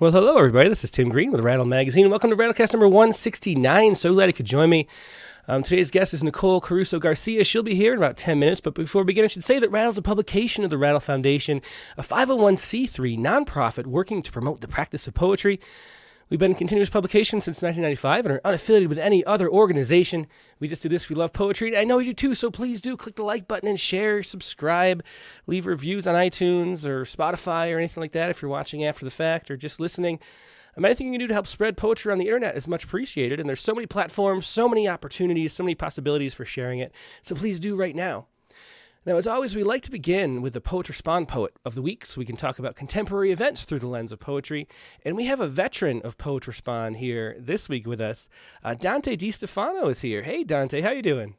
Well, hello, everybody. This is Tim Green with Rattle Magazine. Welcome to Rattlecast number 169. So glad you could join me. Today's guest is Nicole Caruso Garcia. She'll be here in about 10 minutes. But before we begin, I should say that Rattle's a publication of the Rattle Foundation, a 501c3 nonprofit working to promote the practice of poetry. We've been in continuous publication since 1995 and are unaffiliated with any other organization. We just do this. We love poetry. And I know you do too, so please do click the like button and share, subscribe, leave reviews on iTunes or Spotify or anything like that if you're watching after the fact or just listening. Anything you can do to help spread poetry on the internet is much appreciated. And there's so many platforms, so many opportunities, so many possibilities for sharing it. So please do right now. Now, as always, we like to begin with the Poet Respond Poet of the Week so we can talk about contemporary events through the lens of poetry. And we have a veteran of Poet Respond here this week with us. Dante Stefano is here. Hey, Dante, how you doing?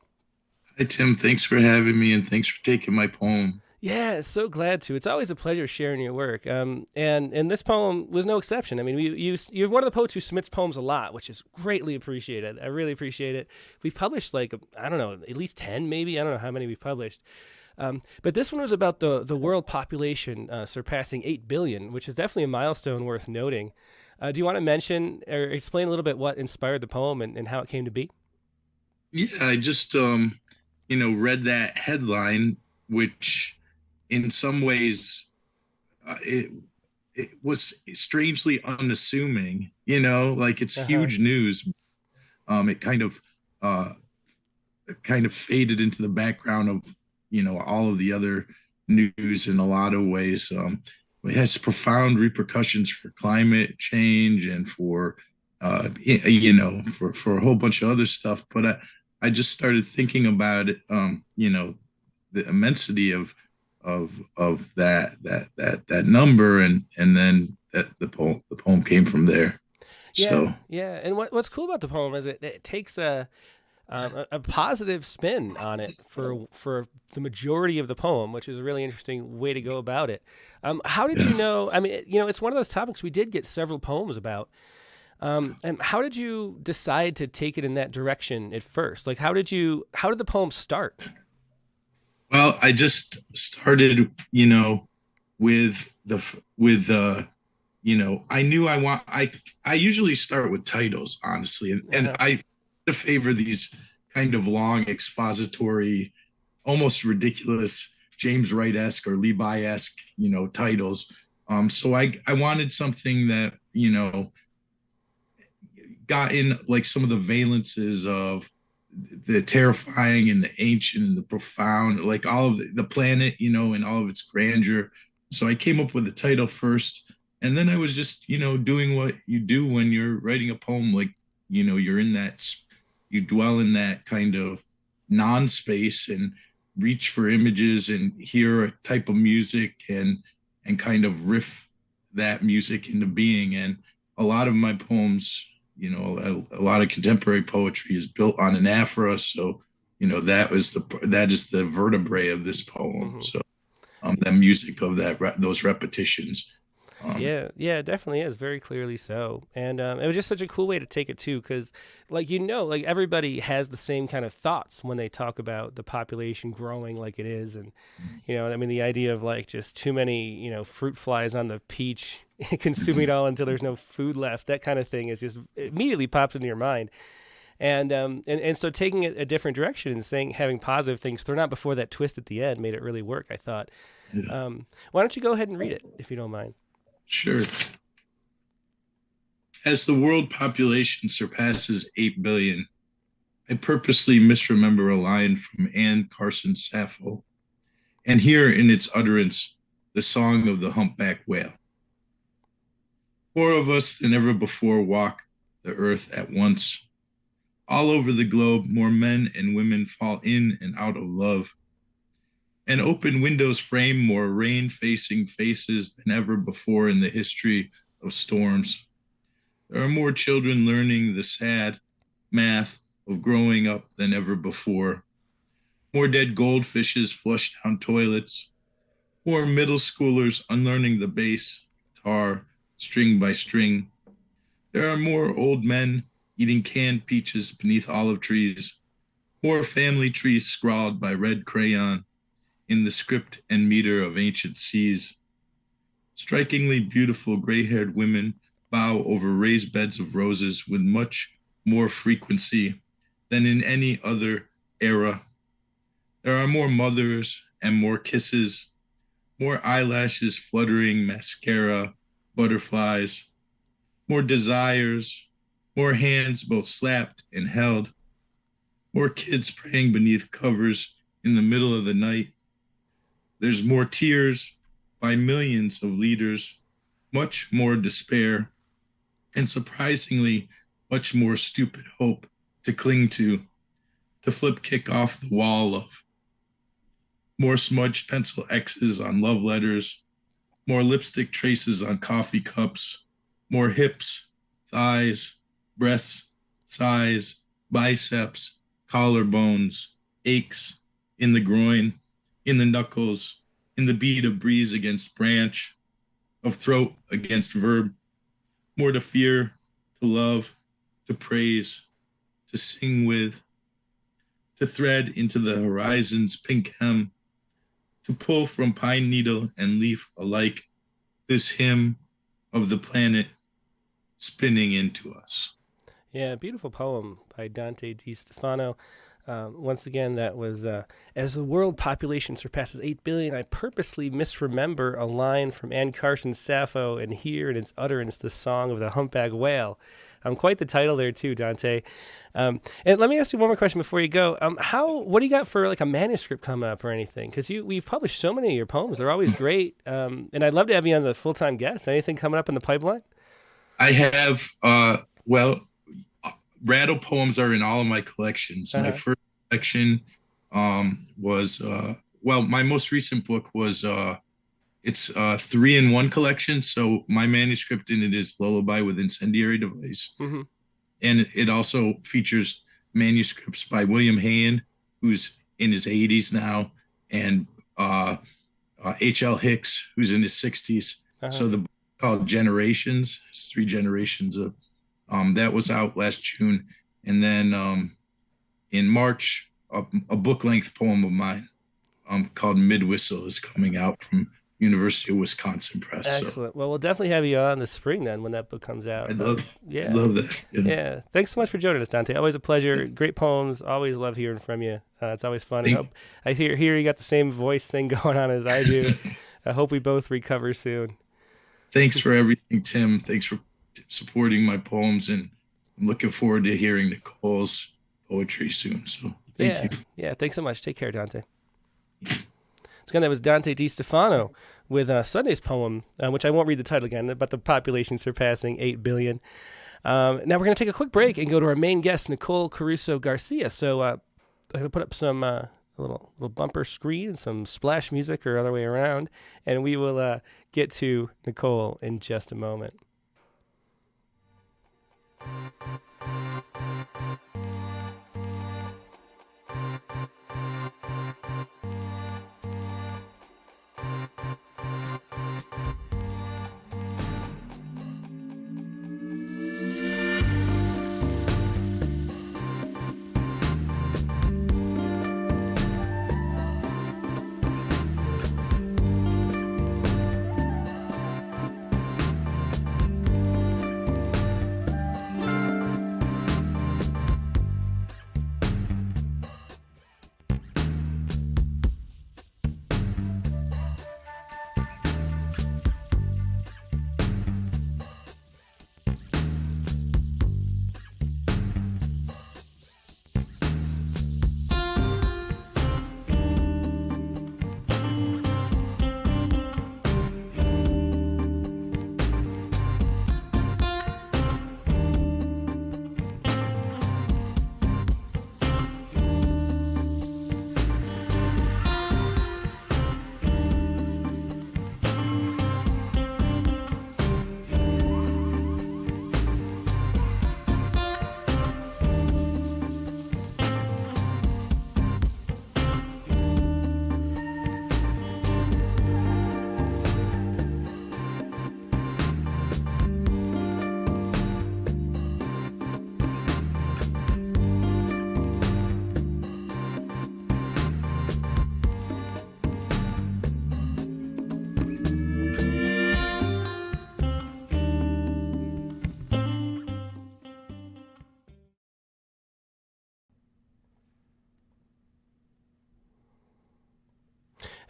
Hi, Tim. Thanks for having me, and thanks for taking my poem. Yeah, so glad to. It's always a pleasure sharing your work. And this poem was no exception. I mean, you're one of the poets who submits poems a lot, which is greatly appreciated. I really appreciate it. We've published I don't know, at least 10 maybe. I don't know how many we've published. But this one was about the world population surpassing 8 billion, which is definitely a milestone worth noting. Do you want to mention or explain a little bit what inspired the poem and how it came to be? Yeah, I just, read that headline, which in some ways it was strangely unassuming, like it's huge news. It kind of faded into the background of, all of the other news in a lot of ways. It has profound repercussions for climate change and for a whole bunch of other stuff. But I just started thinking about it, the immensity of that number, and then the poem came from there. Yeah, So yeah. And what's cool about the poem is it takes a positive spin on it for the majority of the poem, which is a really interesting way to go about it. How did you know? I mean, it's one of those topics we did get several poems about. And how did you decide to take it in that direction at first? Like, how did the poem start? Well, I just started, I knew I usually start with titles, honestly, and I favor these kind of long expository, almost ridiculous James Wright-esque or Levi-esque, titles. So I wanted something that, got in like some of the valences of the terrifying and the ancient and the profound, like all of the planet, and all of its grandeur. So I came up with the title first, and then I was just, doing what you do when you're writing a poem. Like, you're in that, you dwell in that kind of non-space and reach for images and hear a type of music and kind of riff that music into being. And a lot of my poems, a lot of contemporary poetry is built on anaphora. So, that is the vertebrae of this poem. Mm-hmm. So, the music of those repetitions. Yeah, it definitely is, very clearly so. And it was just such a cool way to take it too, because like everybody has the same kind of thoughts when they talk about the population growing like it is, and the idea of like just too many fruit flies on the peach consuming it all until there's no food left, that kind of thing is just immediately pops into your mind. And so taking it a different direction and having positive things thrown out before that twist at the end made it really work, I thought. Yeah. Why don't you go ahead and read it if you don't mind? Sure. As the world population surpasses 8 billion, I purposely misremember a line from Anne Carson Sappho and hear in its utterance the song of the humpback whale. More of us than ever before walk the earth at once. All over the globe, more men and women fall in and out of love. And open windows frame more rain-facing faces than ever before in the history of storms. There are more children learning the sad math of growing up than ever before. More dead goldfishes flush down toilets. More middle schoolers unlearning the bass, guitar, string by string. There are more old men eating canned peaches beneath olive trees. More family trees scrawled by red crayon in the script and meter of ancient seas. Strikingly beautiful gray-haired women bow over raised beds of roses with much more frequency than in any other era. There are more mothers and more kisses, more eyelashes fluttering, mascara, butterflies, more desires, more hands both slapped and held, more kids praying beneath covers in the middle of the night. There's more tears by millions of liters, much more despair, and surprisingly, much more stupid hope to cling to flip kick off the wall of. More smudged pencil X's on love letters, more lipstick traces on coffee cups, more hips, thighs, breasts, sighs, biceps, collarbones, aches in the groin, in the knuckles, in the beat of breeze against branch, of throat against verb, more to fear, to love, to praise, to sing with, to thread into the horizon's pink hem, to pull from pine needle and leaf alike this hymn of the planet spinning into us. Yeah, beautiful poem by Dante Di Stefano. Once again, that was, as the world population surpasses 8 billion, I purposely misremember a line from Anne Carson's Sappho and hear in its utterance the song of the humpback whale. Quite the title there too, Dante. And let me ask you one more question before you go. What do you got for like a manuscript coming up or anything? Because we've published so many of your poems. They're always great. And I'd love to have you on as a full-time guest. Anything coming up in the pipeline? I have, Rattle poems are in all of my collections. My first collection was, my most recent book was, it's a 3-in-1 collection. So my manuscript in it is Lullaby with Incendiary Device. Mm-hmm. And it also features manuscripts by William Hayen, who's in his 80s now, and H.L. Hicks, who's in his 60s. So the book called Generations, it's 3 generations of, that was out last June. And then in March, a book-length poem of mine called Mid-Whistle is coming out from University of Wisconsin Press. Excellent. So. Well, we'll definitely have you on this spring then when that book comes out. I'd love that. Yeah. Thanks so much for joining us, Dante. Always a pleasure. Great poems. Always love hearing from you. It's always fun. I hear you got the same voice thing going on as I do. I hope we both recover soon. Thanks for everything, Tim. Thanks for supporting my poems, and I'm looking forward to hearing Nicole's poetry soon. So thank you. Yeah, thanks so much. Take care, Dante. Again, that was Dante Di Stefano with Sunday's poem, which I won't read the title again, about the population surpassing 8 billion. Now we're going to take a quick break and go to our main guest, Nicole Caruso Garcia. So I'm going to put up some little bumper screen and some splash music or other way around, and we will get to Nicole in just a moment.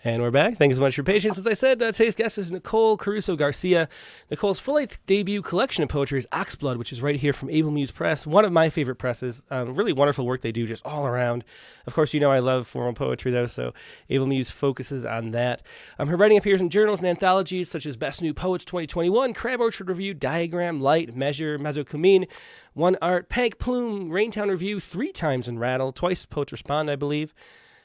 And we're back. Thank you so much for your patience. As I said, today's guest is Nicole Caruso Garcia. Nicole's full-length debut collection of poetry is Oxblood, which is right here from Muse Press, one of my favorite presses. Really wonderful work they do just all around. Of course, you know I love formal poetry, though, so Muse focuses on that. Her writing appears in journals and anthologies such as Best New Poets 2021, Crab Orchard Review, Diagram, Light, Measure, Mezzo Cammin, One Art, PANK, Plume, Raintown Review, 3 times in Rattle, twice Poets Respond, I believe.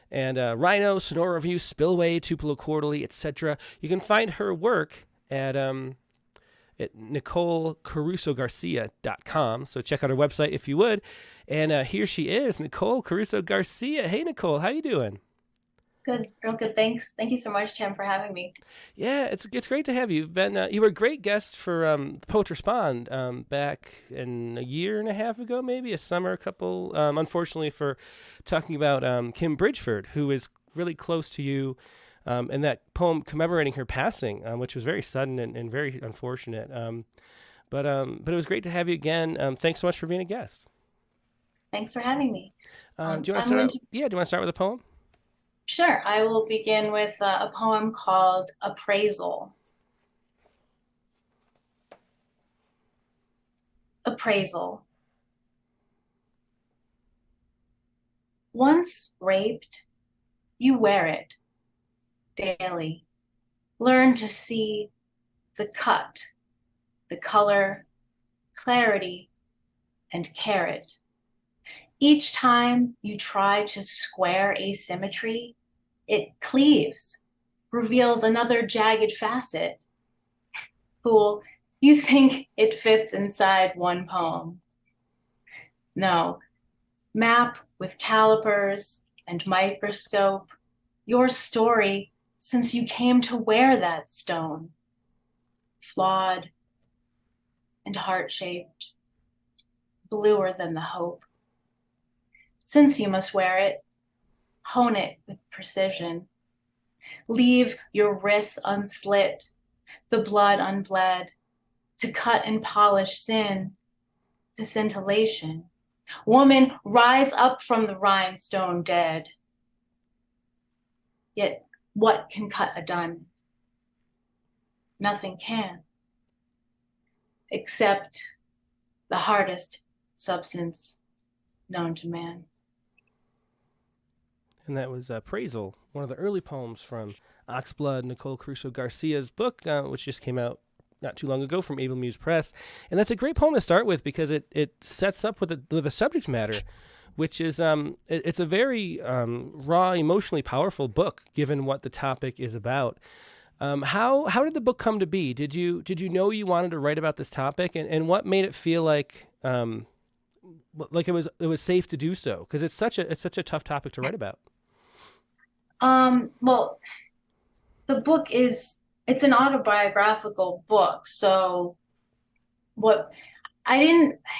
And RHINO, Sonora Review, Spillway, Tupelo Quarterly, etc. You can find her work at NicoleCarusoGarcia.com. So check out her website if you would. And here she is, Nicole Caruso Garcia. Hey, Nicole, how you doing? Good, real good. Thanks. Thank you so much, Tim, for having me. Yeah, it's great to have you. You've been you were a great guest for Poets Respond back in a year and a half ago, maybe a summer, a couple. Unfortunately, for talking about Kim Bridgeford, who is really close to you, and that poem commemorating her passing, which was very sudden and very unfortunate. But it was great to have you again. Thanks so much for being a guest. Thanks for having me. Do you want to start? Yeah, do you want to start with a poem? Sure. I will begin with a poem called Appraisal. Appraisal. Once raped, you wear it daily. Learn to see the cut, the color, clarity, and carrot. Each time you try to square asymmetry, it cleaves, reveals another jagged facet. Fool, you think it fits inside one poem. No, map with calipers and microscope your story since you came to wear that stone. Flawed and heart-shaped, bluer than the hope. Since you must wear it, hone it with precision. Leave your wrists unslit, the blood unbled, to cut and polish sin to scintillation. Woman, rise up from the rhinestone dead. Yet what can cut a diamond? Nothing can, except the hardest substance known to man. And that was Appraisal, one of the early poems from Oxblood, Nicole Caruso Garcia's book, which just came out not too long ago from Muse Press. And that's a great poem to start with because it sets up with a subject matter, which is it's a very raw, emotionally powerful book, given what the topic is about. How did the book come to be? Did you know you wanted to write about this topic, and what made it feel like it was safe to do so? Because it's such a tough topic to write about. Well, the book it's an autobiographical book. So it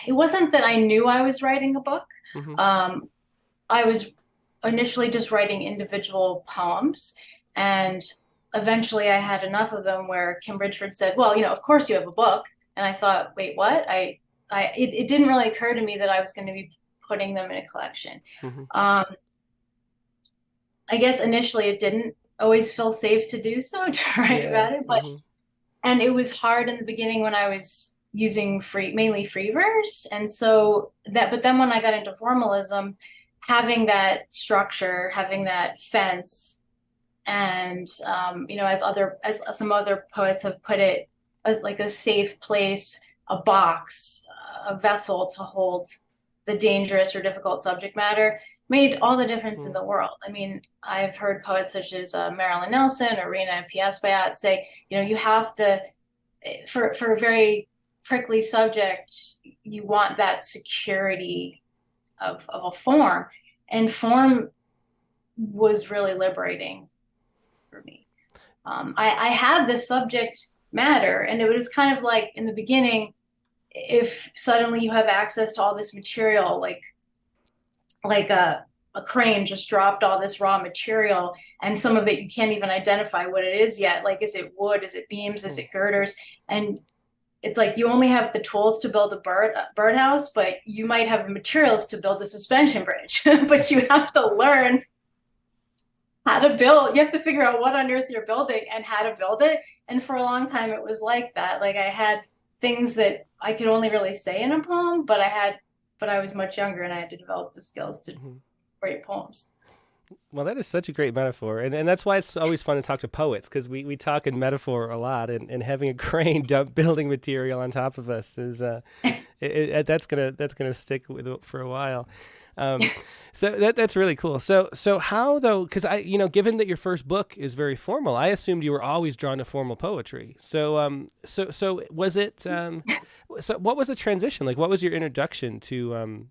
wasn't that I knew I was writing a book. Mm-hmm. I was initially just writing individual poems, and eventually I had enough of them where Kim Bridgeford said, well, of course you have a book. And I thought, wait, what? It didn't really occur to me that I was going to be putting them in a collection. Mm-hmm. I guess initially it didn't always feel safe to do so, to write about it, but mm-hmm. And it was hard in the beginning when I was using mainly free verse, and so but then when I got into formalism, having that structure, having that fence, and as some other poets have put it, as like a safe place, a box, a vessel to hold the dangerous or difficult subject matter, made all the difference in the world. I mean, I've heard poets such as Marilyn Nelson or Rena P.S. Bayat say, you have to, for a very prickly subject, you want that security of a form. And form was really liberating for me. I had this subject matter, and it was kind of like in the beginning, if suddenly you have access to all this material, like a crane just dropped all this raw material, and some of it you can't even identify what it is yet. Like, is it wood? Is it beams? Is it girders? And it's like you only have the tools to build a birdhouse, but you might have the materials to build a suspension bridge. But you have to learn how to build. You have to figure out what on earth you're building and how to build it. And for a long time, it was like that. Like I had things that I could only really say in a poem, but I was much younger and I had to develop the skills to write poems. Well, that is such a great metaphor. And that's why it's always fun to talk to poets, because we talk in metaphor a lot, and having a crane dump building material on top of us is that's gonna stick with it for a while. So that's really cool. So how though? Because given that your first book is very formal, I assumed you were always drawn to formal poetry. So was it? So what was the transition like? What was your introduction to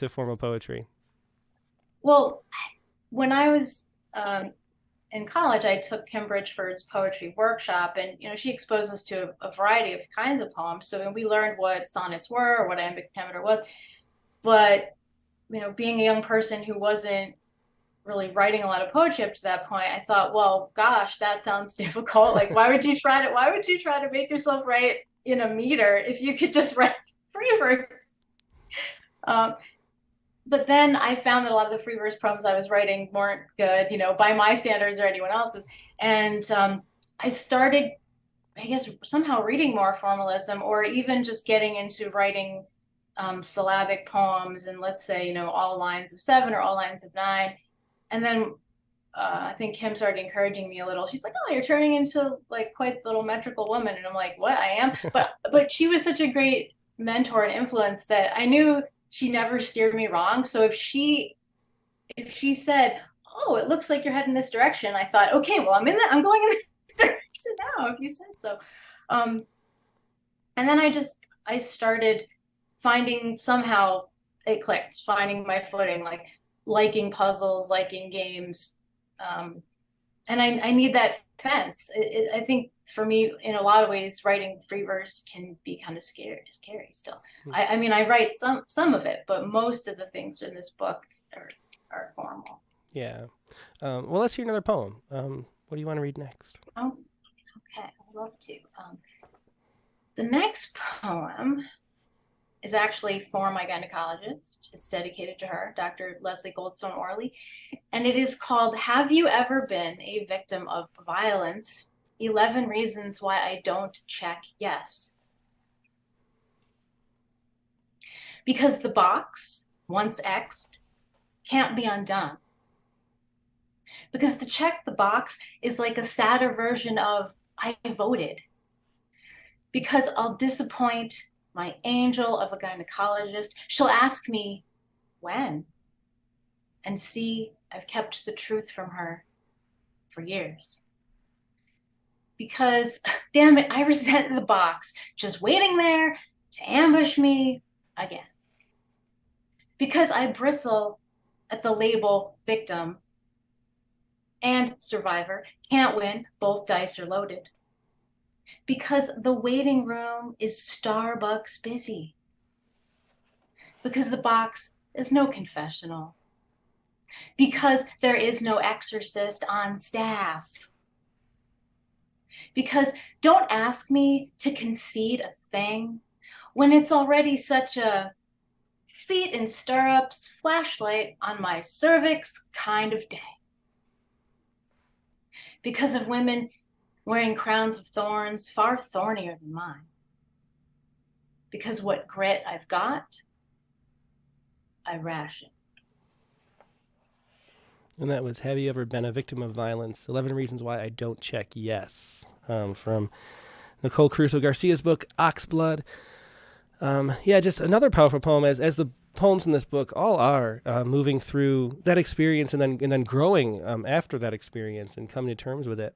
formal poetry? Well, when I was in college, I took Kim Bridgeford's poetry workshop, and she exposed us to a variety of kinds of poems. So we learned what sonnets were or what iambic pentameter was, but being a young person who wasn't really writing a lot of poetry up to that point, I thought, well, gosh, that sounds difficult. Like, why would you try to make yourself write in a meter if you could just write free verse? But then I found that a lot of the free verse poems I was writing weren't good, by my standards or anyone else's. And I started, I guess, somehow reading more formalism, or even just getting into writing syllabic poems, and let's say, all lines of 7 or all lines of 9. And then I think Kim started encouraging me a little. She's like, oh, you're turning into like quite the little metrical woman. And I'm like, what? I am? But she was such a great mentor and influence that I knew she never steered me wrong. So if she said, oh, it looks like you're heading this direction, I thought, okay, well, I'm going in that direction now, if you said so. And then I started finding, somehow it clicked, finding my footing, like liking puzzles, liking games. And I need that fence. I think for me, in a lot of ways, writing free verse can be kind of scary still. I mean, I write some of it, but most of the things in this book are formal. Yeah. Well, let's hear another poem. What do you want to read next? Oh, okay. I'd love to. The next poem is actually for my gynecologist. It's dedicated to her, Dr. Leslie Goldstone Orley. And it is called, Have You Ever Been a Victim of Violence? 11 Reasons Why I Don't Check Yes. Because the box, once X'd, can't be undone. Because to check the box is like a sadder version of I voted. Because I'll disappoint my angel of a gynecologist. She'll ask me, when? And see, I've kept the truth from her for years. Because, damn it, I resent the box, just waiting there to ambush me again. Because I bristle at the label victim and survivor. Can't win, both dice are loaded. Because the waiting room is Starbucks busy. Because the box is no confessional. Because there is no exorcist on staff. Because don't ask me to concede a thing when it's already such a feet in stirrups, flashlight on my cervix kind of day. Because of women wearing crowns of thorns far thornier than mine. Because what grit I've got, I ration. And that was Have You Ever Been a Victim of Violence? 11 Reasons Why I Don't Check Yes, from Nicole Caruso Garcia's book, Oxblood. Just another powerful poem, as the poems in this book all are, moving through that experience and then growing after that experience and coming to terms with it.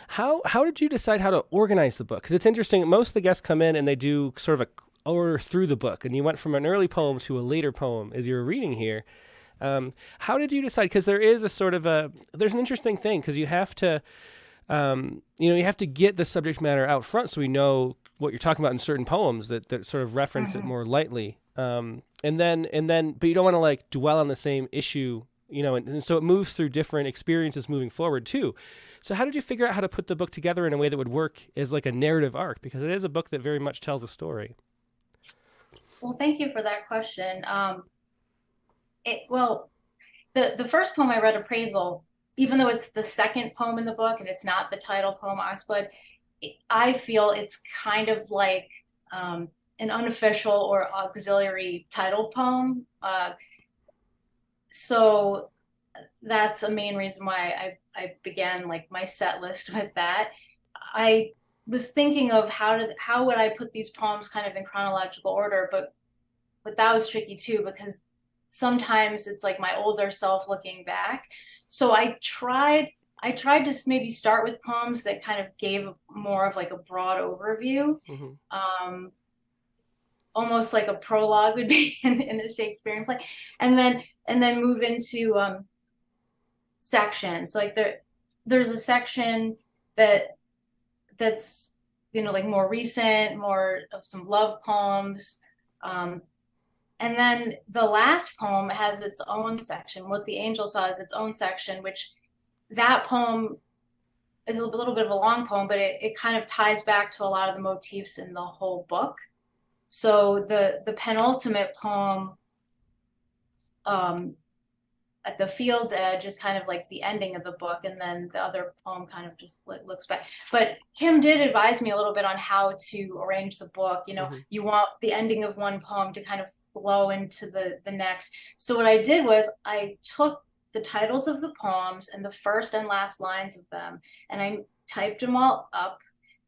How did you decide how to organize the book? Because it's interesting. Most of the guests come in and they do sort of a order through the book, and you went from an early poem to a later poem as you were reading here. How did you decide? Because there is there's an interesting thing, because you have to, you have to get the subject matter out front so we know what you're talking about in certain poems that sort of reference it more lightly. But you don't want to like dwell on the same issue, and so it moves through different experiences moving forward too. So how did you figure out how to put the book together in a way that would work as like a narrative arc? Because it is a book that very much tells a story. Well, thank you for that question. The first poem I read, Appraisal, even though it's the second poem in the book and it's not the title poem, Oxblood, I feel it's kind of like an unofficial or auxiliary title poem. So that's a main reason why I began like my set list with that. I was thinking of how would I put these poems kind of in chronological order, but that was tricky too, because sometimes it's like my older self looking back. So I tried to maybe start with poems that kind of gave more of like a broad overview. Almost like a prologue would be in a Shakespearean play, and then move into sections. So like there's a section that's like more recent, more of some love poems, and then the last poem has its own section. What the Angel Saw is its own section, which that poem is a little bit of a long poem, but it kind of ties back to a lot of the motifs in the whole book. So the penultimate poem, at the field's edge, is kind of like the ending of the book, and then the other poem kind of just looks back. But Kim did advise me a little bit on how to arrange the book. You want the ending of one poem to kind of flow into the next. So what I did was I took the titles of the poems and the first and last lines of them, and I typed them all up,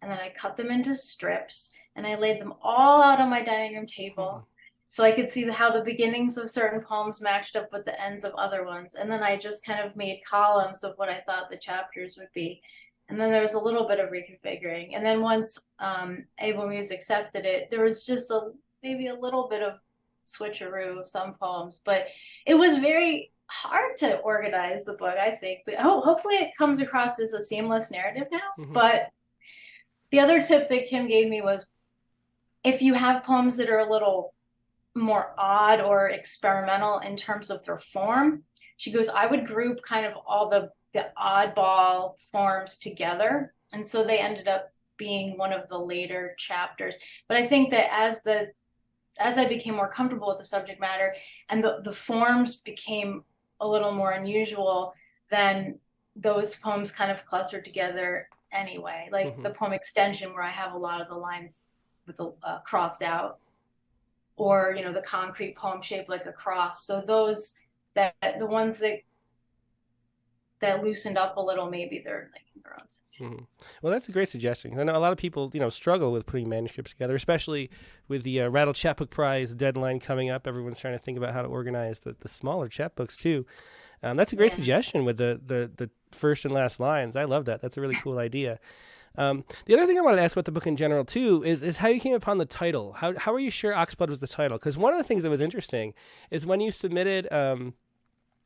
and then I cut them into strips, and I laid them all out on my dining room table so I could see how the beginnings of certain poems matched up with the ends of other ones. And then I just kind of made columns of what I thought the chapters would be. And then there was a little bit of reconfiguring. And then once Able Muse accepted it, there was just maybe a little bit of switcheroo of some poems, but it was very hard to organize the book, I think. But hopefully it comes across as a seamless narrative now. But the other tip that Kim gave me was, if you have poems that are a little more odd or experimental in terms of their form, she goes, I would group kind of all the oddball forms together. And so they ended up being one of the later chapters. But I think that as I became more comfortable with the subject matter and the forms became a little more unusual, then those poems kind of clustered together anyway. Like the poem Extension, where I have a lot of the lines with the crossed out, or the concrete poem shaped like a cross. So those the ones that loosened up a little, maybe they're like their own. Well, that's a great suggestion. I know a lot of people struggle with putting manuscripts together, especially with the Rattle Chapbook Prize deadline coming up. Everyone's trying to think about how to organize the smaller chapbooks too. That's a great suggestion with the first and last lines. I love that. That's a really cool idea. The other thing I wanted to ask about the book in general too is how you came upon the title. How are you sure Oxblood was the title? Because one of the things that was interesting is when you submitted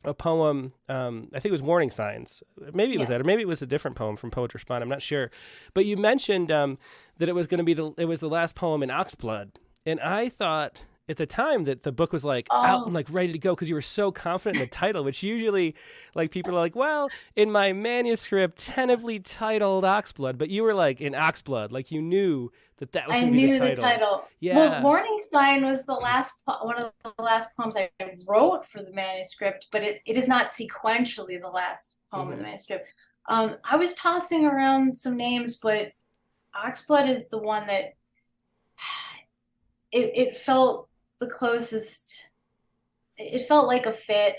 a poem, I think it was Warning Signs. Maybe it was that, or maybe it was a different poem from Poet Respond. I'm not sure. But you mentioned that it was going to be the last poem in Oxblood, and I thought at the time that the book was like out and like ready to go because you were so confident in the title, which usually like people are like, well, in my manuscript tentatively titled Oxblood, but you were like in Oxblood, like you knew that was going to be the title. I knew the title. Yeah. Well, Warning Sign was one of the last poems I wrote for the manuscript, but it is not sequentially the last poem in the manuscript. I was tossing around some names, but Oxblood is the one that it felt the closest. It felt like a fit,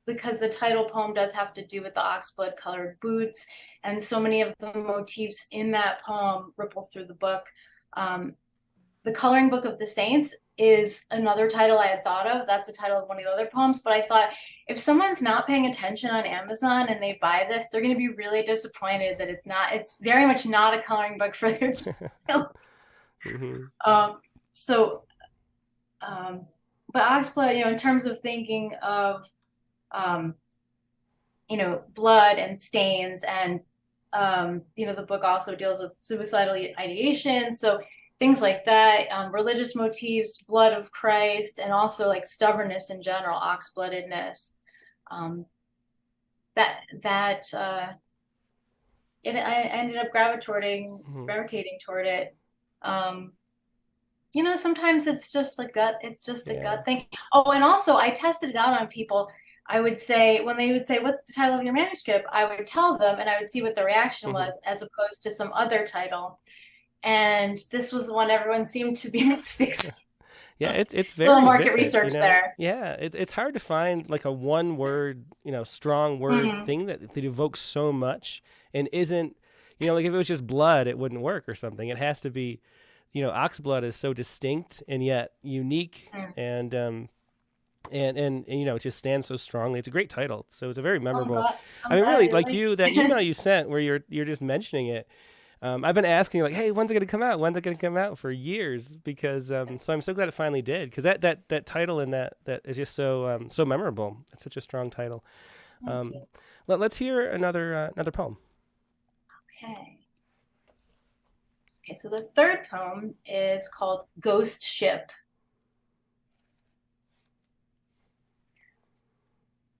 because the title poem does have to do with the oxblood colored boots, and so many of the motifs in that poem ripple through the book. The Coloring Book of the Saints is another title I had thought of. That's the title of one of the other poems, but I thought if someone's not paying attention on Amazon and they buy this, they're going to be really disappointed that it's very much not a coloring book for their child. But Oxblood, in terms of thinking of, blood and stains, and, the book also deals with suicidal ideation. So things like that, religious motifs, blood of Christ, and also like stubbornness in general, oxbloodedness. I ended up gravitating toward it. Sometimes it's just a gut thing. Oh, and also I tested it out on people. I would say, when they would say, what's the title of your manuscript? I would tell them, and I would see what the reaction was, as opposed to some other title. And this was one everyone seemed to be most excited. Yeah, it's very a little market vivid, research there. Yeah, it's hard to find like a one word, strong word thing that evokes so much and isn't, like if it was just blood, it wouldn't work or something. It has to be, Oxblood is so distinct and yet unique, and it just stands so strongly. It's a great title, so it's a very memorable. I mean, really, like that email you sent where you're just mentioning it. I've been asking like, hey, when's it going to come out? When's it going to come out for years? Because so I'm so glad it finally did. Because that title and that is just so memorable. It's such a strong title. Let's hear another poem. Okay. So the third poem is called Ghost Ship.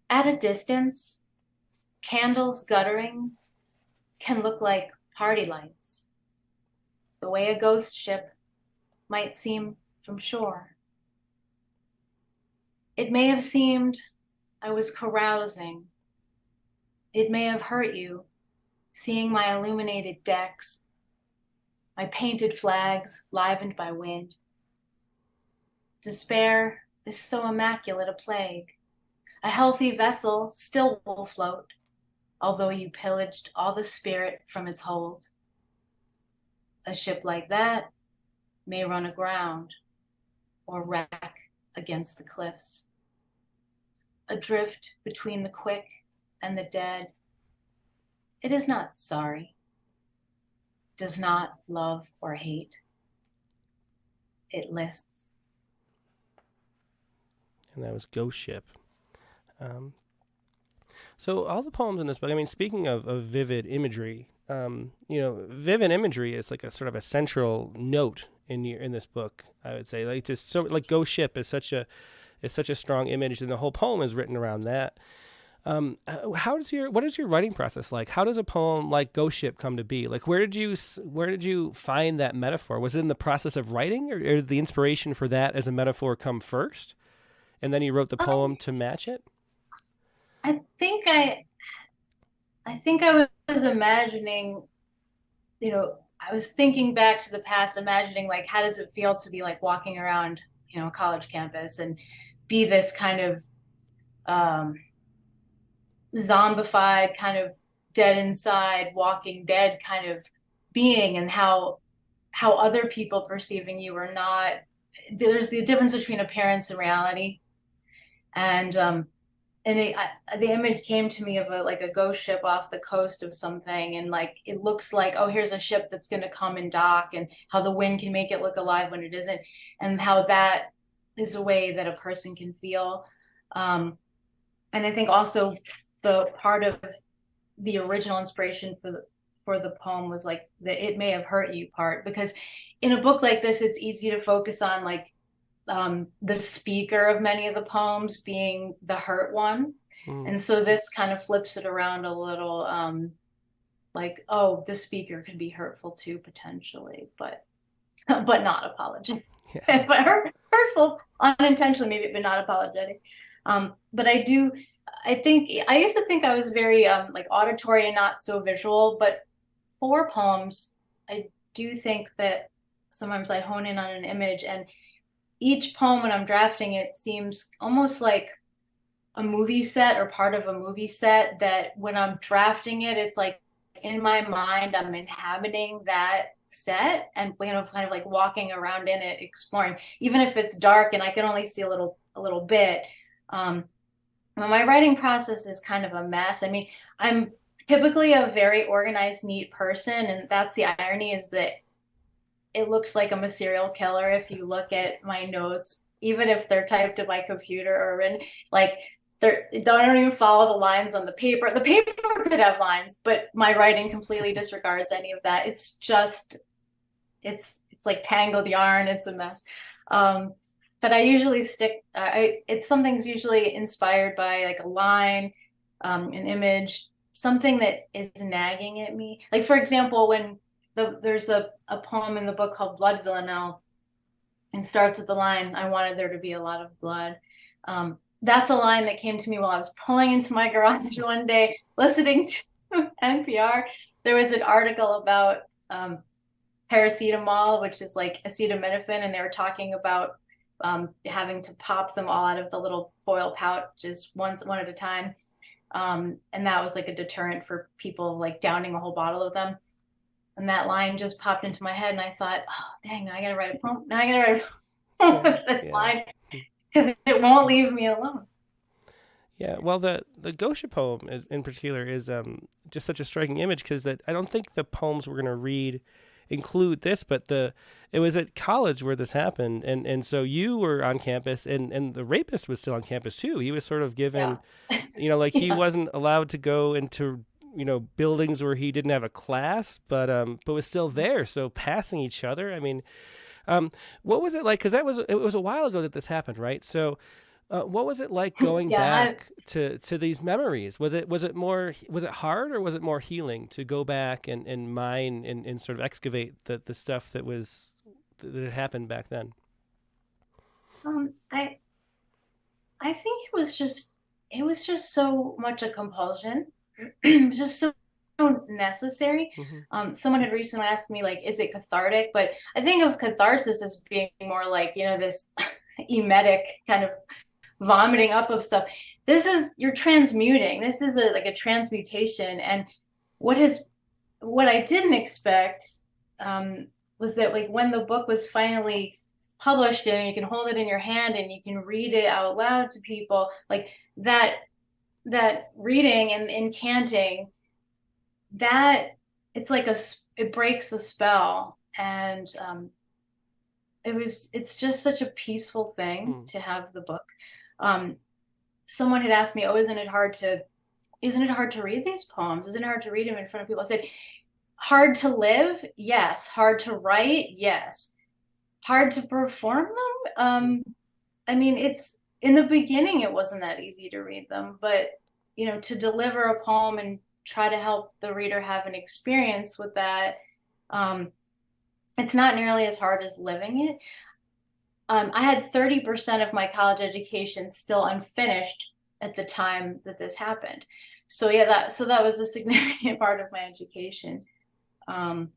At a distance, candles guttering can look like party lights, the way a ghost ship might seem from shore. It may have seemed I was carousing. It may have hurt you, seeing my illuminated decks, my painted flags livened by wind. Despair is so immaculate a plague. A healthy vessel still will float, although you pillaged all the spirit from its hold. A ship like that may run aground or wreck against the cliffs. Adrift between the quick and the dead, it is not sorry, does not love or hate. It lists. And that was Ghost Ship. So all the poems in this book, I mean, speaking of vivid imagery, vivid imagery is like a sort of a central note in this book. I would say, like, just so like Ghost Ship is such a strong image, and the whole poem is written around that. What is your writing process like? How does a poem like Ghost Ship come to be? Like, where did you find that metaphor? Was it in the process of writing, or did the inspiration for that as a metaphor come first, and then you wrote the poem to match it? I think I was imagining, I was thinking back to the past, imagining like, how does it feel to be like walking around, a college campus and be this kind of zombified, kind of dead inside, Walking Dead kind of being, and how other people perceiving you are not. There's the difference between appearance and reality, and the image came to me of a ghost ship off the coast of something, and like it looks like, oh, here's a ship that's going to come and dock, and how the wind can make it look alive when it isn't, and how that is a way that a person can feel. And I think also the part of the original inspiration for the poem was like the "it may have hurt you" part, because in a book like this, it's easy to focus on like the speaker of many of the poems being the hurt one. And so this kind of flips it around a little, like, oh, the speaker could be hurtful too, potentially, but not apologetic. Yeah. But hurtful unintentionally, maybe, but not apologetic. But I used to think I was very like auditory and not so visual, but for poems, I do think that sometimes I hone in on an image, and each poem when I'm drafting it seems almost like a movie set or part of a movie set, that when I'm drafting it, it's like in my mind, I'm inhabiting that set and kind of like walking around in it, exploring, even if it's dark and I can only see a little bit. My writing process is kind of a mess. I mean, I'm typically a very organized, neat person, and that's the irony, is that it looks like I'm a serial killer if you look at my notes, even if they're typed in my computer or written. Like, they don't even follow the lines on the paper. The paper could have lines, but my writing completely disregards any of that. It's just, it's like tangled yarn. It's a mess. But I usually something's usually inspired by like a line, an image, something that is nagging at me. Like, for example, when there's a poem in the book called Blood Villanelle, and starts with the line, "I wanted there to be a lot of blood." that's a line that came to me while I was pulling into my garage one day, listening to NPR. There was an article about paracetamol, which is like acetaminophen, and they were talking about having to pop them all out of the little foil pouches one at a time. And that was like a deterrent for people like downing a whole bottle of them. And that line just popped into my head, and I thought, oh, dang, now I gotta write a poem. Now I gotta write a poem with this line, because it won't leave me alone. Yeah, well, the Gosha poem in particular is just such a striking image, because that I don't think the poems we're gonna read include this, but it was at college where this happened, and so you were on campus, and the rapist was still on campus too. He was sort of given, like he wasn't allowed to go into buildings where he didn't have a class, but was still there. So passing each other. I mean, what was it like? Because it was a while ago that this happened, right? So. What was it like going back to these memories? Was it hard, or was it more healing to go back and mine and sort of excavate the stuff that had happened back then? I think it was just so much a compulsion. It was just so necessary. Mm-hmm. Someone had recently asked me, like, is it cathartic? But I think of catharsis as being more like, this emetic kind of vomiting up of stuff. You're transmuting. This is a transmutation. And what I didn't expect was that, like, when the book was finally published and you can hold it in your hand and you can read it out loud to people, like that reading and incanting, that it's like it breaks a spell. And it's just such a peaceful thing to have the book. Someone had asked me, oh, isn't it hard to read these poems? Isn't it hard to read them in front of people? I said, hard to live? Yes. Hard to write? Yes. Hard to perform them? I mean, it's in the beginning, it wasn't that easy to read them, but to deliver a poem and try to help the reader have an experience with that, it's not nearly as hard as living it. I had 30% of my college education still unfinished at the time that this happened. So that was a significant part of my education. And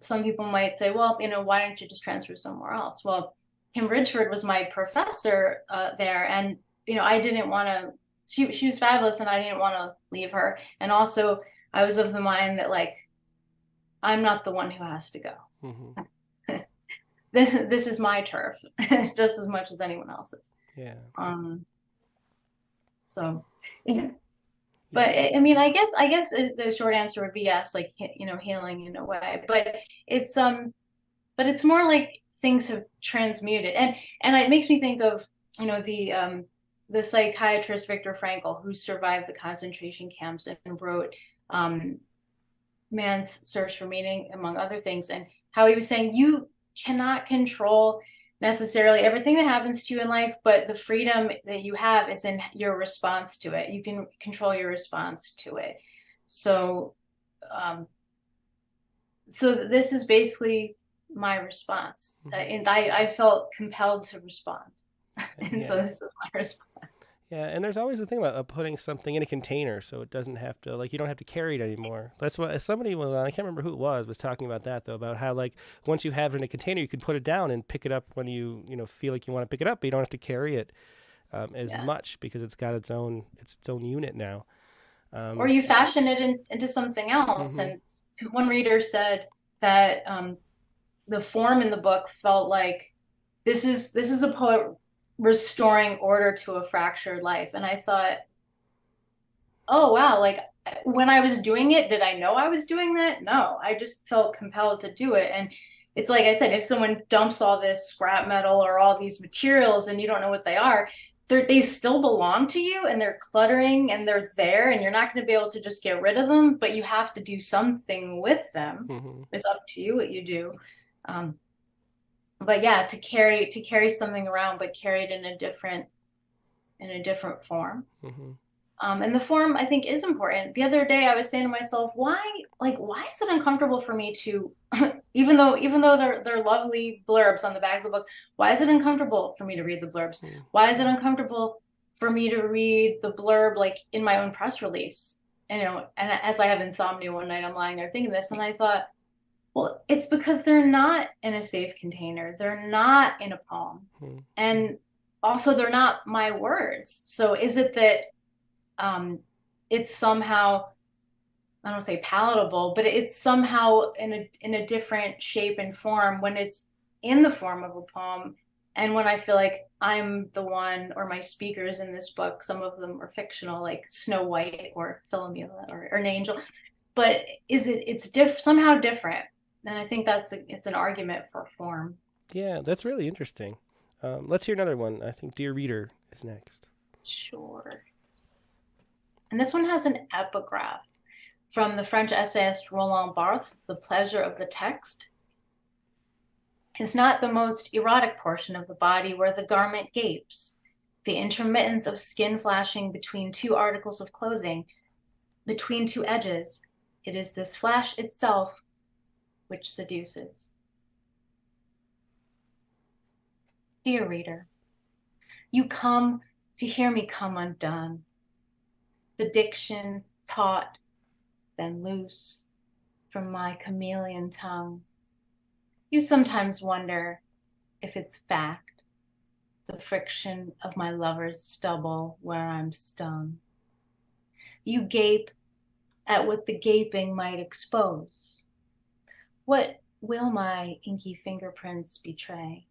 some people might say, well, why don't you just transfer somewhere else? Well, Kim Bridgeford was my professor there, and I didn't want to. She was fabulous, and I didn't want to leave her. And also, I was of the mind that, like, I'm not the one who has to go. Mm-hmm. This is my turf just as much as anyone else's. Yeah. So, but I mean, I guess the short answer would be yes, like, healing in a way, but it's more like things have transmuted, and it makes me think of, the psychiatrist Viktor Frankl, who survived the concentration camps and wrote Man's Search for Meaning, among other things, and how he was saying, you cannot control necessarily everything that happens to you in life, but the freedom that you have is in your response to it. You can control your response to it. So this is basically my response. And I felt compelled to respond. And so this is my response. Yeah, and there's always the thing about putting something in a container so it doesn't have to, like, you don't have to carry it anymore. That's what somebody was, I can't remember who it was talking about that, though, about how, like, once you have it in a container, you can put it down and pick it up when you feel like you want to pick it up, but you don't have to carry it as much, because it's got its own unit now. Or you fashion it into something else. Mm-hmm. And one reader said that the form in the book felt like this is a poet restoring order to a fractured life. And I thought, oh wow, like, when I was doing it, did I know I was doing that? No, I just felt compelled to do it. And it's like I said, if someone dumps all this scrap metal or all these materials and you don't know what they are, they still belong to you, and they're cluttering and they're there, and you're not going to be able to just get rid of them, but you have to do something with them. Mm-hmm. It's up to you what you do. But yeah, to carry something around, but carry it in a different form. Mm-hmm. And the form, I think, is important. The other day I was saying to myself, why is it uncomfortable for me to, even though they're lovely blurbs on the back of the book, why is it uncomfortable for me to read the blurbs? Mm-hmm. Why is it uncomfortable for me to read the blurb like in my own press release. And, and as I have insomnia one night, I'm lying there thinking this, and I thought, well, it's because they're not in a safe container. They're not in a poem. And also they're not my words. So is it that it's somehow, I don't say palatable, but it's somehow in a different shape and form when it's in the form of a poem? And when I feel like I'm the one, or my speakers in this book, some of them are fictional, like Snow White or Philomela or an angel, but it's somehow different. And I think it's an argument for form. Yeah, that's really interesting. Let's hear another one. I think Dear Reader is next. Sure. And this one has an epigraph from the French essayist Roland Barthes, The Pleasure of the Text. Is not the most erotic portion of the body where the garment gapes, the intermittence of skin flashing between two articles of clothing, between two edges. It is this flash itself which seduces. Dear reader, you come to hear me come undone, the diction taut, then loose from my chameleon tongue. You sometimes wonder if it's fact, the friction of my lover's stubble where I'm stung. You gape at what the gaping might expose. What will my inky fingerprints betray?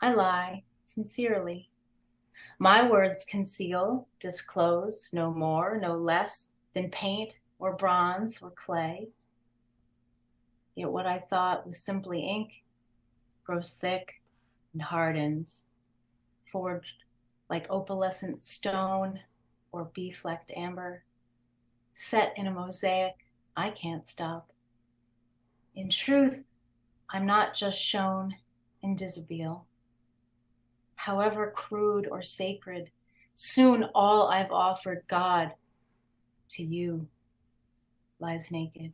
I lie sincerely. My words conceal, disclose no more, no less than paint or bronze or clay. Yet what I thought was simply ink grows thick and hardens, forged like opalescent stone or bee-flecked amber, set in a mosaic I can't stop. In truth, I'm not just shown in dishabille. However crude or sacred, soon all I've offered God to you lies naked.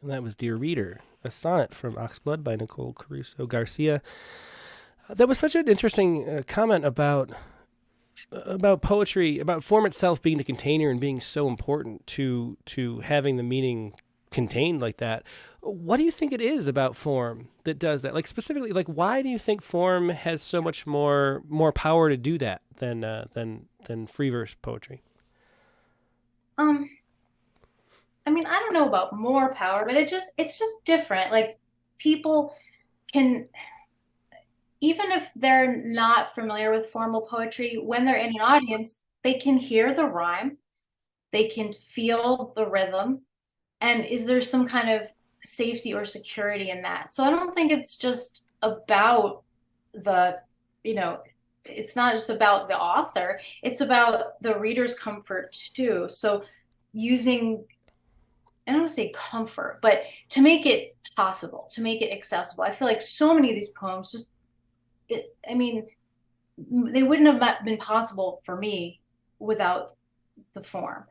And that was Dear Reader, a sonnet from Oxblood by Nicole Caruso Garcia. That was such an interesting comment about poetry, about form itself being the container and being so important to having the meaning contained like that. What do you think it is about form that does that? Like specifically, like why do you think form has so much more power to do that than free verse poetry? I mean, I don't know about more power, but it's just different. Like people can, even if they're not familiar with formal poetry, when they're in an audience, they can hear the rhyme, they can feel the rhythm, and is there some kind of safety or security in that? So I don't think it's just about it's not just about the author, it's about the reader's comfort too. So using, I don't want to say comfort, but to make it possible, to make it accessible. I feel like so many of these poems they wouldn't have been possible for me without the form.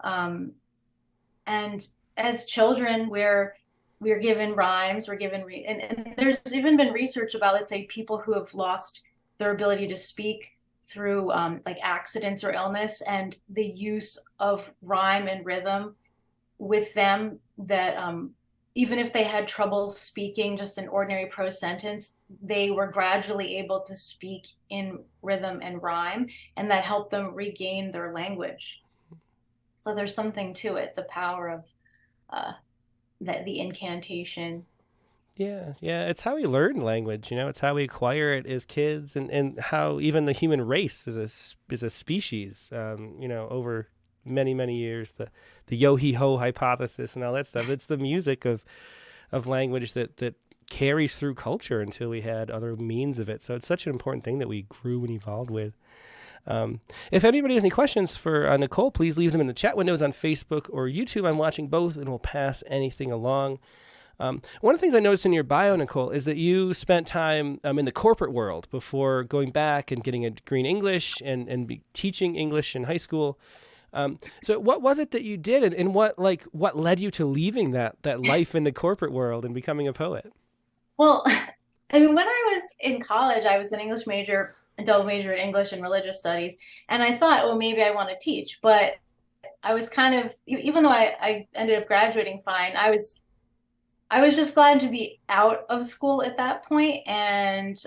And as children, we're given rhymes, we're given, and there's even been research about, let's say, people who have lost their ability to speak through like accidents or illness, and the use of rhyme and rhythm with them, that even if they had trouble speaking just an ordinary prose sentence, they were gradually able to speak in rhythm and rhyme, and that helped them regain their language. So there's something to it, the power of the incantation. Yeah, it's how we learn language, it's how we acquire it as kids, and how even the human race is a species, over many, many years, the yo-he-ho hypothesis and all that stuff. It's the music of language that carries through culture until we had other means of it. So it's such an important thing that we grew and evolved with. If anybody has any questions for Nicole, please leave them in the chat windows on Facebook or YouTube. I'm watching both and will pass anything along. One of the things I noticed in your bio, Nicole, is that you spent time in the corporate world before going back and getting a degree in English and teaching English in high school. So what was it that you did, and what led you to leaving that life in the corporate world and becoming a poet? Well, I mean, when I was in college, I was an English major, a double major in English and religious studies. And I thought, well, maybe I want to teach, but I was kind of, even though I ended up graduating fine, I was just glad to be out of school at that point, and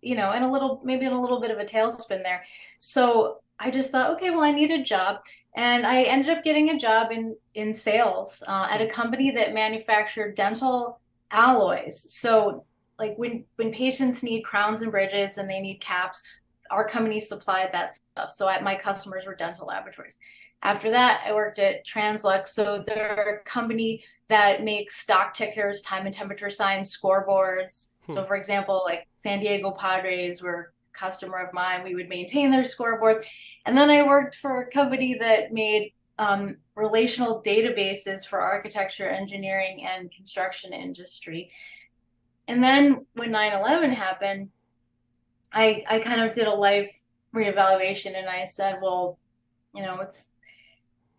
you know, and maybe in a little bit of a tailspin there. So I just thought, okay, well, I need a job, and I ended up getting a job in sales at a company that manufactured dental alloys. So like when patients need crowns and bridges and they need caps, our company supplied that stuff. So my customers were dental laboratories. After that, I worked at Translux. So they're a company that makes stock tickers, time and temperature signs, scoreboards. So for example, like San Diego Padres were a customer of mine. We would maintain their scoreboards. And then I worked for a company that made relational databases for architecture, engineering, and construction industry. And then when 9/11 happened, I kind of did a life reevaluation, and I said, well, you know,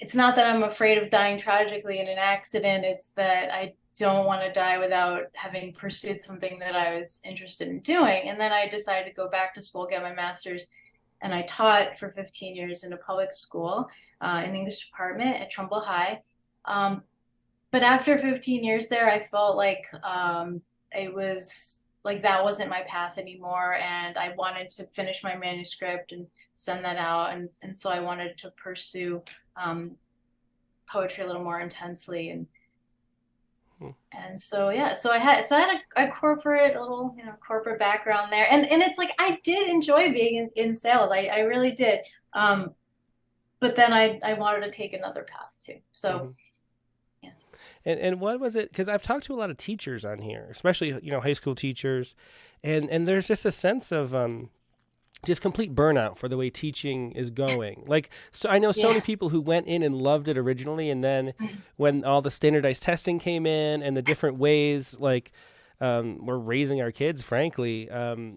it's not that I'm afraid of dying tragically in an accident. It's that I don't want to die without having pursued something that I was interested in doing. And then I decided to go back to school, get my master's, and I taught for 15 years in a public school in the English department at Trumbull High. But after 15 years there, I felt like it was like that wasn't my path anymore, and I wanted to finish my manuscript and send that out, and so I wanted to pursue poetry a little more intensely, and so yeah, so I had a corporate corporate background there, and it's like I did enjoy being in sales, I really did, but then I wanted to take another path too, so. And what was it? Because I've talked to a lot of teachers on here, especially, you know, high school teachers, and there's just a sense of just complete burnout for the way teaching is going. Like, so I know so many people who went in and loved it originally, and then when all the standardized testing came in and the different ways, like, we're raising our kids, frankly,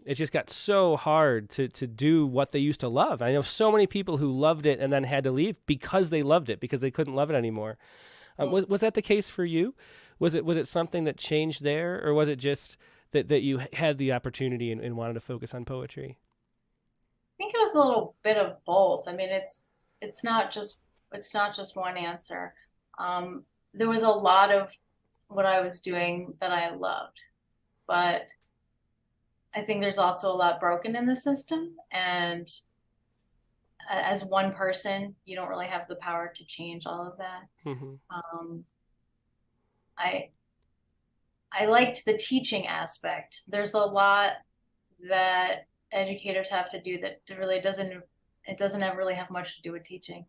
it just got so hard to do what they used to love. I know so many people who loved it and then had to leave because they loved it, because they couldn't love it anymore. Was that the case for you? Was it something that changed there, or was it just that you had the opportunity and wanted to focus on poetry? I think it was a little bit of both. I mean, it's not just one answer. There was a lot of what I was doing that I loved, but I think there's also a lot broken in the system, and as one person, you don't really have the power to change all of that. I liked the teaching aspect. There's a lot that educators have to do that really doesn't really have much to do with teaching.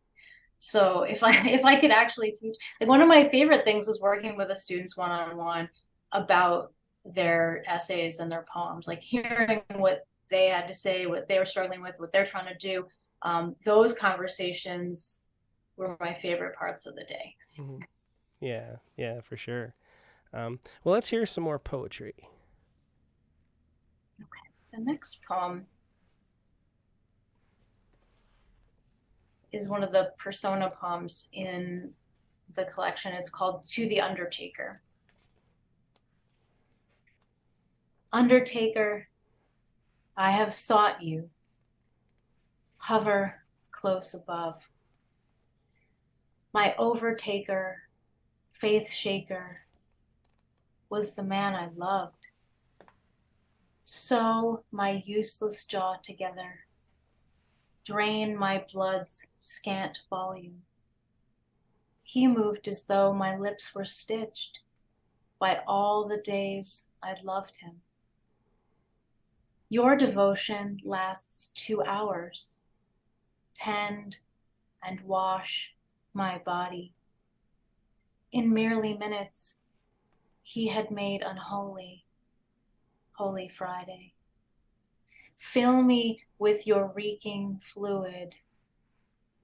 So if I could actually teach, like one of my favorite things was working with the students one-on-one about their essays and their poems, like hearing what they had to say, what they were struggling with, what they're trying to do. Those conversations were my favorite parts of the day. Yeah, for sure. Well, let's hear some more poetry. Okay. The next poem is one of the persona poems in the collection. It's called To the Undertaker. Undertaker, I have sought you. Hover close above. My overtaker, faith shaker, was the man I loved. Sew my useless jaw together. Drain my blood's scant volume. He moved as though my lips were stitched by all the days I'd loved him. Your devotion lasts 2 hours. Tend and wash my body. In merely minutes, he had made unholy, Holy Friday. Fill me with your reeking fluid,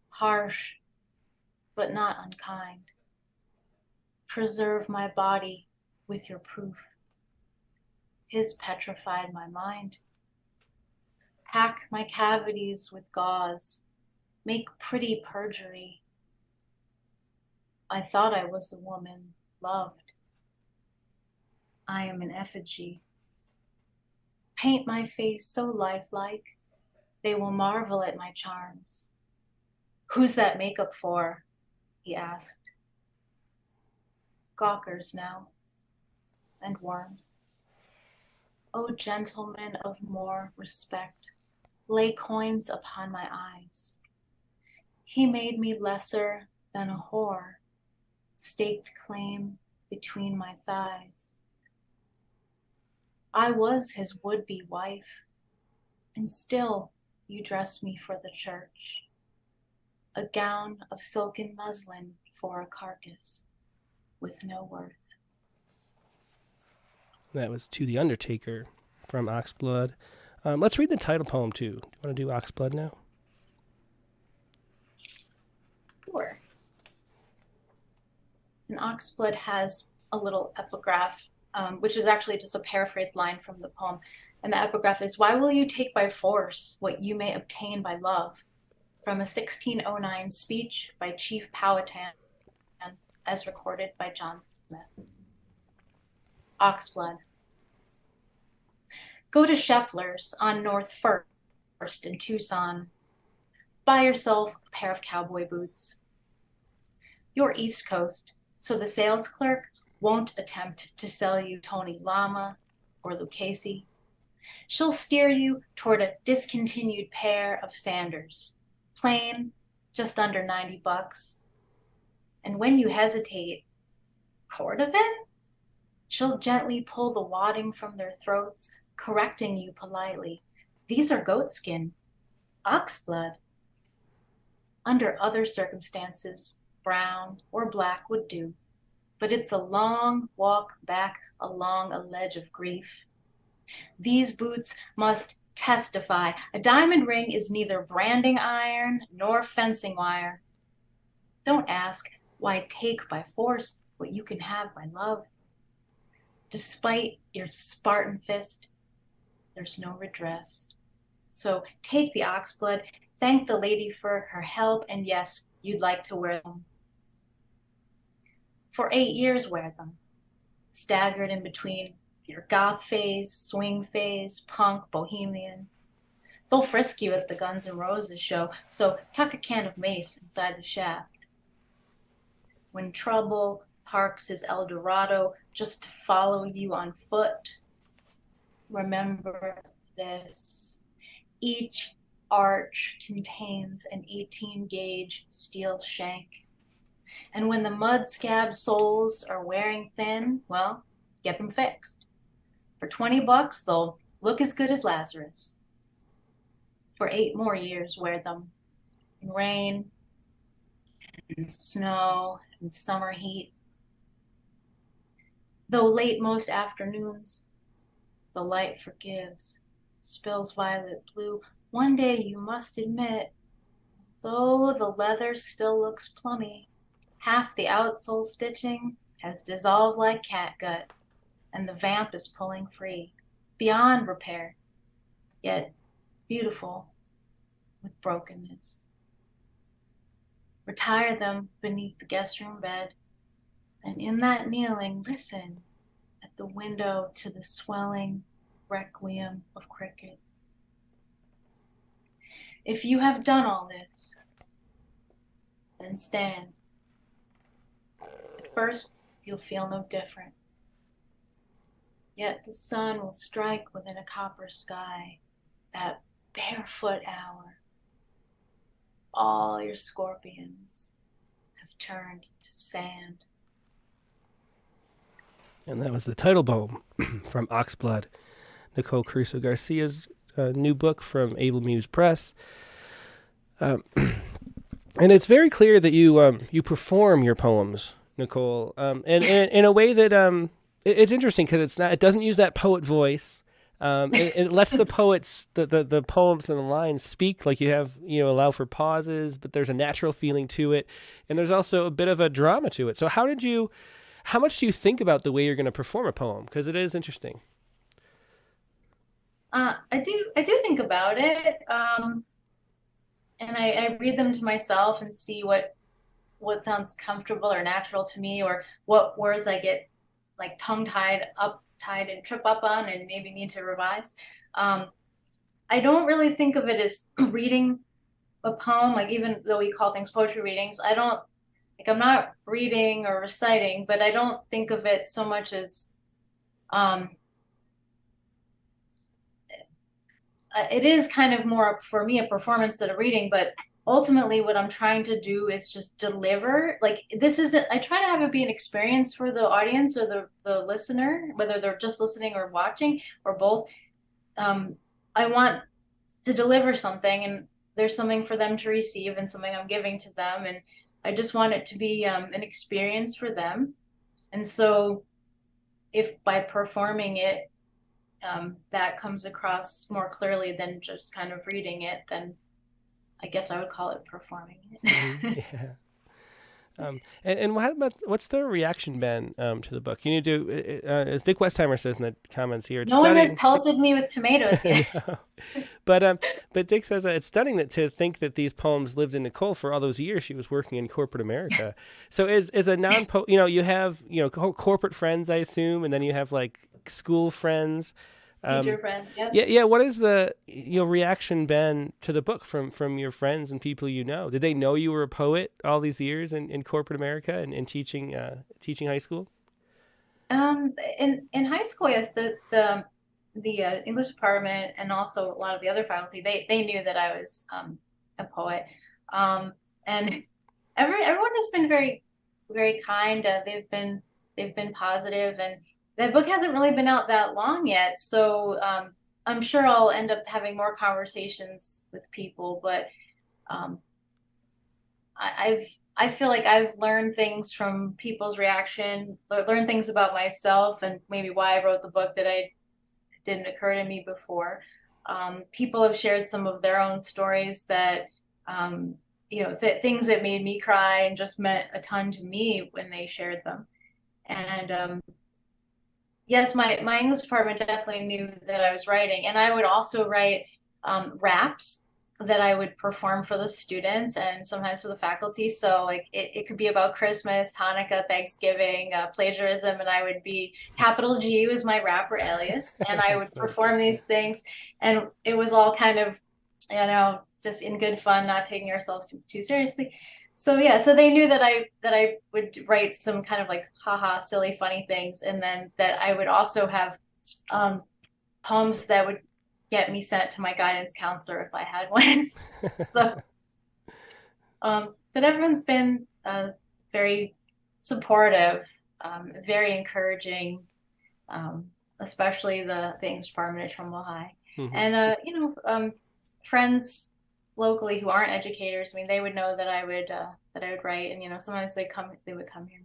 harsh but not unkind. Preserve my body with your proof. His petrified my mind. Pack my cavities with gauze. Make pretty perjury. I thought I was a woman loved. I am an effigy. Paint my face so lifelike, They will marvel at my charms. Who's that makeup for? He asked. Gawkers now, and worms. O gentlemen of more respect, lay coins upon my eyes. He made me lesser than a whore, staked claim between my thighs. I was his would-be wife, and still you dress me for the church. A gown of silken muslin for a carcass, with no worth. That was To the Undertaker from Oxblood. Let's read the title poem, too. Do you want to do Oxblood now? Sure. And Oxblood has a little epigraph, which is actually just a paraphrased line from the poem. And the epigraph is, why will you take by force what you may obtain by love? From a 1609 speech by Chief Powhatan, as recorded by John Smith. Oxblood. Go to Shepler's on North First in Tucson. Buy yourself a pair of cowboy boots. You're East Coast, so the sales clerk won't attempt to sell you Tony Lama or Lucchese. She'll steer you toward a discontinued pair of Sanders, plain, just under $90. And when you hesitate, Cordovan? She'll gently pull the wadding from their throats, correcting you politely. These are goatskin, oxblood. Under other circumstances, brown or black would do, but it's a long walk back along a ledge of grief. These boots must testify. A diamond ring is neither branding iron nor fencing wire. Don't ask why take by force what you can have by love. Despite your Spartan fist, there's no redress. So take the oxblood, thank the lady for her help, and yes, you'd like to wear them. For 8 years, wear them, staggered in between your goth phase, swing phase, punk, bohemian. They'll frisk you at the Guns N' Roses show, so tuck a can of mace inside the shaft. When trouble parks his El Dorado just to follow you on foot, remember this. Each arch contains an 18-gauge steel shank. And when the mud scab soles are wearing thin, well, get them fixed. For $20, they'll look as good as Lazarus. For 8 more years, wear them. In rain, and snow, and summer heat. Though late most afternoons, the light forgives, spills violet blue. One day you must admit, though the leather still looks plummy, half the outsole stitching has dissolved like catgut, and the vamp is pulling free, beyond repair, yet beautiful with brokenness. Retire them beneath the guest room bed, and in that kneeling, listen at the window to the swelling requiem of crickets. If you have done all this, then stand. At first, you'll feel no different. Yet the sun will strike within a copper sky, that barefoot hour. All your scorpions have turned to sand. And that was the title poem from Oxblood, Nicole Caruso Garcia's new book from Muse Press. And it's very clear that you perform your poems, Nicole, and in a way that it's interesting because it doesn't use that poet voice. It lets the poets, the poems and the lines speak, like you have, allow for pauses, but there's a natural feeling to it, and there's also a bit of a drama to it. So how much do you think about the way you're going to perform a poem? Because it is interesting. I do think about it, and I read them to myself and see what sounds comfortable or natural to me, or what words I get like tongue-tied and trip up on and maybe need to revise. I don't really think of it as reading a poem, like even though we call things poetry readings, I don't like I'm not reading or reciting, but I don't think of it so much as it is kind of more for me a performance than a reading, but ultimately what I'm trying to do is just deliver. Like this isn't, I try to have it be an experience for the audience or the listener, whether they're just listening or watching or both. I want to deliver something, and there's something for them to receive and something I'm giving to them, and I just want it to be an experience for them. And so if by performing it that comes across more clearly than just kind of reading it, then I guess I would call it performing it. Yeah. And what's the reaction been to the book? You need to, as Dick Westheimer says in the comments here, it's no stunning. one has pelted me with tomatoes yet. But Dick says it's stunning to think that these poems lived in Nicole for all those years she was working in corporate America. So as a non-poet, you have corporate friends, I assume, and then you have like school friends. Teacher friends, yep. Yeah. What is the reaction been to the book from your friends and people you know? Did they know you were a poet all these years in corporate America and teaching high school? In high school, yes, the English department and also a lot of the other faculty, they knew that I was a poet, and everyone has been very, very kind. They've been positive, and the book hasn't really been out that long yet, so I'm sure I'll end up having more conversations with people. But I feel like I've learned things from people's reaction, learned things about myself, and maybe why I wrote the book that I didn't occur to me before. People have shared some of their own stories that things that made me cry and just meant a ton to me when they shared them. And yes, my English department definitely knew that I was writing, and I would also write raps that I would perform for the students and sometimes for the faculty. So like it could be about Christmas, Hanukkah, Thanksgiving, plagiarism, and I would be capital G was my rapper alias, and I would perform these things, and it was all kind of just in good fun, not taking ourselves too seriously. So yeah, so they knew that I would write some kind of like haha silly funny things, and then that I would also have poems that would get me sent to my guidance counselor if I had one. So but everyone's been very supportive, very encouraging, especially the English department at Trumbull High. Mm-hmm. And friends locally who aren't educators, I mean, they would know that I would write, and sometimes they would come here.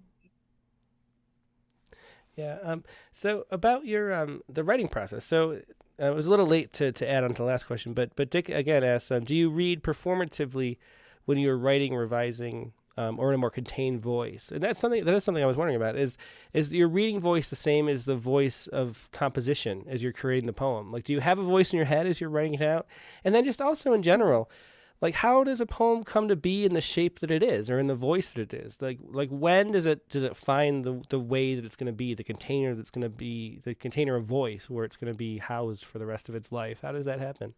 Yeah. So about your the writing process. So it was a little late to add on to the last question, but Dick again asked, do you read performatively when you're writing, revising, or in a more contained voice? And that is something I was wondering about. Is your reading voice the same as the voice of composition as you're creating the poem? Like, do you have a voice in your head as you're writing it out? And then just also in general, like, how does a poem come to be in the shape that it is, or in the voice that it is? Like when does it find the way that it's going to be, the container that's going to be the container of voice where it's going to be housed for the rest of its life? How does that happen?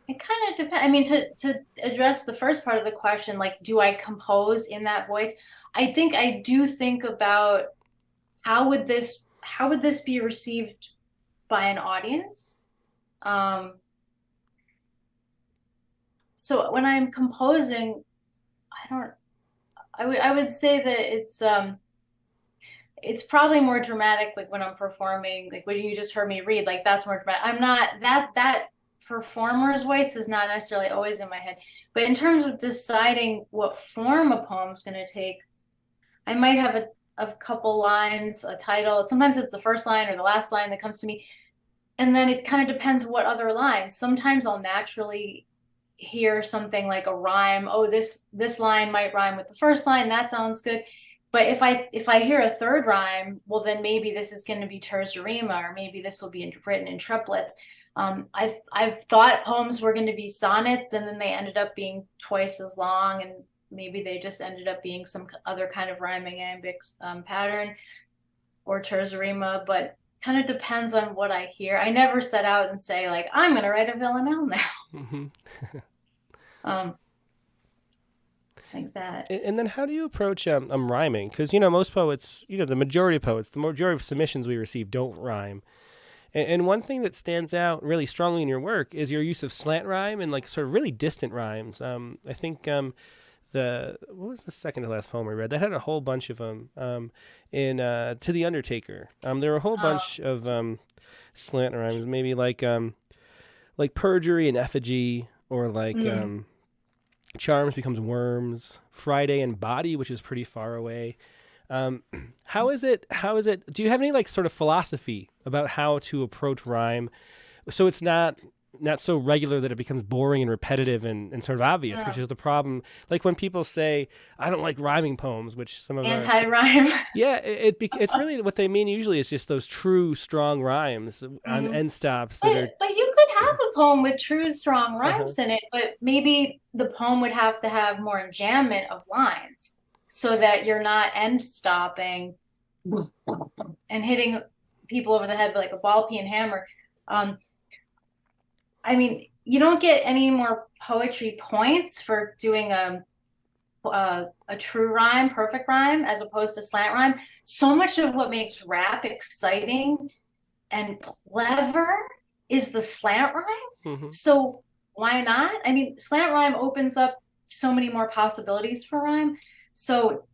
It kind of depends. I mean, to address the first part of the question, like, do I compose in that voice? I think I do think about how would this be received by an audience? So when I'm composing, I would say that it's probably more dramatic, like when I'm performing, like when you just heard me read, like that's more dramatic. I'm not that performer's voice is not necessarily always in my head, but in terms of deciding what form a poem's going to take, I might have a couple lines, a title. Sometimes it's the first line or the last line that comes to me, and then it kind of depends what other lines. Sometimes I'll naturally hear something like a rhyme. Oh, this line might rhyme with the first line. That sounds good. But if I hear a third rhyme, well, then maybe this is going to be terza rima, or maybe this will be written in triplets. I've thought poems were going to be sonnets, and then they ended up being twice as long, and maybe they just ended up being some other kind of rhyming iambic pattern or terza rima. But kind of depends on what I hear. I never set out and say like, I'm going to write a villanelle now. Like that. And then how do you approach rhyming? Because, most poets, the majority of poets, the majority of submissions we receive don't rhyme. And one thing that stands out really strongly in your work is your use of slant rhyme and like sort of really distant rhymes. I think what was the second to last poem I read? That had a whole bunch of them in To the Undertaker. There were a whole bunch of slant rhymes, maybe like perjury and effigy, or like charms becomes worms, Friday and body, which is pretty far away. How is it, do you have any like sort of philosophy about how to approach rhyme so it's not so regular that it becomes boring and repetitive and sort of obvious, which is the problem. Like when people say, I don't like rhyming poems, which some of anti-rhyme. Yeah, it's really what they mean usually is just those true, strong rhymes on end stops. But you could have a poem with true, strong rhymes in it, but maybe the poem would have to have more enjambment of lines so that you're not end stopping and hitting people over the head with like a ball peen hammer. I mean, you don't get any more poetry points for doing a true rhyme, perfect rhyme, as opposed to slant rhyme. So much of what makes rap exciting and clever is the slant rhyme. So why not? I mean, slant rhyme opens up so many more possibilities for rhyme. So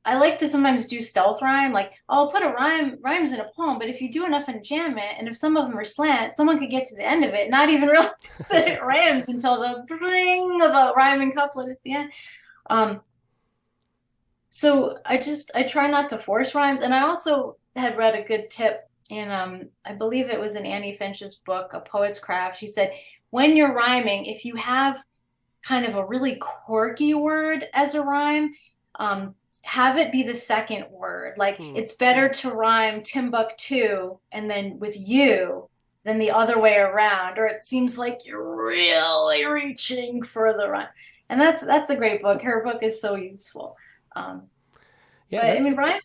I like to sometimes do stealth rhyme, like I'll put rhymes in a poem, but if you do enough enjambment, and if some of them are slant, someone could get to the end of it, not even realize that it rhymes until the bring of a rhyming couplet at the end. So I try not to force rhymes. And I also had read a good tip in, I believe it was in Annie Finch's book, A Poet's Craft. She said, when you're rhyming, if you have kind of a really quirky word as a rhyme, have it be the second word. Like it's better to rhyme Timbuktu and then with you than the other way around, or it seems like you're really reaching for the rhyme. And that's a great book. Her book is so useful. But I mean, rhyme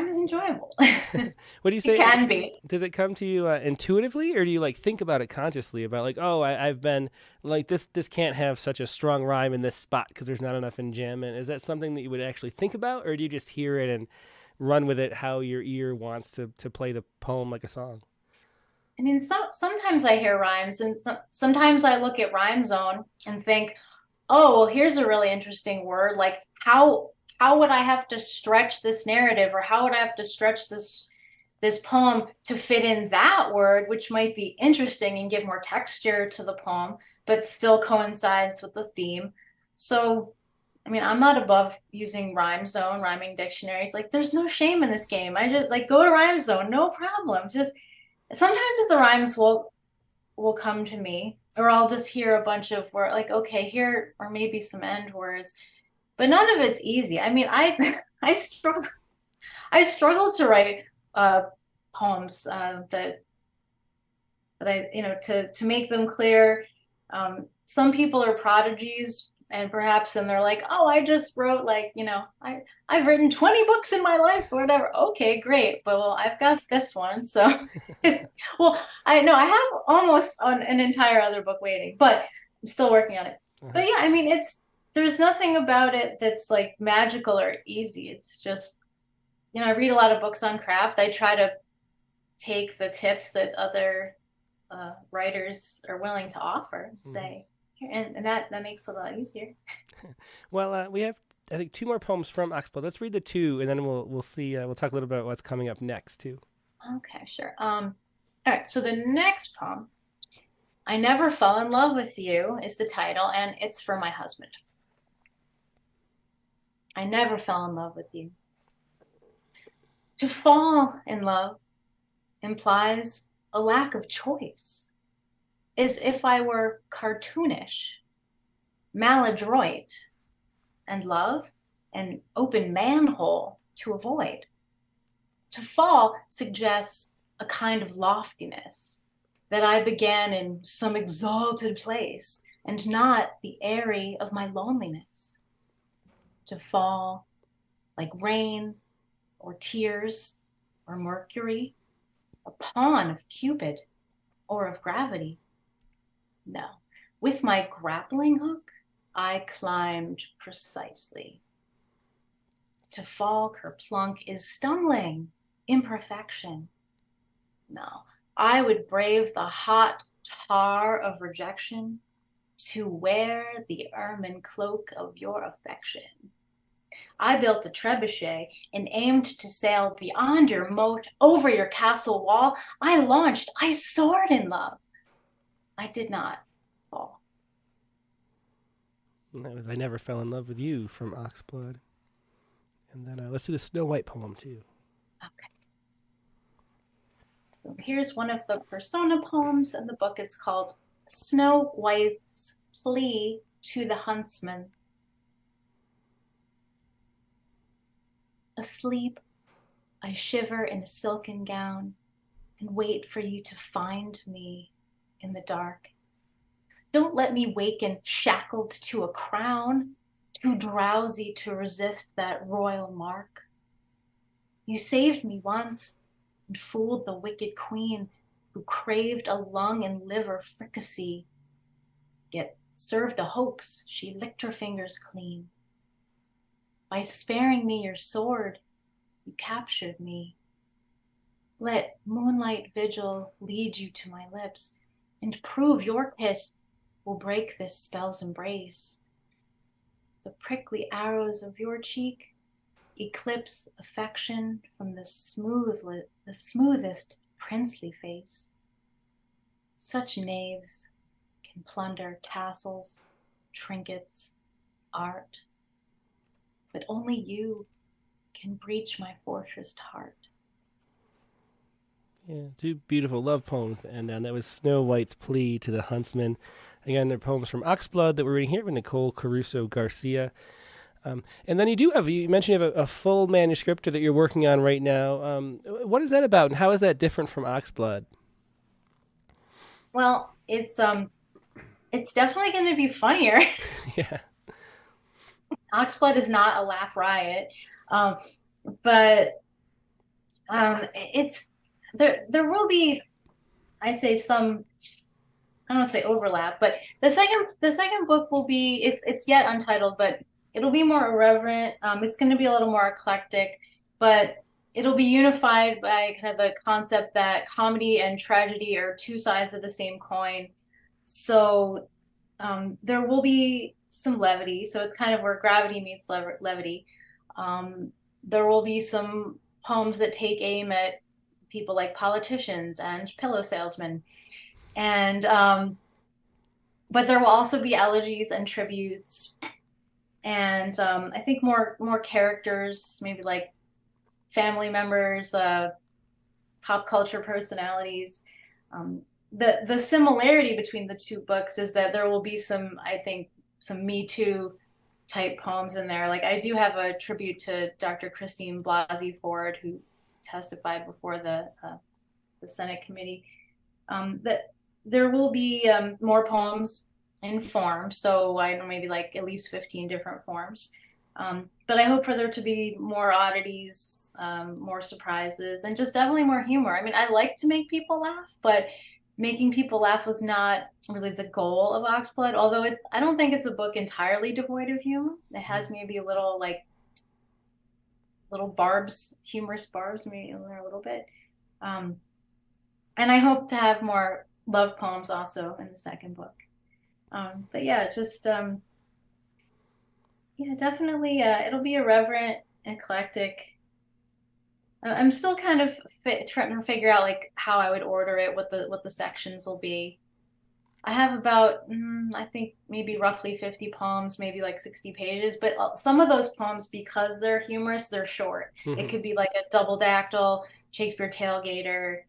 is enjoyable. What do you say? It can be. Does it come to you intuitively, or do you like think about it consciously? About like, oh, I've been like this can't have such a strong rhyme in this spot because there's not enough enjambment. Is that something that you would actually think about, or do you just hear it and run with it how your ear wants to play the poem like a song? I mean, sometimes I hear rhymes, and sometimes I look at Rhyme Zone and think, oh, well, here's a really interesting word. Like how would I have to stretch this narrative, or how would I have to stretch this poem to fit in that word, which might be interesting and give more texture to the poem, but still coincides with the theme. So, I mean, I'm not above using Rhyme Zone, rhyming dictionaries. Like, there's no shame in this game. I just like go to Rhyme Zone, no problem. Just sometimes the rhymes will come to me, or I'll just hear a bunch of words like, okay, here, or maybe some end words. But none of it's easy. I mean, I struggle to write poems that I to make them clear. Some people are prodigies, and they're like, oh, I just wrote I've written 20 books in my life or whatever. Okay, great. But well, I've got this one, so I have almost an entire other book waiting, but I'm still working on it. But yeah, I mean, there's nothing about it that's like magical or easy. It's just, I read a lot of books on craft. I try to take the tips that other writers are willing to offer and say, and that makes it a lot easier. Well, we have, I think, 2 more poems from Oxblood. Let's read the 2, and then we'll see. We'll talk a little bit about what's coming up next too. Okay, sure. All right. So the next poem, I Never Fell in Love with You, is the title, and it's for my husband. I never fell in love with you. To fall in love implies a lack of choice, as if I were cartoonish, maladroit, and love an open manhole to avoid. To fall suggests a kind of loftiness, that I began in some exalted place and not the eyrie of my loneliness. To fall like rain or tears or mercury a pawn of Cupid or of gravity. No, with my grappling hook, I climbed precisely. To fall kerplunk is stumbling, imperfection. No, I would brave the hot tar of rejection to wear the ermine cloak of your affection. I built a trebuchet and aimed to sail beyond your moat, over your castle wall. I launched, I soared in love. I did not fall. And that was I Never Fell in Love with You from Oxblood. And then let's do the Snow White poem too. Okay. So here's one of the persona poems in the book. It's called Snow White's Plea to the Huntsman. Asleep, I shiver in a silken gown and wait for you to find me in the dark. Don't let me waken shackled to a crown, too drowsy to resist that royal mark. You saved me once and fooled the wicked queen who craved a lung and liver fricassee, yet served a hoax, she licked her fingers clean. By sparing me your sword, you captured me. Let moonlight vigil lead you to my lips, and prove your kiss will break this spell's embrace. The prickly arrows of your cheek eclipse affection from the smoothest princely face. Such knaves can plunder tassels, trinkets, art, but only you can breach my fortressed heart. Yeah, two beautiful love poems, and that was Snow White's Plea to the Huntsman. Again, they're poems from Oxblood that we're reading here with Nicole Caruso Garcia. And then you mentioned you have a full manuscript that you're working on right now. What is that about, and how is that different from Oxblood? Well, it's definitely going to be funnier. Yeah. Oxblood is not a laugh riot, but it's there will be, I say some, I don't want to say overlap, but the second book will be it's yet untitled, but it'll be more irreverent. It's going to be a little more eclectic, but it'll be unified by kind of the concept that comedy and tragedy are two sides of the same coin. So there will be some levity. So it's kind of where gravity meets levity. There will be some poems that take aim at people like politicians and pillow salesmen. And but there will also be elegies and tributes. And I think more characters, maybe like family members, pop culture personalities. The similarity between the two books is that there will be some Me Too type poems in there. Like I do have a tribute to Dr. Christine Blasey Ford, who testified before the Senate committee. That there will be more poems in form, so I know maybe like at least 15 different forms. But I hope for there to be more oddities, more surprises, and just definitely more humor. I mean, I like to make people laugh, but making people laugh was not really the goal of Oxblood, although I don't think it's a book entirely devoid of humor. It has maybe a little barbs, humorous barbs maybe in there a little bit. And I hope to have more love poems also in the second book. But yeah, just definitely it'll be irreverent, eclectic. I'm still kind of trying to figure out like how I would order it, what the sections will be. I have about I think maybe roughly 50 poems, maybe like 60 pages, but some of those poems, because they're humorous, they're short. Mm-hmm. It could be like a double dactyl, Shakespeare Tailgater,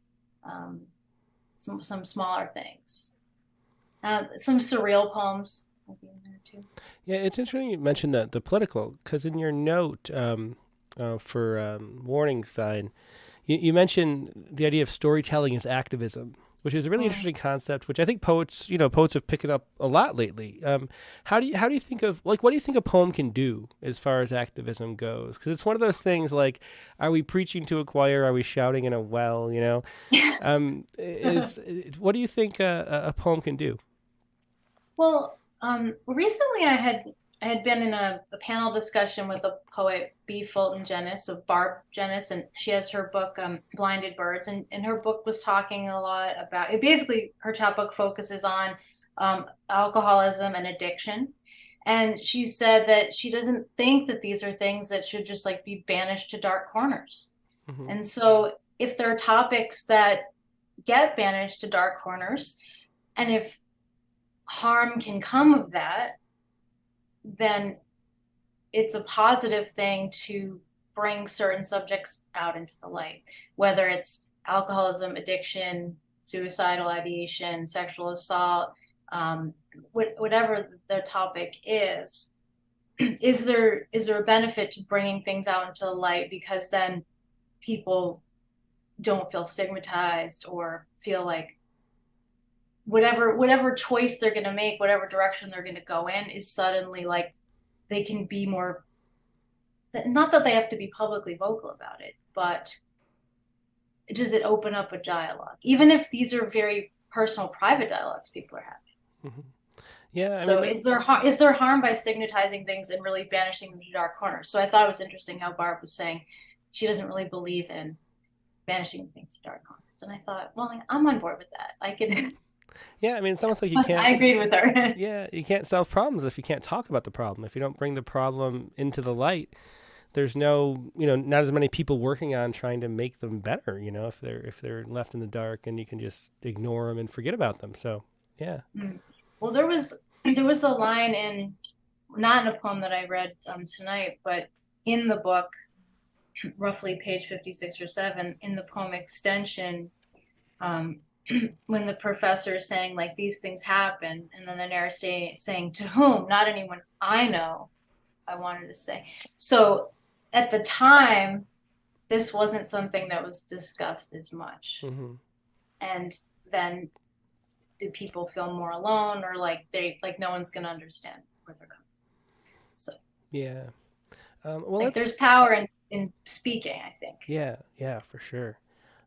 some smaller things. Some surreal poems will be in there too. Yeah, it's interesting you mentioned the political, because in your note for warning sign, you mentioned the idea of storytelling as activism. which is a really interesting concept, which I think poets have picked up a lot lately. How do you think of, like, what do you think a poem can do as far as activism goes? Because it's one of those things, like, are we preaching to a choir? Are we shouting in a well? What do you think a poem can do? Well, recently I had been in a panel discussion with the poet B. Fulton Jennis of Barb Jennis, and she has her book Blinded Birds, and her book was talking a lot about it. Basically, her top book focuses on alcoholism and addiction, and she said that she doesn't think that these are things that should just like be banished to dark corners. Mm-hmm. And so if there are topics that get banished to dark corners, and if harm can come of that, then it's a positive thing to bring certain subjects out into the light, whether it's alcoholism, addiction, suicidal ideation, sexual assault, whatever the topic is. Is there a benefit to bringing things out into the light, because then people don't feel stigmatized or feel like whatever choice they're going to make, whatever direction they're going to go in, is suddenly like they can be more, not that they have to be publicly vocal about it, but does it open up a dialogue, even if these are very personal, private dialogues people are having? Mm-hmm. Yeah. So is there harm by stigmatizing things and really banishing them to dark corners? So I thought it was interesting how Barb was saying she doesn't really believe in banishing things to dark corners, and I thought, well, I'm on board with that. I could. Yeah, I mean, it's almost like you can't. I agreed with her. Yeah, you can't solve problems if you can't talk about the problem. If you don't bring the problem into the light, there's no, not as many people working on trying to make them better. If they're left in the dark and you can just ignore them and forget about them. So, yeah. Well, there was a line not in a poem that I read tonight, but in the book, roughly page 56 or 7, in the poem Extension. When the professor is saying, like, these things happen, and then the narrator saying to whom? Not anyone I know, I wanted to say. So at the time, this wasn't something that was discussed as much. Mm-hmm. And then did people feel more alone, or like no one's going to understand where they're coming? So yeah. Well, there's power in speaking, I think. Yeah, for sure.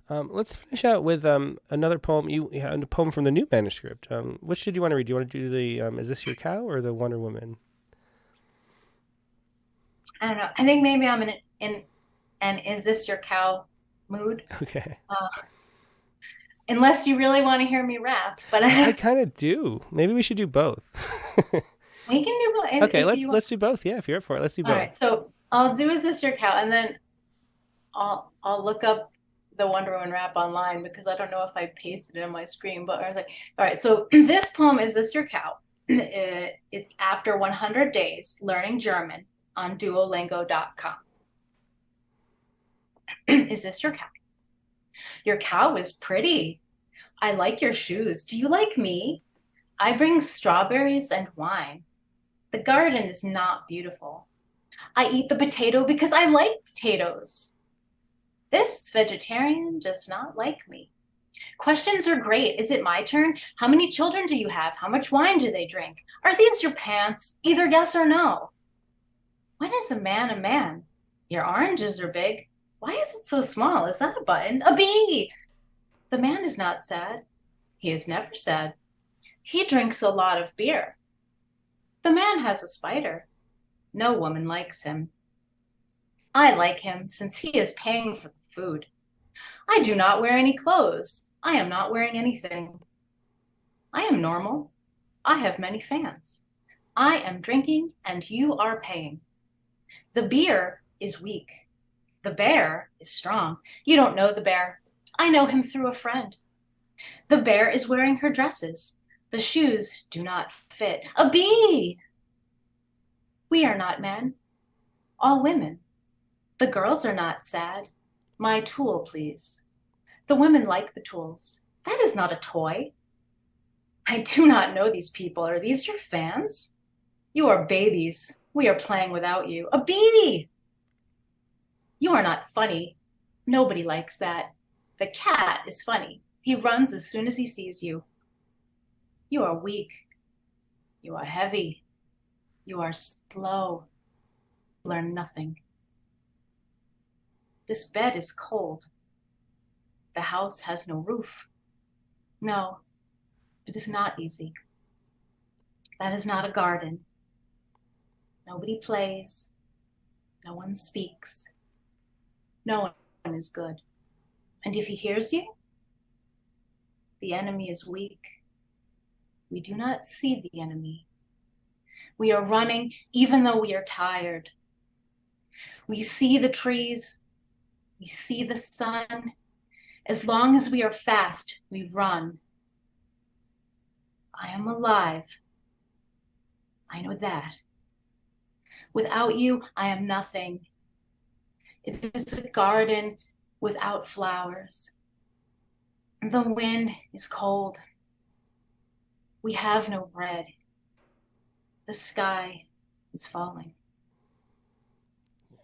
Let's finish out with another poem. A poem from the new manuscript. Which did you want to read? Do you want to do the "Is This Your Cow" or the Wonder Woman? I don't know. I think maybe I'm in an "Is This Your Cow" mood. Okay. Unless you really want to hear me rap, but I kind of do. Maybe we should do both. We can do both. Okay, let's do both. Yeah, if you're up for it, let's do both. All right. So I'll do "Is This Your Cow," and then I'll look up the Wonder Woman rap online, because I don't know if I pasted it on my screen, but I was like, all right, so this poem, Is This Your Cow? It's after 100 days learning German on Duolingo.com. Is this your cow? Your cow is pretty. I like your shoes. Do you like me? I bring strawberries and wine. The garden is not beautiful. I eat the potato because I like potatoes. This vegetarian does not like me. Questions are great. Is it my turn? How many children do you have? How much wine do they drink? Are these your pants? Either yes or no. When is a man a man? Your oranges are big. Why is it so small? Is that a button? A bee! The man is not sad. He is never sad. He drinks a lot of beer. The man has a spider. No woman likes him. I like him since he is paying for the food. I do not wear any clothes. I am not wearing anything. I am normal. I have many fans. I am drinking and you are paying. The beer is weak. The bear is strong. You don't know the bear. I know him through a friend. The bear is wearing her dresses. The shoes do not fit. A bee! We are not men. All women. The girls are not sad. My tool, please. The women like the tools. That is not a toy. I do not know these people. Are these your fans? You are babies. We are playing without you. A bee! You are not funny. Nobody likes that. The cat is funny. He runs as soon as he sees you. You are weak. You are heavy. You are slow. You learn nothing. This bed is cold. The house has no roof. No, it is not easy. That is not a garden. Nobody plays. No one speaks. No one is good. And if he hears you, the enemy is weak. We do not see the enemy. We are running even though we are tired. We see the trees. We see the sun. As long as we are fast, we run. I am alive. I know that. Without you, I am nothing. It is a garden without flowers. The wind is cold. We have no bread. The sky is falling.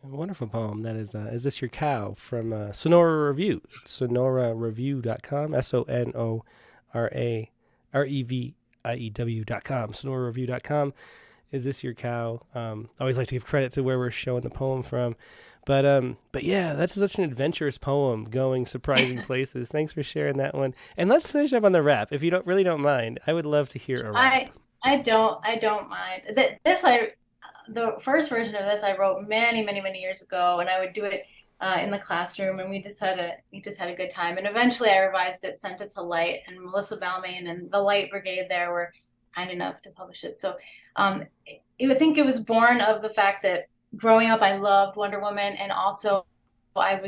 A wonderful poem. That is This Your Cow from Sonora Review. SonoraReview.com. SONORAREVIEW.com. SonoraReview.com. Is This Your Cow? I always like to give credit to where we're showing the poem from. But yeah, that's such an adventurous poem, going surprising places. Thanks for sharing that one. And let's finish up on the rap, if you don't mind. I would love to hear a rap. I don't mind. The first version of this I wrote many years ago, and I would do it in the classroom, and we just had a good time. And eventually I revised it, sent it to Light, and Melissa Balmain and the Light Brigade there were kind enough to publish it. So I think it was born of the fact that growing up, I loved Wonder Woman, and also I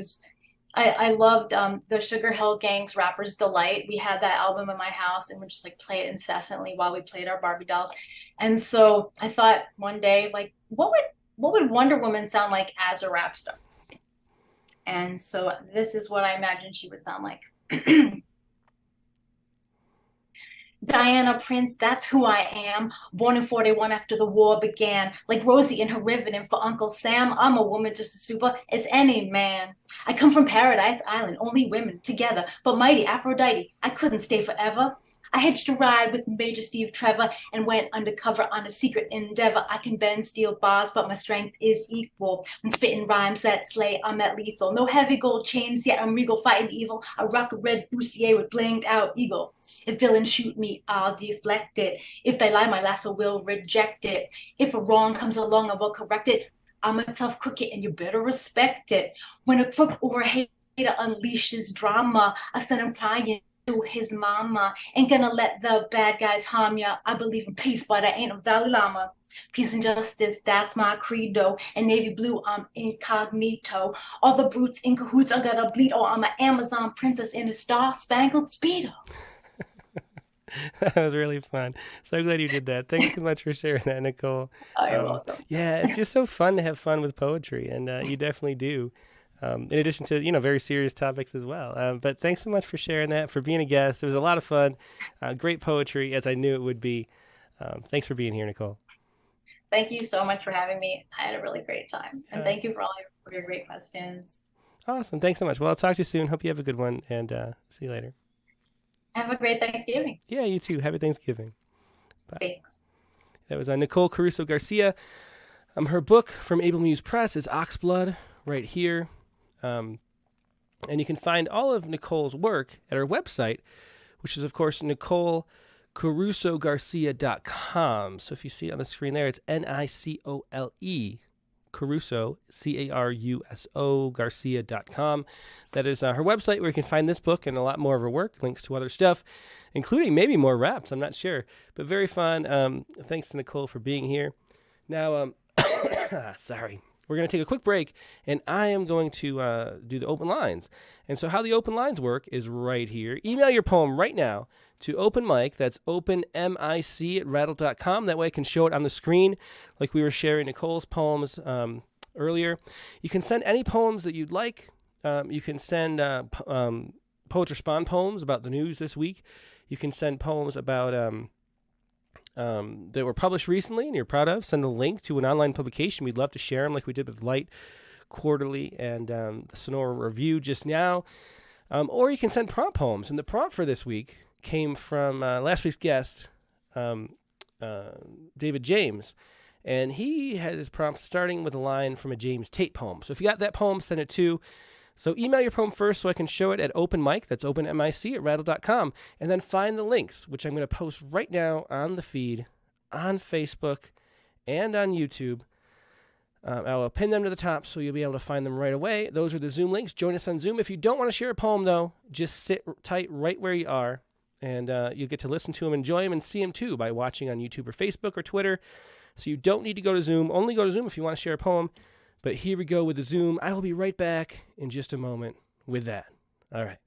loved the Sugar Hill Gang's Rapper's Delight. We had that album in my house, and we'd just like play it incessantly while we played our Barbie dolls. And so I thought one day, like, what would Wonder Woman sound like as a rap star? And so this is what I imagined she would sound like. Diana Prince, that's who I am. Born in 41 after the war began. Like Rosie in her Riveting for Uncle Sam, I'm a woman just as super as any man. I come from Paradise Island, only women together, but mighty Aphrodite, I couldn't stay forever. I hitched a ride with Major Steve Trevor and went undercover on a secret endeavor. I can bend steel bars, but my strength is equal. When spitting rhymes that slay, I'm that lethal. No heavy gold chains, yet I'm regal fighting evil. I rock a red bustier with blinged out eagle. If villains shoot me, I'll deflect it. If they lie, my lasso will reject it. If a wrong comes along, I will correct it. I'm a tough cookie and you better respect it. When a crook or a hater unleashes drama, I send him crying to his mama. Ain't gonna let the bad guys harm ya. I believe in peace, but I ain't no Dalai Lama. Peace and justice, that's my credo. And navy blue, I'm incognito. All the brutes in cahoots, I gotta bleed. Oh, I'm an Amazon princess in a star-spangled Speedo. That was really fun. So glad you did that. Thanks so much for sharing that, Nicole. Oh, you're welcome. Yeah, it's just so fun to have fun with poetry, and you definitely do. In addition to, very serious topics as well. But thanks so much for sharing that, for being a guest. It was a lot of fun. Great poetry, as I knew it would be. Thanks for being here, Nicole. Thank you so much for having me. I had a really great time. And thank you for your great questions. Awesome. Thanks so much. Well, I'll talk to you soon. Hope you have a good one, and see you later. Have a great Thanksgiving. Yeah, you too. Happy Thanksgiving. Bye. Thanks. That was Nicole Caruso Garcia. Her book from Muse Press is Oxblood, right here. And you can find all of Nicole's work at her website, which is, of course, NicoleCarusoGarcia.com. So if you see it on the screen there, it's Nicole Caruso, Caruso, Garcia.com. That is her website, where you can find this book and a lot more of her work, links to other stuff, including maybe more raps, I'm not sure. But very fun. Thanks to Nicole for being here. Now, sorry. We're going to take a quick break, and I am going to do the open lines. And so how the open lines work is right here. Email your poem right now to OpenMic. That's openmic@rattle.com. That way I can show it on the screen like we were sharing Nicole's poems earlier. You can send any poems that you'd like. You can send Poets Respond poems about the news this week. You can send poems about that were published recently and you're proud of. Send a link to an online publication. We'd love to share them like we did with Light Quarterly and the Sonora Review just now. Or you can send prompt poems. And the prompt for this week came from last week's guest, David James. And he had his prompt starting with a line from a James Tate poem. So if you got that poem, send it to. So email your poem first so I can show it at Open Mic. That's openmic at rattle.com. And then find the links, which I'm going to post right now on the feed, on Facebook, and on YouTube. I will pin them to the top so you'll be able to find them right away. Those are the Zoom links. Join us on Zoom. If you don't want to share a poem, though, just sit tight right where you are, and you'll get to listen to them, enjoy them, and see them, too, by watching on YouTube or Facebook or Twitter. So you don't need to go to Zoom. Only go to Zoom if you want to share a poem. But here we go with the Zoom. I will be right back in just a moment with that. All right.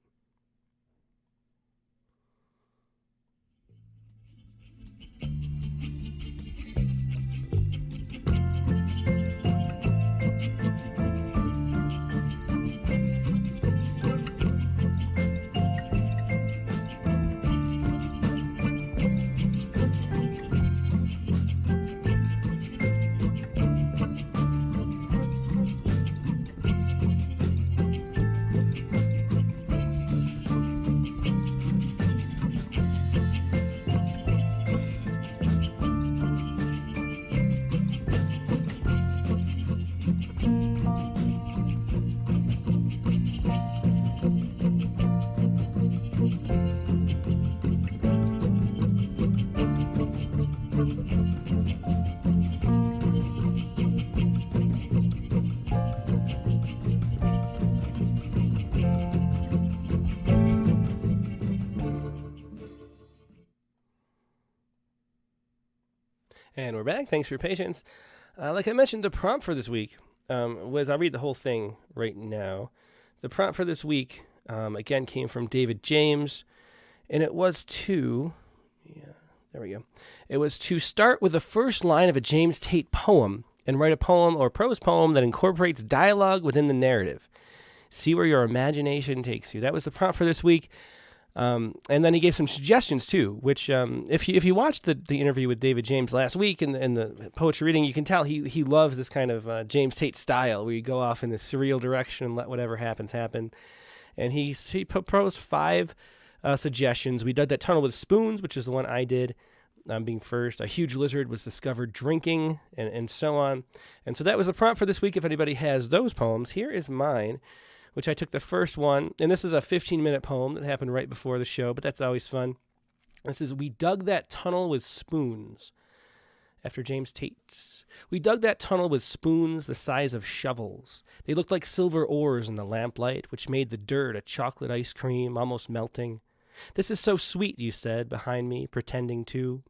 And we're back. Thanks for your patience. Like I mentioned, the prompt for this week was, I'll read the whole thing right now. The prompt for this week, again, came from David James, and it was to, there we go. It was to start with the first line of a James Tate poem and write a poem or prose poem that incorporates dialogue within the narrative. See where your imagination takes you. That was the prompt for this week. And then he gave some suggestions too, which if you watched the interview with David James last week in the poetry reading, you can tell he loves this kind of James Tate style where you go off in this surreal direction and let whatever happens happen. And he proposed 5 suggestions. We dug that tunnel with spoons, which is the one I did, being first. A huge lizard was discovered drinking, and so on. And so that was the prompt for this week. If anybody has those poems, here is mine, which I took the first one, and this is a 15-minute poem that happened right before the show, but that's always fun. This is, we dug that tunnel with spoons, after James Tate. We dug that tunnel with spoons the size of shovels. They looked like silver oars in the lamplight, which made the dirt a chocolate ice cream, almost melting. This is so sweet, you said, behind me, pretending to.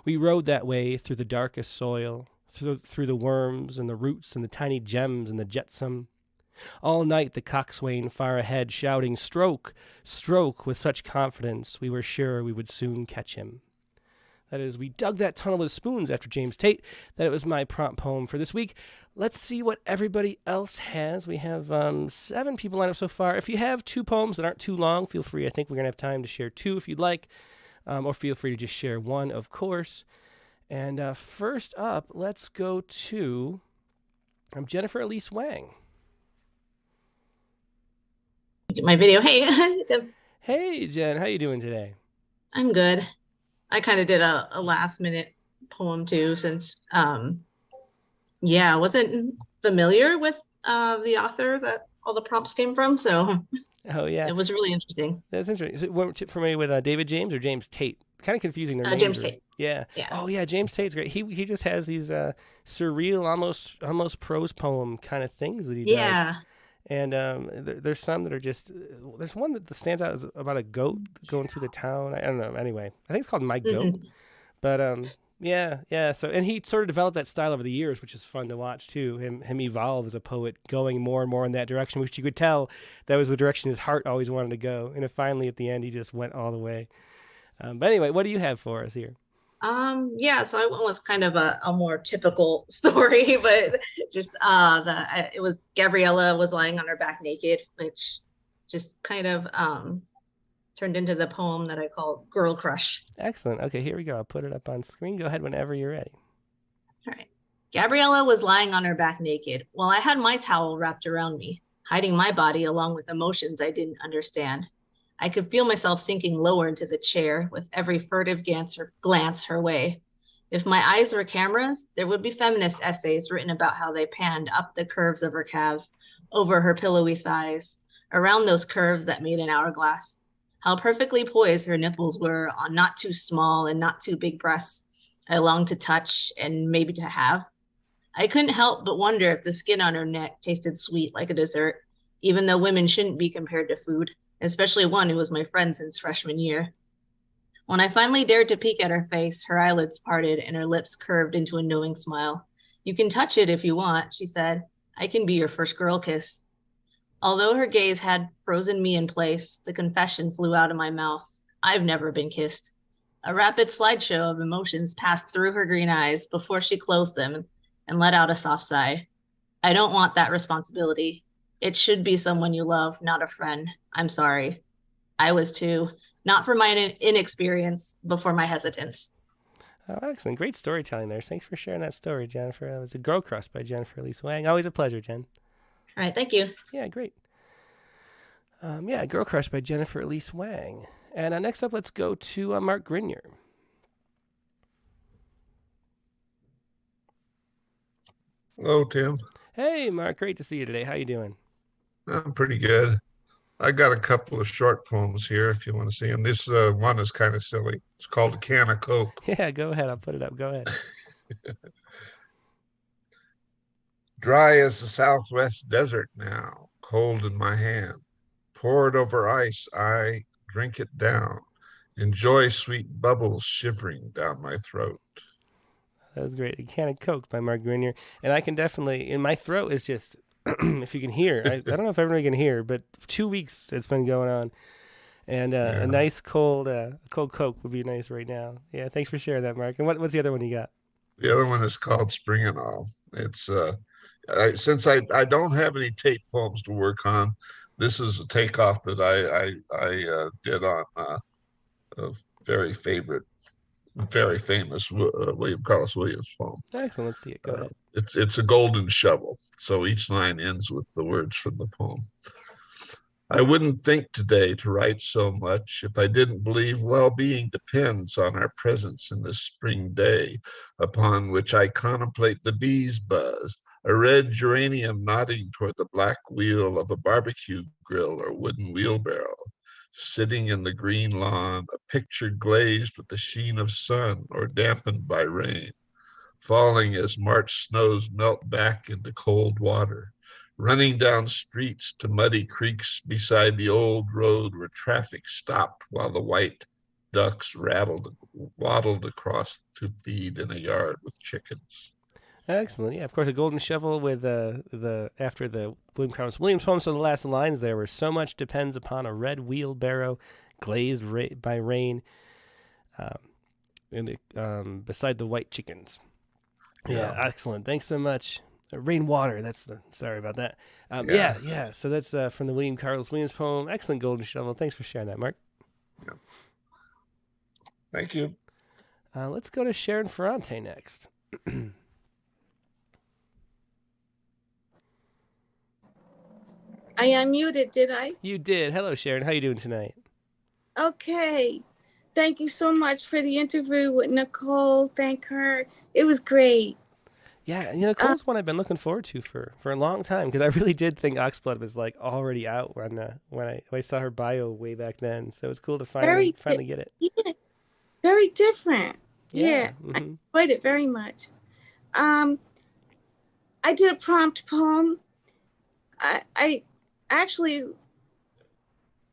We rode that way through the darkest soil, through the worms and the roots and the tiny gems and the jetsam. All night the coxswain far ahead shouting, "Stroke, stroke," with such confidence we were sure we would soon catch him. That is, we dug that tunnel with spoons after James Tate. That was my prompt poem for this week. Let's see what everybody else has. We have 7 people lined up so far. If you have 2 poems that aren't too long, feel free. I think we're going to have time to share 2 if you'd like, or feel free to just share 1, of course. And first up, let's go to Jennifer Elise Wang. My video. Hey. Hey, Jen. How you doing today? I'm good. I kind of did a last minute poem too, since I wasn't familiar with the author that all the prompts came from. So oh yeah, it was really interesting. That's interesting. So, weren't you familiar with David James or James Tate? Kind of confusing their names. James Tate. Yeah. Oh yeah, James Tate's great. He just has these surreal, almost prose poem kind of things that he does. Yeah. And there's some that are just, there's one that stands out about a goat going through the town. I don't know. Anyway, I think it's called My Goat. But yeah. So, and he sort of developed that style over the years, which is fun to watch too. Him evolve as a poet, going more and more in that direction, which you could tell that was the direction his heart always wanted to go. And finally, at the end, he just went all the way. But anyway, what do you have for us here? So I went with kind of a more typical story, but just it was Gabriella was lying on her back naked, which just kind of turned into the poem that I call Girl Crush. Excellent. Okay, here we go. I'll put it up on screen. Go ahead whenever you're ready. All right. Gabriella was lying on her back naked while I had my towel wrapped around me. hiding my body along with emotions I didn't understand. I could feel myself sinking lower into the chair with every furtive glance her way. If my eyes were cameras, there would be feminist essays written about how they panned up the curves of her calves, over her pillowy thighs, around those curves that made an hourglass. How perfectly poised her nipples were on not too small and not too big breasts I longed to touch and maybe to have. I couldn't help but wonder if the skin on her neck tasted sweet like a dessert, even though women shouldn't be compared to food, especially one who was my friend since freshman year. When I finally dared to peek at her face, her eyelids parted and her lips curved into a knowing smile. "You can touch it if you want," she said. "I can be your first girl kiss." Although her gaze had frozen me in place, the confession flew out of my mouth. I've never been kissed. A rapid slideshow of emotions passed through her green eyes before she closed them and let out a soft sigh. "I don't want that responsibility. It should be someone you love, not a friend. I'm sorry." I was too, not for my inexperience, but for my hesitance. Oh, excellent. Great storytelling there. Thanks for sharing that story, Jennifer. That was A Girl Crush by Jennifer Elise Wang. Always a pleasure, Jen. All right, thank you. Yeah, great. Girl Crush by Jennifer Elise Wang. And next up, let's go to Mark Grenier. Hello, Tim. Hey, Mark. Great to see you today. How you doing? I'm pretty good. I got a couple of short poems here if you want to see them. This one is kind of silly. It's called A Can of Coke. Yeah, go ahead. I'll put it up. Go ahead. Dry as the Southwest desert now, cold in my hand. Poured over ice, I drink it down. Enjoy sweet bubbles shivering down my throat. That was great. A Can of Coke by Mark Grenier. And I can definitely, and my throat is just, if you can hear, I don't know if everybody can hear, but 2 weeks it's been going on. And a nice cold Coke would be nice right now. Yeah, thanks for sharing that, Mark. And what's the other one you got? The other one is called Spring and All. It's since I don't have any Tate poems to work on, this is a takeoff that I did on a very famous William Carlos Williams poem. Excellent. Let's see it. Go ahead. It's a golden shovel. So each line ends with the words from the poem. I wouldn't think today to write so much if I didn't believe well-being depends on our presence in this spring day, upon which I contemplate the bees' buzz, a red geranium nodding toward the black wheel of a barbecue grill or wooden wheelbarrow, sitting in the green lawn, a picture glazed with the sheen of sun or dampened by rain, falling as March snows melt back into cold water, running down streets to muddy creeks beside the old road where traffic stopped while the white ducks waddled across to feed in a yard with chickens. Excellent. Yeah, of course, a golden shovel with after the William Carlos Williams poem. So the last lines there were, so much depends upon a red wheelbarrow glazed by rain beside the white chickens. Yeah, excellent. Thanks so much. Rainwater. Sorry about that. Yeah. So that's from the William Carlos Williams poem. Excellent golden shovel. Thanks for sharing that, Mark. Yeah. Thank you. Let's go to Sharon Ferrante next. I unmuted, did I? You did. Hello, Sharon. How you doing tonight? Okay. Thank you so much for the interview with Nicole. Thank her. It was great. Yeah, Nicole's one I've been looking forward to for a long time, because I really did think Oxblood was like already out when I saw her bio way back then. So it's cool to finally get it. Yeah, very different. Yeah, Mm-hmm. I enjoyed it very much. I did a prompt poem. I actually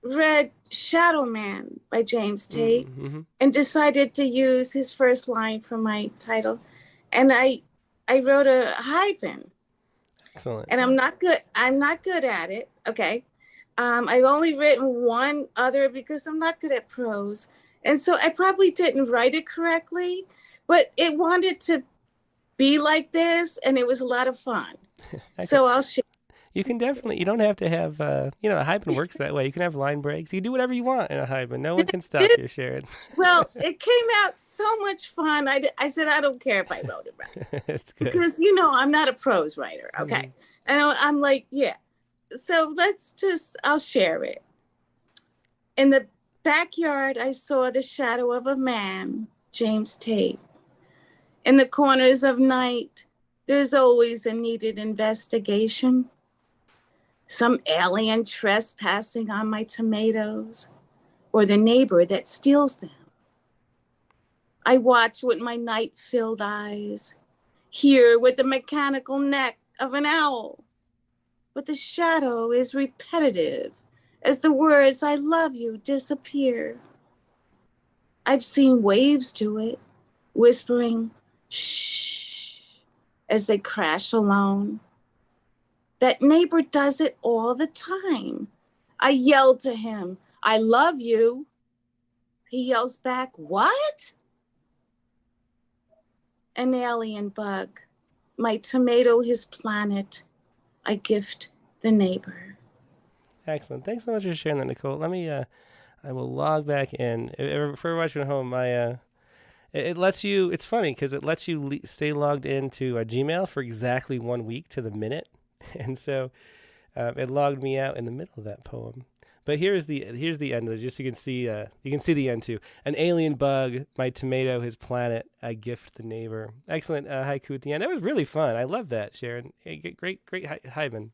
read Shadow Man by James Tate and decided to use his first line for my title. And I wrote a hyphen. Excellent. And I'm not good at it. Okay. I've only written one other because I'm not good at prose. And so I probably didn't write it correctly, but it wanted to be like this and it was a lot of fun. So I'll share. You can definitely, you don't have to have, a hyphen works that way. You can have line breaks. You can do whatever you want in a hyphen. No one can stop you, Sharon. Well, it came out so much fun. I said, I don't care if I wrote it right. It's good. Because, I'm not a prose writer. Okay. And I'm like, yeah. So I'll share it. In the backyard, I saw the shadow of a man, James Tate. In the corners of night, there's always a needed investigation. Some alien trespassing on my tomatoes, or the neighbor that steals them. I watch with my night-filled eyes, hear with the mechanical neck of an owl. But the shadow is repetitive as the words "I love you" disappear. I've seen waves do it, whispering "shh" as they crash alone. That neighbor does it all the time. I yell to him, "I love you." He yells back, "What?" An alien bug, my tomato, his planet. I gift the neighbor. Excellent. Thanks so much for sharing that, Nicole. Let me, I will log back in. For watching at home, it lets you, it's funny because it lets you stay logged into Gmail for exactly 1 week to the minute. And so it logged me out in the middle of that poem. But here's the end of it, just so you can see the end too. An alien bug, my tomato, his planet, I gift the neighbor. Excellent haiku at the end. That was really fun. I love that, Sharon. Great hymen.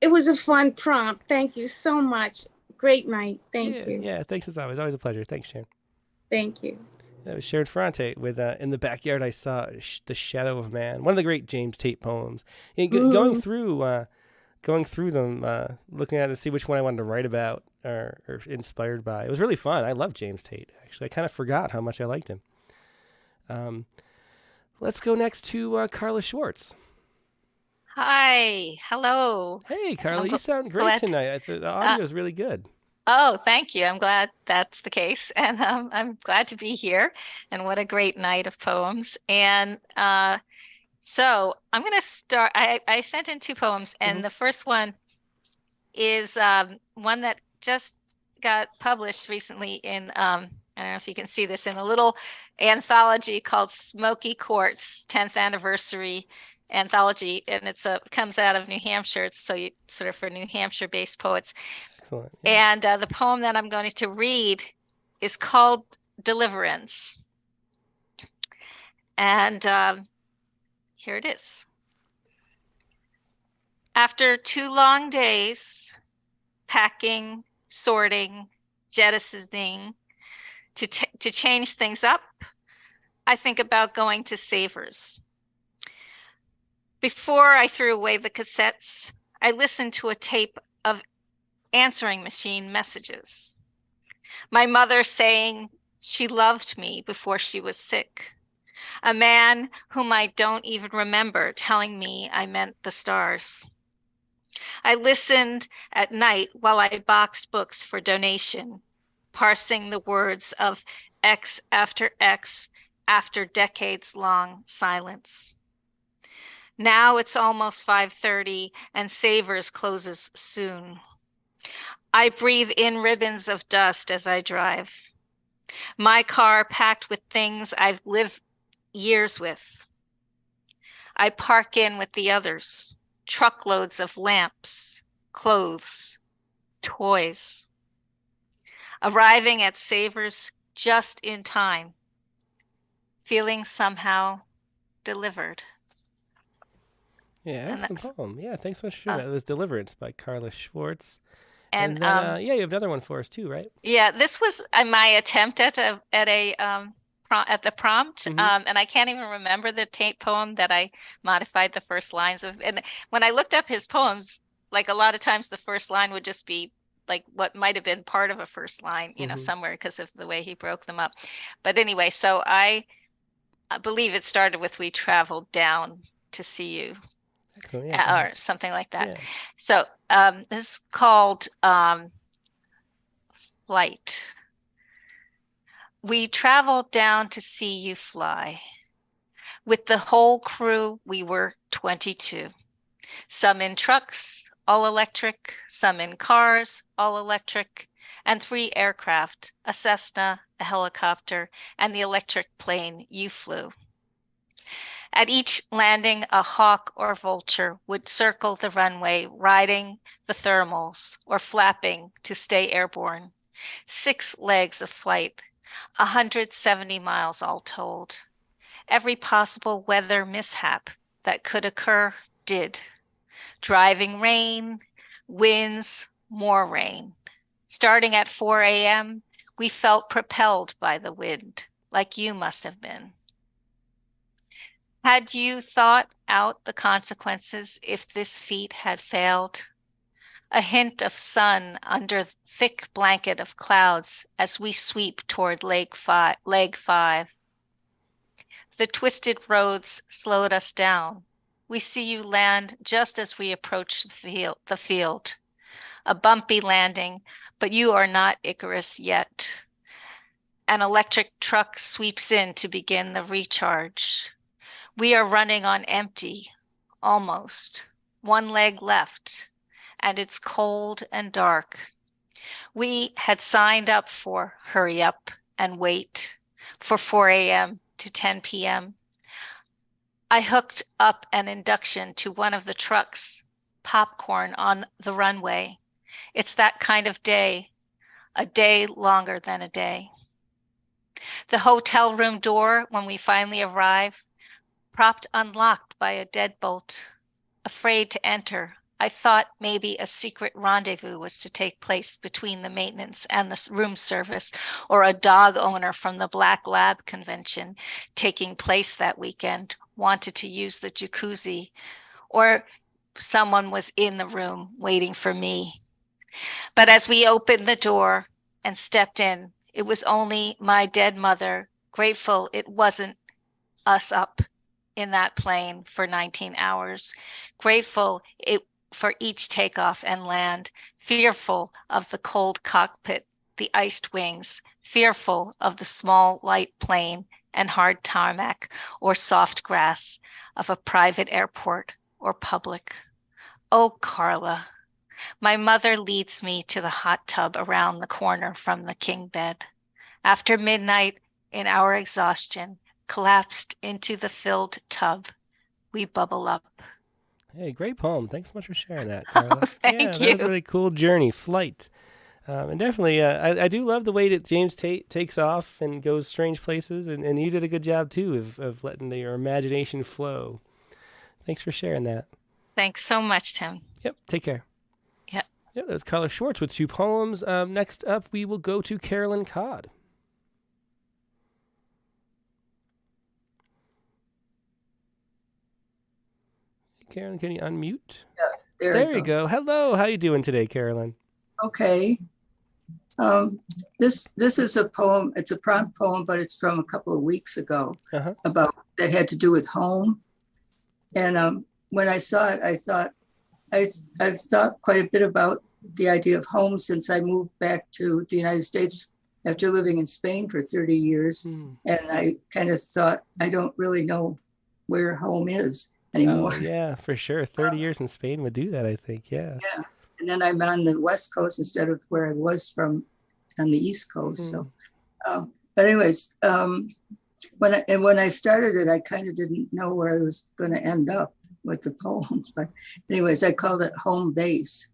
It was a fun prompt. Thank you so much. Great night. Thank you. Yeah, thanks as always. Always a pleasure. Thanks, Sharon. Thank you. That was Sharon Ferrante with "In the Backyard I Saw the Shadow of Man," one of the great James Tate poems. Going through them, looking at it to see which one I wanted to write about or inspired by. It was really fun. I love James Tate, actually. I kind of forgot how much I liked him. Let's go next to Carla Schwartz. Hi. Hello. Hey, Carla, you sound great tonight. The audio is really good. Oh, thank you. I'm glad that's the case. And I'm glad to be here. And what a great night of poems. And so I'm going to start. I sent in 2 poems, and the first one is one that just got published recently in, I don't know if you can see this, in a little anthology called Smoky Quartz 10th Anniversary Anthology. And it comes out of New Hampshire. It's sort of for New Hampshire-based poets. Excellent. Yeah. And the poem that I'm going to read is called Deliverance. And here it is. After 2 long days, packing, sorting, jettisoning, to change things up, I think about going to Savers. Before I threw away the cassettes, I listened to a tape of answering machine messages. My mother saying she loved me before she was sick. A man whom I don't even remember telling me I meant the stars. I listened at night while I boxed books for donation, parsing the words of X after X after decades-long silence. Now it's almost 5:30 and Savers closes soon. I breathe in ribbons of dust as I drive. My car packed with things I've lived years with. I park in with the others, truckloads of lamps, clothes, toys. Arriving at Savers just in time, feeling somehow delivered. Yeah, excellent poem. Yeah, thanks so much for sharing that. It was Deliverance by Carla Schwartz. And then, you have another one for us too, right? Yeah, this was my attempt at the prompt, and I can't even remember the Tate poem that I modified the first lines of. And when I looked up his poems, like a lot of times the first line would just be like what might have been part of a first line, somewhere because of the way he broke them up. But anyway, so I believe it started with "We traveled down to see you." Excellent, yeah. Or something like that. Yeah. So this is called Flight. We traveled down to see you fly. With the whole crew, we were 22. Some in trucks, all electric, some in cars, all electric, and 3 aircraft, a Cessna, a helicopter, and the electric plane you flew. At each landing, a hawk or vulture would circle the runway, riding the thermals or flapping to stay airborne. 6 legs of flight, 170 miles all told. Every possible weather mishap that could occur did. Driving rain, winds, more rain. Starting at 4 a.m., we felt propelled by the wind, like you must have been. Had you thought out the consequences if this feat had failed? A hint of sun under thick blanket of clouds as we sweep toward leg 5. The twisted roads slowed us down. We see you land just as we approach the field. A bumpy landing, but you are not Icarus yet. An electric truck sweeps in to begin the recharge. We are running on empty, almost. 1 leg left, and it's cold and dark. We had signed up for hurry up and wait for 4 a.m. to 10 p.m. I hooked up an induction to one of the trucks, popcorn on the runway. It's that kind of day, a day longer than a day. The hotel room door, when we finally arrive, propped unlocked by a deadbolt. Afraid to enter, I thought maybe a secret rendezvous was to take place between the maintenance and the room service, or a dog owner from the Black Lab convention taking place that weekend wanted to use the jacuzzi, or someone was in the room waiting for me. But as we opened the door and stepped in, it was only my dead mother, grateful it wasn't us up in that plane for 19 hours, grateful for each takeoff and land, fearful of the cold cockpit, the iced wings, fearful of the small light plane and hard tarmac or soft grass of a private airport or public. Oh, Carla, my mother leads me to the hot tub around the corner from the king bed. After midnight, in our exhaustion, collapsed into the filled tub, we bubble up. Hey, great poem. Thanks so much for sharing that, Carla. Thank you. That was a really cool journey, flight. And definitely, I do love the way that James Tate takes off and goes strange places, and you did a good job, too, of letting your imagination flow. Thanks for sharing that. Thanks so much, Tim. Yep, take care. Yep. That was Carla Schwartz with 2 poems. Next up, we will go to Carolyn Codd. Carolyn, can you unmute? Yeah, there you go. Hello, how you doing today, Carolyn? Okay. This is a poem. It's a prompt poem, but it's from a couple of weeks ago about that had to do with home. And when I saw it, I thought I've thought quite a bit about the idea of home since I moved back to the United States after living in Spain for 30 years. And I kind of thought I don't really know where home is anymore. Oh, yeah, for sure. 30 years in Spain would do that, I think. Yeah. Yeah. And then I'm on the West Coast instead of where I was from on the East Coast. So, but anyways, when I started it, I kind of didn't know where I was going to end up with the poem. But anyways, I called it Home Base.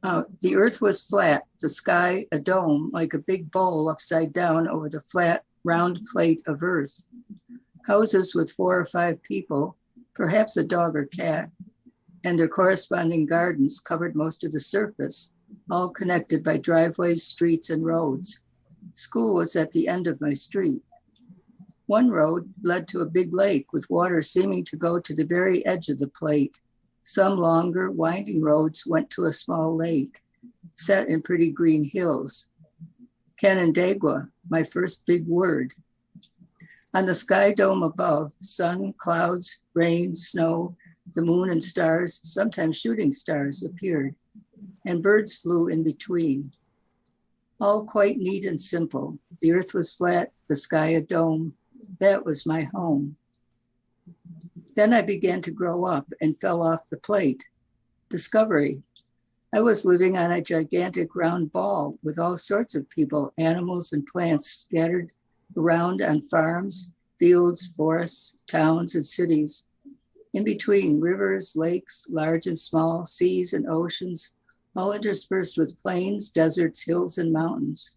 The earth was flat, the sky a dome, like a big bowl upside down over the flat, round plate of earth. Houses with 4 or 5 people, perhaps a dog or cat, and their corresponding gardens covered most of the surface, all connected by driveways, streets, and roads. School was at the end of my street. One road led to a big lake with water seeming to go to the very edge of the plate. Some longer, winding roads went to a small lake, set in pretty green hills. Canandaigua, my first big word. On the sky dome above, sun, clouds, rain, snow, the moon and stars, sometimes shooting stars, appeared, and birds flew in between. All quite neat and simple. The earth was flat, the sky a dome. That was my home. Then I began to grow up and fell off the plate. Discovery. I was living on a gigantic round ball with all sorts of people, animals and plants scattered around on farms, fields, forests, towns, and cities. In between, rivers, lakes, large and small, seas and oceans, all interspersed with plains, deserts, hills, and mountains.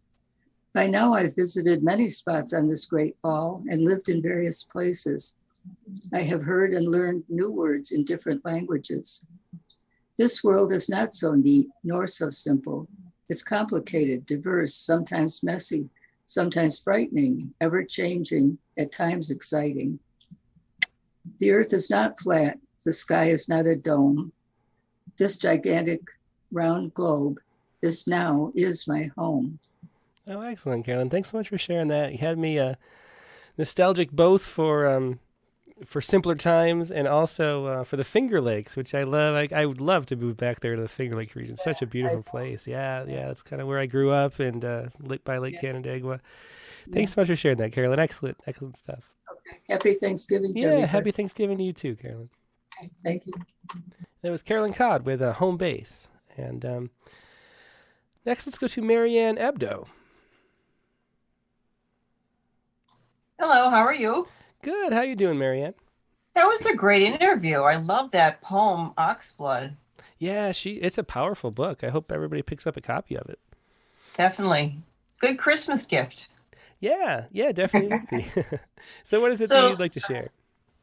By now, I've visited many spots on this great ball and lived in various places. I have heard and learned new words in different languages. This world is not so neat nor so simple. It's complicated, diverse, sometimes messy, sometimes frightening, ever-changing, at times exciting. The earth is not flat. The sky is not a dome. This gigantic round globe, this now is my home. Oh, excellent, Carolyn. Thanks so much for sharing that. You had me nostalgic both for simpler times and also for the Finger Lakes, which I love. I would love to move back there to the Finger Lake region. Such a beautiful place. Yeah, that's kind of where I grew up, and by Lake Canandaigua. Thanks so much for sharing that, Carolyn. Excellent stuff. Okay. Happy Thanksgiving. Yeah, everybody. Happy Thanksgiving to you too, Carolyn. Okay, thank you. That was Carolyn Codd with Home Base. And next, let's go to Marianne Ebdo. Hello, how are you? Good. How you doing, Marianne? That was a great interview. I love that poem, Oxblood. Yeah, it's a powerful book. I hope everybody picks up a copy of it. Definitely. Good Christmas gift. Yeah, definitely would be. So what is it that you'd like to share?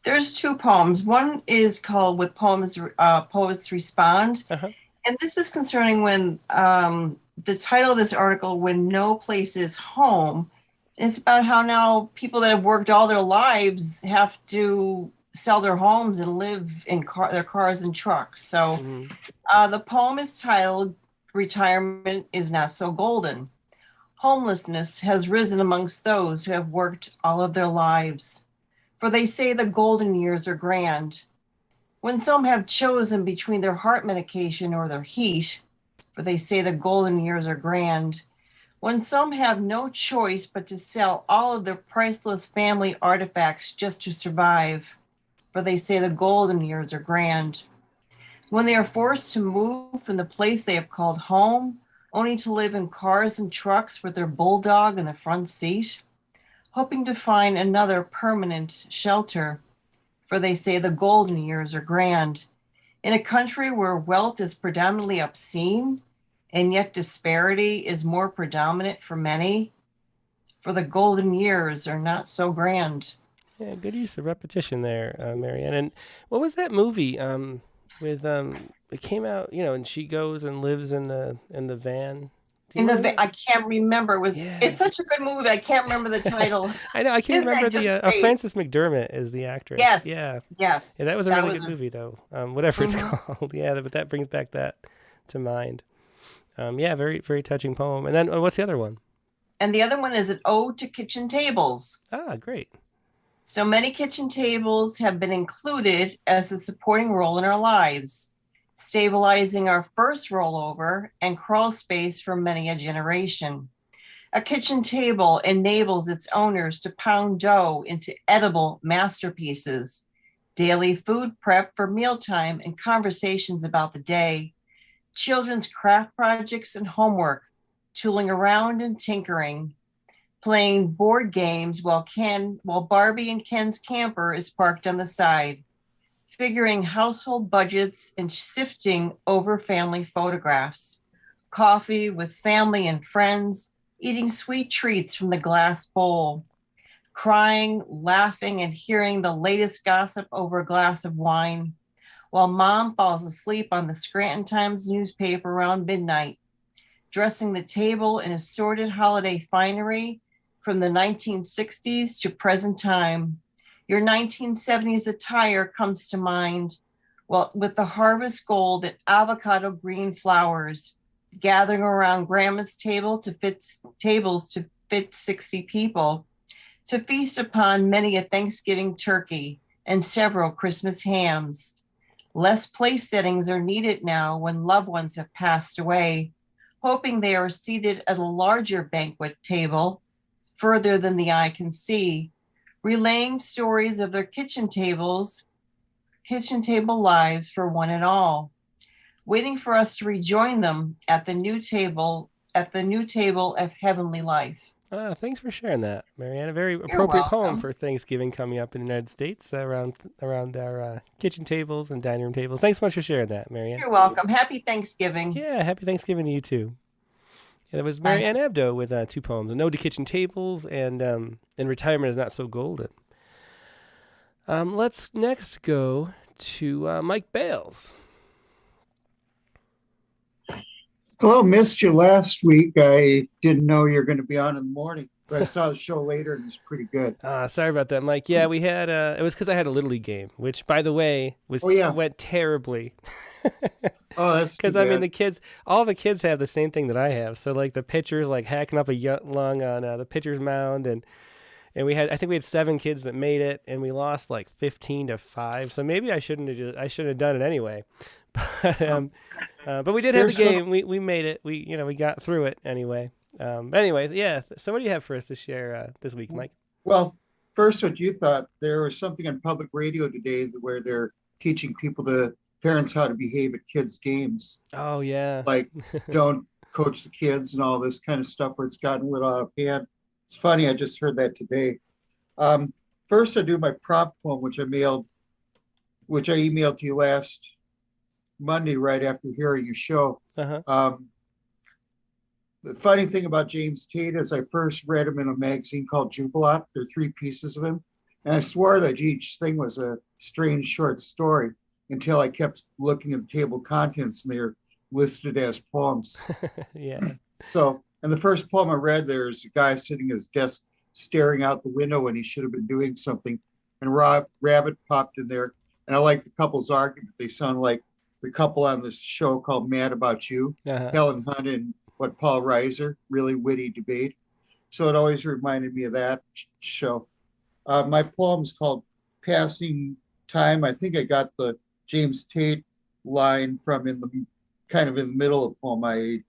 There's two poems. One is called With Poets Respond. Uh-huh. And this is concerning when the title of this article, When No Place is Home. It's about how now people that have worked all their lives have to sell their homes and live in their cars and trucks. So the poem is titled, Retirement is Not So Golden. Homelessness has risen amongst those who have worked all of their lives. For they say the golden years are grand. When some have chosen between their heart medication or their heat, for they say the golden years are grand. When some have no choice but to sell all of their priceless family artifacts just to survive, for they say the golden years are grand. When they are forced to move from the place they have called home, only to live in cars and trucks with their bulldog in the front seat, hoping to find another permanent shelter, for they say the golden years are grand. In a country where wealth is predominantly obscene, and yet disparity is more predominant for many, for the golden years are not so grand. Yeah, good use of repetition there, Marianne. And what was that movie with it came out, and she goes and lives in the van? I can't remember. It's such a good movie. I can't remember the title. I know. I can't remember Frances McDermott is the actress. Yes. Yeah. Yes. Yeah, that was a really good movie, though. Whatever it's called. Yeah, but that brings back that to mind. Very, very touching poem. And then what's the other one? And the other one is an ode to kitchen tables. Ah, great. So many kitchen tables have been included as a supporting role in our lives, stabilizing our first rollover and crawl space for many a generation. A kitchen table enables its owners to pound dough into edible masterpieces, daily food prep for mealtime and conversations about the day, children's craft projects and homework, tooling around and tinkering, playing board games while Barbie and Ken's camper is parked on the side, figuring household budgets and sifting over family photographs, coffee with family and friends, eating sweet treats from the glass bowl, crying, laughing, and hearing the latest gossip over a glass of wine, while mom falls asleep on the Scranton Times newspaper around midnight, dressing the table in assorted holiday finery from the 1960s to present time. Your 1970s attire comes to mind, with the harvest gold and avocado green flowers, gathering around grandma's tables to fit 60 people, to feast upon many a Thanksgiving turkey and several Christmas hams. Less place settings are needed now when loved ones have passed away, hoping they are seated at a larger banquet table, further than the eye can see, relaying stories of their kitchen table lives for one and all, waiting for us to rejoin them at the new table of heavenly life. Thanks for sharing that, Marianne. A very appropriate poem welcome. for Thanksgiving coming up in the United States around our kitchen tables and dining room tables. Thanks so much for sharing that, Marianne. You're welcome. Happy Thanksgiving. Yeah, happy Thanksgiving to you too. Yeah, that was Marianne Abdo with 2 poems: "No to Kitchen Tables" and "Retirement is Not So Golden." Let's next go to Mike Bales. Hello, missed you last week. I didn't know you were going to be on in the morning, but I saw the show later and it's pretty good. Sorry about that, Mike. Yeah, we had it was because I had a Little League game, which, by the way, went terribly. Oh, that's because I mean all the kids have the same thing that I have. So like the pitchers like hacking up a lung on the pitcher's mound, and I think we had 7 kids that made it, and we lost like 15-5. So maybe I shouldn't have done it anyway. But we did have the game. We made it. We got through it anyway. Anyway, yeah. So what do you have for us to share this week, Mike? Well, first, what you thought, there was something on public radio today where they're teaching parents how to behave at kids' games. Oh yeah. Like don't coach the kids and all this kind of stuff where it's gotten a little out of hand. It's funny. I just heard that today. First, I do my prompt poem, which I emailed to you last Monday right after hearing your show. The funny thing about James Tate is I first read him in a magazine called Jubilot. There are 3 pieces of him. And I swore that each thing was a strange short story until I kept looking at the table of contents and they're listed as poems. Yeah. So, and the first poem I read, there's a guy sitting at his desk staring out the window when he should have been doing something. And Rabbit popped in there. And I like the couple's argument. They sound like the couple on this show called Mad About You, Helen Hunt and Paul Reiser, really witty debate. So it always reminded me of that show. My poem is called Passing Time. I think I got the James Tate line from in the middle of the poem. I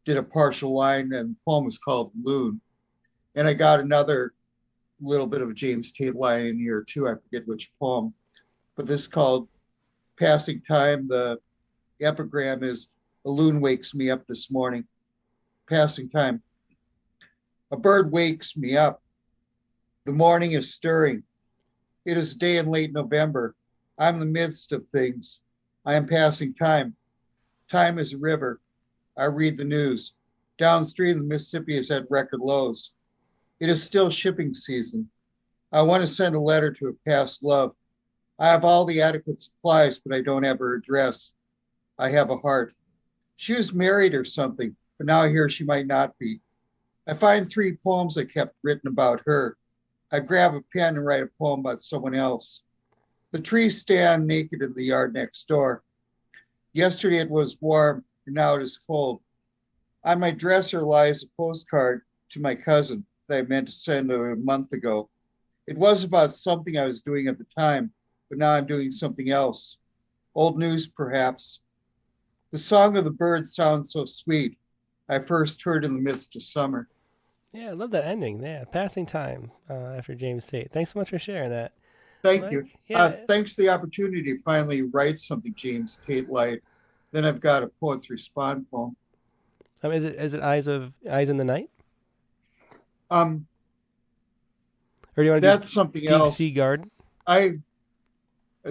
did a partial line and the poem was called Loon. And I got another little bit of a James Tate line in here too. I forget which poem, but this is called Passing Time. The epigram is, "A loon wakes me up this morning." Passing time. A bird wakes me up. The morning is stirring. It is day in late November. I'm in the midst of things. I am passing time. Time is a river. I read the news. Downstream, the Mississippi is at record lows. It is still shipping season. I want to send a letter to a past love. I have all the adequate supplies, but I don't have her address. I have a heart. She was married or something, but now I hear she might not be. I find 3 poems I kept written about her. I grab a pen and write a poem about someone else. The trees stand naked in the yard next door. Yesterday it was warm, and now it is cold. On my dresser lies a postcard to my cousin that I meant to send a month ago. It was about something I was doing at the time, but now I'm doing something else. Old news, perhaps. The song of the birds sounds so sweet. I first heard in the midst of summer. Yeah, I love that ending. Yeah, Passing Time after James Tate. Thanks so much for sharing that. Thank you. Thanks for the opportunity to finally write something James Tate like. Then I've got a Poets Respond poem. Is it Eyes in the Night? Or do you want to that's something else. Sea Garden? A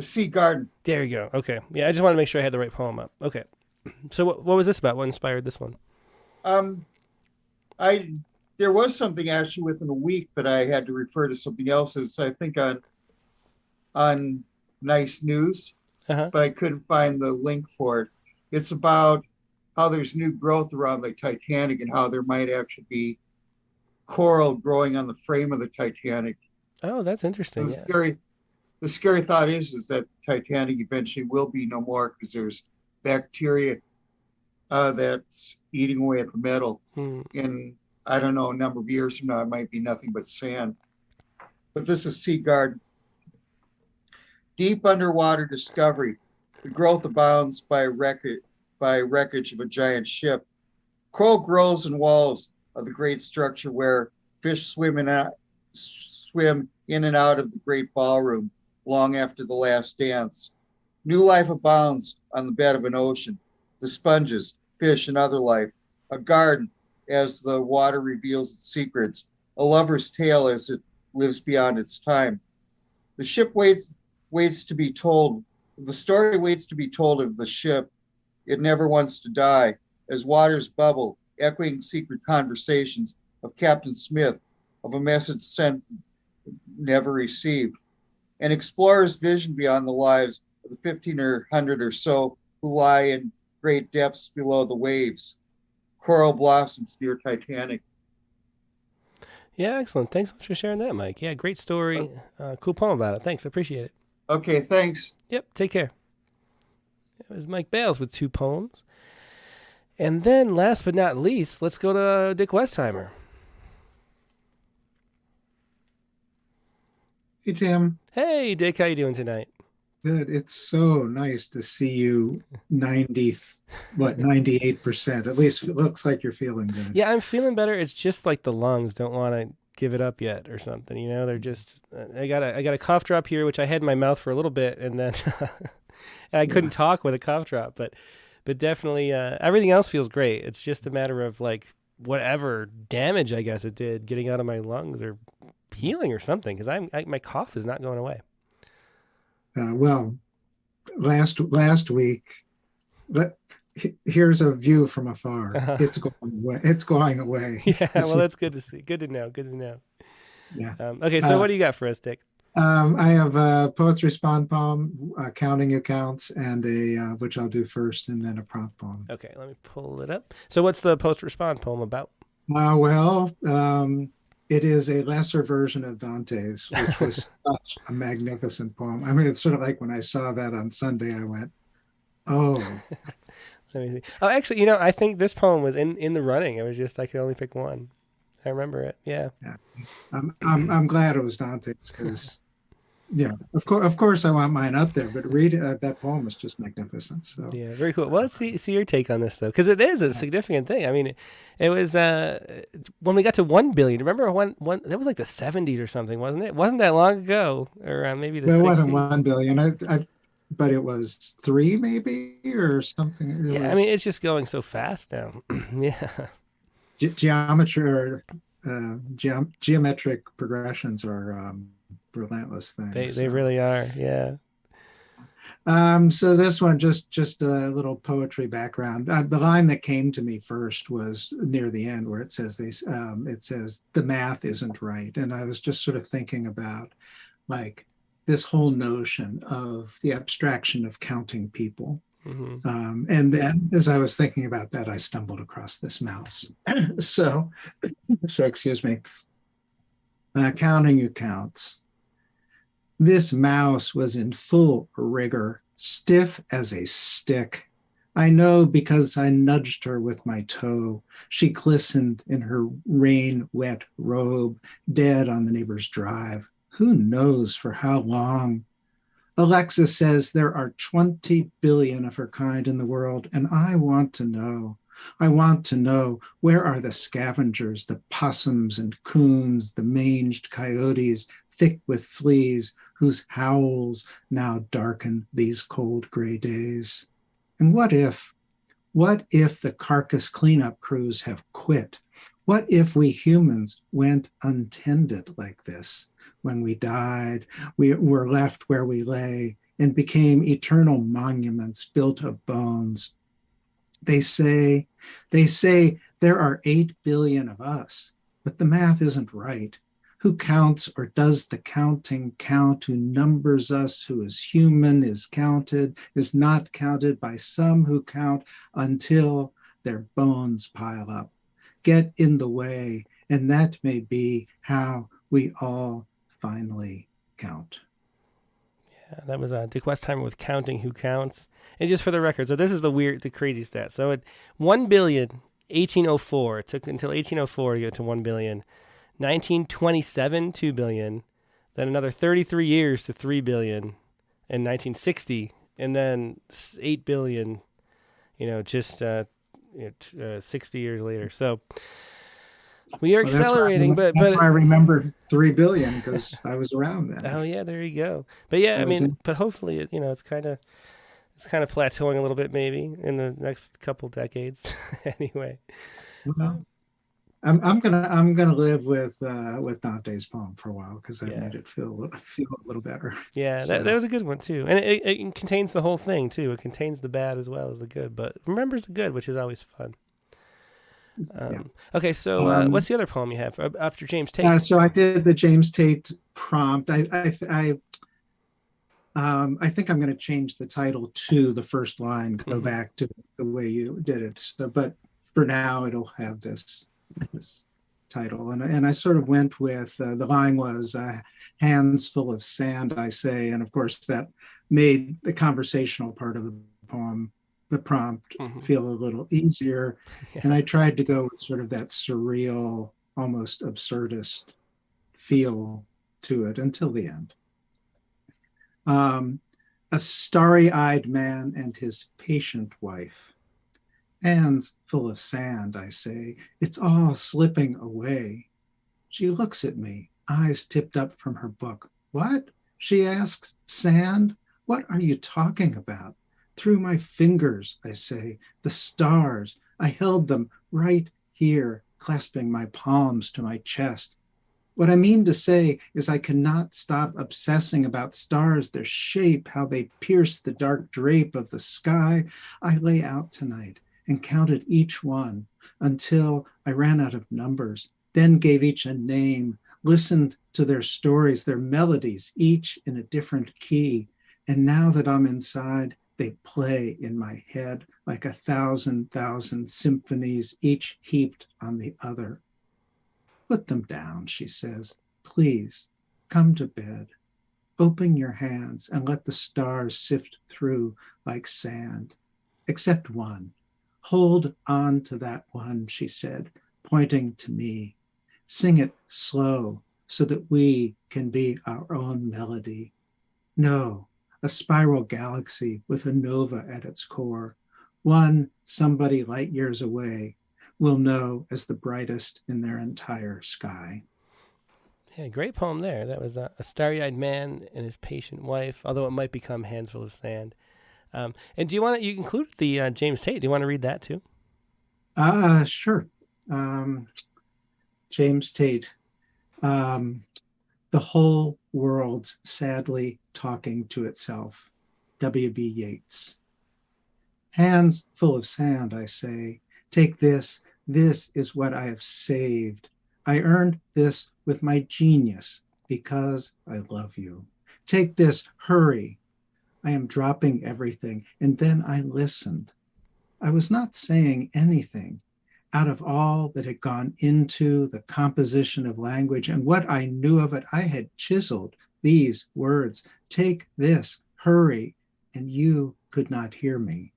Sea Garden. There you go. Okay. Yeah, I just want to make sure I had the right poem up. Okay. So what was this about? What inspired this one? There was something actually within a week, but I had to refer to something else as I think on Nice News, but I couldn't find the link for it. It's about how there's new growth around the Titanic and how there might actually be coral growing on the frame of the Titanic. Oh, that's interesting. The scary thought is that Titanic eventually will be no more because there's bacteria that's eating away at the metal. In, I don't know, a number of years from now, it might be nothing but sand. But this is Sea Garden. Deep underwater discovery. The growth abounds by wreckage of a giant ship. Coral grows in walls of the great structure where fish swim in and out of the great ballroom long after the last dance. New life abounds on the bed of an ocean. The sponges, fish, and other life. A garden, as the water reveals its secrets, a lover's tale as it lives beyond its time. The ship waits to be told, the story waits to be told of the ship. It never wants to die, as waters bubble, echoing secret conversations of Captain Smith, of a message sent, never received. An explorer's vision beyond the lives of the 1,500 or so who lie in great depths below the waves. Coral blossoms near Titanic. Yeah, excellent. Thanks so much for sharing that, Mike. Yeah, great story. Cool poem about it. Thanks. I appreciate it. Okay, thanks. Yep, take care. It was Mike Bales with 2 poems. And then, last but not least, let's go to Dick Westheimer. Hey, Tim. Hey, Dick. How you doing tonight? Good. It's so nice to see you 98%. At least it looks like you're feeling good. Yeah, I'm feeling better. It's just like the lungs don't want to give it up yet or something. You know, they're just, I got a cough drop here, which I had in my mouth for a little bit, and then and I couldn't talk with a cough drop, but definitely everything else feels great. It's just a matter of like whatever damage I guess it did getting out of my lungs or healing or something, because my cough is not going away. Well, last week, here's a view from afar. It's going away. It's going away. Yeah, well, that's good to see. Good to know. Good to know. Yeah. Okay, so what do you got for us, Dick? I have a Poets Respond poem, Counting Accounts, and a which I'll do first, and then a prompt poem. Okay, let me pull it up. So what's the Post Respond poem about? It is a lesser version of Dante's, which was such a magnificent poem. I mean, it's sort of like when I saw that on Sunday, I went, oh. Let me see. Oh, actually, I think this poem was in the running. It was just I could only pick one. I remember it. Yeah. I'm glad it was Dante's because, of course I want mine up there. But read that poem is just magnificent. So yeah, very cool. Well, let's see your take on this though, because it is a significant thing. I mean, it was when we got to 1 billion. Remember one that was like the 70s or something, wasn't it? It wasn't that long ago, or maybe the 60s. It wasn't 1 billion. But it was 3 maybe or something. I mean, it's just going so fast now. Yeah. Geometric progressions are relentless things. They really are. Yeah. So this one, just a little poetry background. The line that came to me first was near the end where it says the math isn't right. And I was just sort of thinking about like this whole notion of the abstraction of counting people. Mm-hmm. And then as I was thinking about that, I stumbled across this mouse. So excuse me. Counting accounts. This mouse was in full rigor, stiff as a stick. I know because I nudged her with my toe. She glistened in her rain-wet robe, dead on the neighbor's drive. Who knows for how long? Alexa says there are 20 billion of her kind in the world, and I want to know. I want to know, where are the scavengers, the possums and coons, the manged coyotes, thick with fleas, whose howls now darken these cold gray days? And what if the carcass cleanup crews have quit? What if we humans went untended like this? When we died, we were left where we lay and became eternal monuments built of bones. They say there are 8 billion of us, but the math isn't right. Who counts or does the counting count? Who numbers us? Who is human, is counted, is not counted by some who count until their bones pile up, get in the way, and that may be how we all finally count. Yeah, that was Dick Westheimer with Counting Who Counts. And just for the record, so this is the crazy stat. So at 1 billion, 1804, it took until 1804 to get to 1 billion. 1927, 2 billion. Then another 33 years to 3 billion in 1960. And then 8 billion, just 60 years later. So we are accelerating, that's but why I remember 3 billion because I was around then. Oh yeah, there you go. But yeah, but hopefully it's kind of plateauing a little bit maybe in the next couple decades. Anyway. I'm gonna live with Dante's poem for a while because that made it feel a little better. Yeah, So, that was a good one too, and it contains the whole thing too. It contains the bad as well as the good, but remembers the good, which is always fun. Okay, so what's the other poem you have after James Tate? So I did the James Tate prompt. I think I'm going to change the title to the first line, go back to the way you did it. So, but for now, it'll have this title. And I sort of went with, the line was, hands full of sand, I say. And of course, that made the conversational part of the poem, the prompt, feel a little easier. And I tried to go with sort of that surreal, almost absurdist feel to it until the end. A starry-eyed man and his patient wife. Hands full of sand, I say. It's all slipping away. She looks at me, eyes tipped up from her book. What? She asks. Sand? What are you talking about? Through my fingers, I say. The stars. I held them right here, clasping my palms to my chest. What I mean to say is I cannot stop obsessing about stars, their shape, how they pierce the dark drape of the sky. I lay out tonight and counted each one until I ran out of numbers, then gave each a name, listened to their stories, their melodies, each in a different key. And now that I'm inside, they play in my head like 1,000 symphonies, each heaped on the other. Put them down, she says. Please, come to bed. Open your hands and let the stars sift through like sand. Except one. Hold on to that one, she said, pointing to me. Sing it slow so that we can be our own melody. No, a spiral galaxy with a nova at its core. One somebody light years away will know as the brightest in their entire sky. Yeah, great poem there. That was a starry-eyed man and his patient wife, although it might become hands full of sand. And do you want to, you included the James Tate. Do you want to read that too? Sure. James Tate. The whole world's sadly talking to itself. W.B. Yeats. Hands full of sand, I say. Take this. This is what I have saved. I earned this with my genius because I love you. Take this. Hurry. I am dropping everything. And then I listened. I was not saying anything. Out of all that had gone into the composition of language and what I knew of it, I had chiseled these words. Take this. Hurry. And you could not hear me.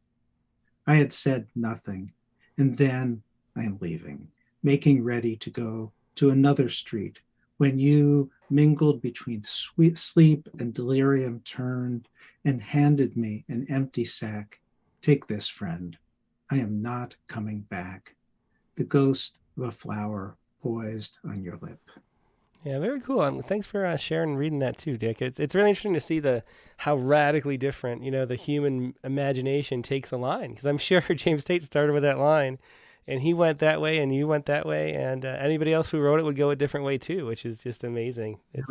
I had said nothing. And then I am leaving, making ready to go to another street. When you mingled between sweet sleep and delirium, turned and handed me an empty sack. Take this, friend. I am not coming back. The ghost of a flower poised on your lip. Yeah, very cool. Thanks for sharing and reading that too, Dick. It's really interesting to see how radically different, the human imagination takes a line. Because I'm sure James Tate started with that line, and he went that way, and you went that way, and anybody else who wrote it would go a different way too, which is just amazing. It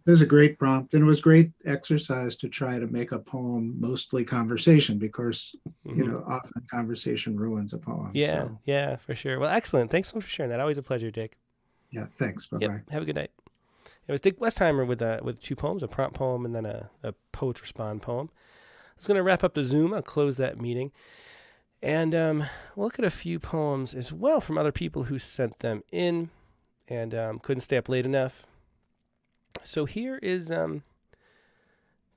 was a great prompt, and it was great exercise to try to make a poem mostly conversation, because often conversation ruins a poem. Yeah, yeah, for sure. Well, excellent. Thanks so much for sharing that. Always a pleasure, Dick. Yeah, thanks. Bye-bye. Yep. Have a good night. It was Dick Westheimer with two poems, a prompt poem and then a poet respond poem. It's going to wrap up the Zoom. I'll close that meeting. And we'll look at a few poems as well from other people who sent them in and couldn't stay up late enough. So here is,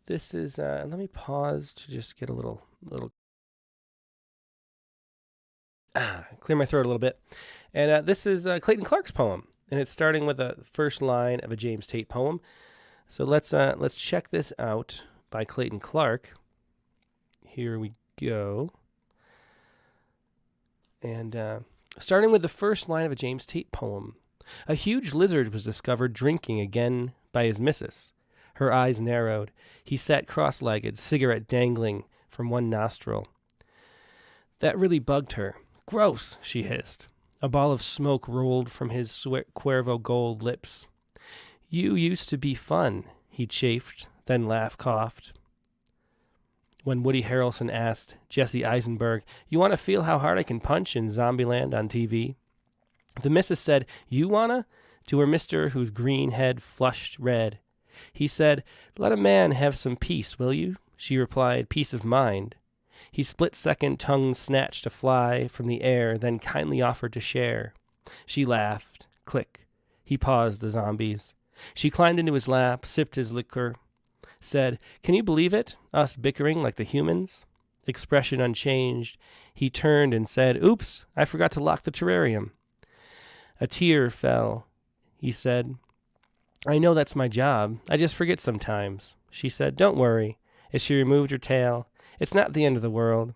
this is, let me pause to just get a little clear my throat a little bit. And this is Clayton Clark's poem. And it's starting with the first line of a James Tate poem. So let's check this out by Clayton Clark. Here we go. And starting with the first line of a James Tate poem. A huge lizard was discovered drinking again by his missus. Her eyes narrowed. He sat cross-legged, cigarette dangling from one nostril. That really bugged her. Gross, she hissed. A ball of smoke rolled from his Cuervo Gold lips. You used to be fun, he chafed, then coughed. When Woody Harrelson asked Jesse Eisenberg, "You want to feel how hard I can punch in Zombieland on TV?" The missus said, "You wanna?" to her mister, whose green head flushed red. He said, "Let a man have some peace, will you?" She replied, "Peace of mind." He split-second tongue snatched a fly from the air, then kindly offered to share. She laughed. Click. He paused the zombies. She climbed into his lap, sipped his liquor, said, "Can you believe it? Us bickering like the humans?" Expression unchanged. He turned and said, "Oops, I forgot to lock the terrarium." A tear fell. He said, "I know that's my job. I just forget sometimes." She said, "Don't worry," as she removed her tail. "It's not the end of the world."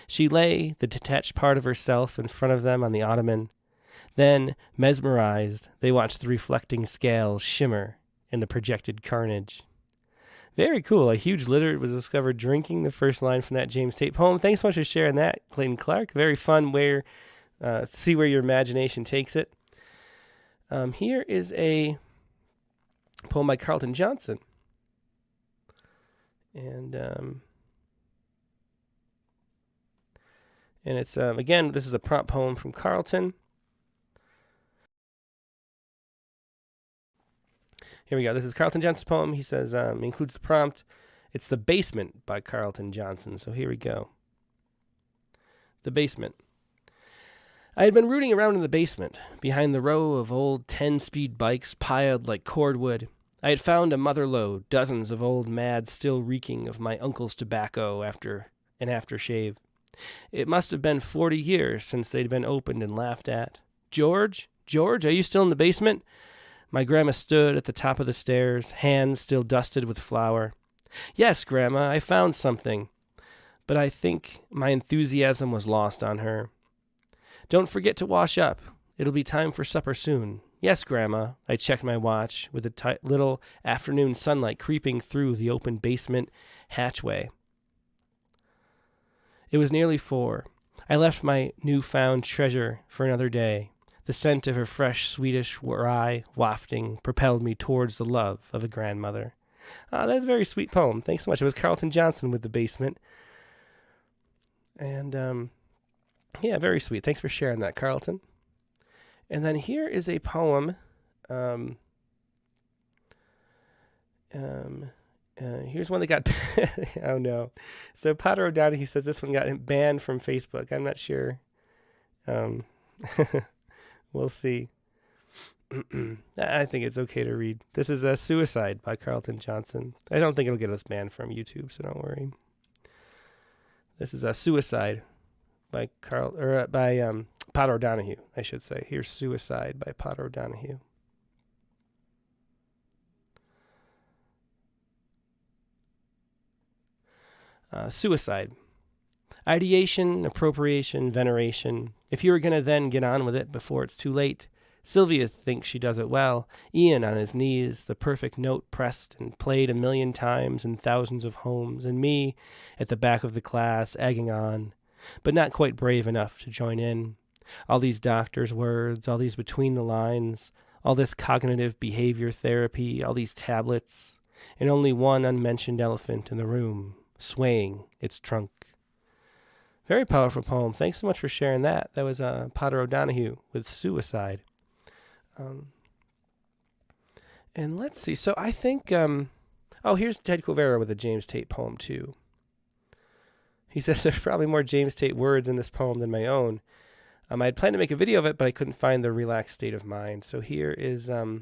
She lay, the detached part of herself, in front of them on the ottoman. Then, mesmerized, they watched the reflecting scales shimmer in the projected carnage. Very cool. A huge lizard was discovered drinking, the first line from that James Tate poem. Thanks so much for sharing that, Clayton Clark. Very fun see where your imagination takes it. Here is a poem by Carlton Johnson. And it's, again, this is a prompt poem from Carlton. Here we go. This is Carlton Johnson's poem. He says, includes the prompt. It's The Basement by Carlton Johnson. So here we go. The Basement. I had been rooting around in the basement, behind the row of old 10-speed bikes piled like cordwood. I had found a mother lode, dozens of old mads still reeking of my uncle's tobacco after an aftershave. It must have been 40 years since they'd been opened and laughed at. George, are you still in the basement?" My grandma stood at the top of the stairs, hands still dusted with flour. "Yes, Grandma, I found something." But I think my enthusiasm was lost on her. "Don't forget to wash up. It'll be time for supper soon." "Yes, Grandma." I checked my watch with the little afternoon sunlight creeping through the open basement hatchway. It was nearly 4. I left my newfound treasure for another day. The scent of her fresh Swedish rye wafting propelled me towards the love of a grandmother. That's a very sweet poem. Thanks so much. It was Carlton Johnson with The Basement. And, yeah, very sweet. Thanks for sharing that, Carlton. And then here is a poem. Here's one that got... oh, no. So Potter O'Donoghue says this one got banned from Facebook. I'm not sure. We'll see. I think it's okay to read. This is Suicide by Carlton Johnson. I don't think it'll get us banned from YouTube, so don't worry. This is Suicide by Potter O'Donoghue, I should say. Here's Suicide by Potter O'Donoghue. Suicide. Ideation, appropriation, veneration. If you were going to then get on with it before it's too late. Sylvia thinks she does it well. Ian on his knees, the perfect note pressed and played 1,000,000 times in thousands of homes. And me at the back of the class, egging on, but not quite brave enough to join in. All these doctors' words, all these between the lines, all this cognitive behavior therapy, all these tablets, and only one unmentioned elephant in the room, swaying its trunk. Very powerful poem. Thanks so much for sharing that. That was Potter O'Donoghue with Suicide. And let's see. So I think, here's Ted Quivera with a James Tate poem too. He says there's probably more James Tate words in this poem than my own. I had planned to make a video of it, but I couldn't find the relaxed state of mind. So here is, I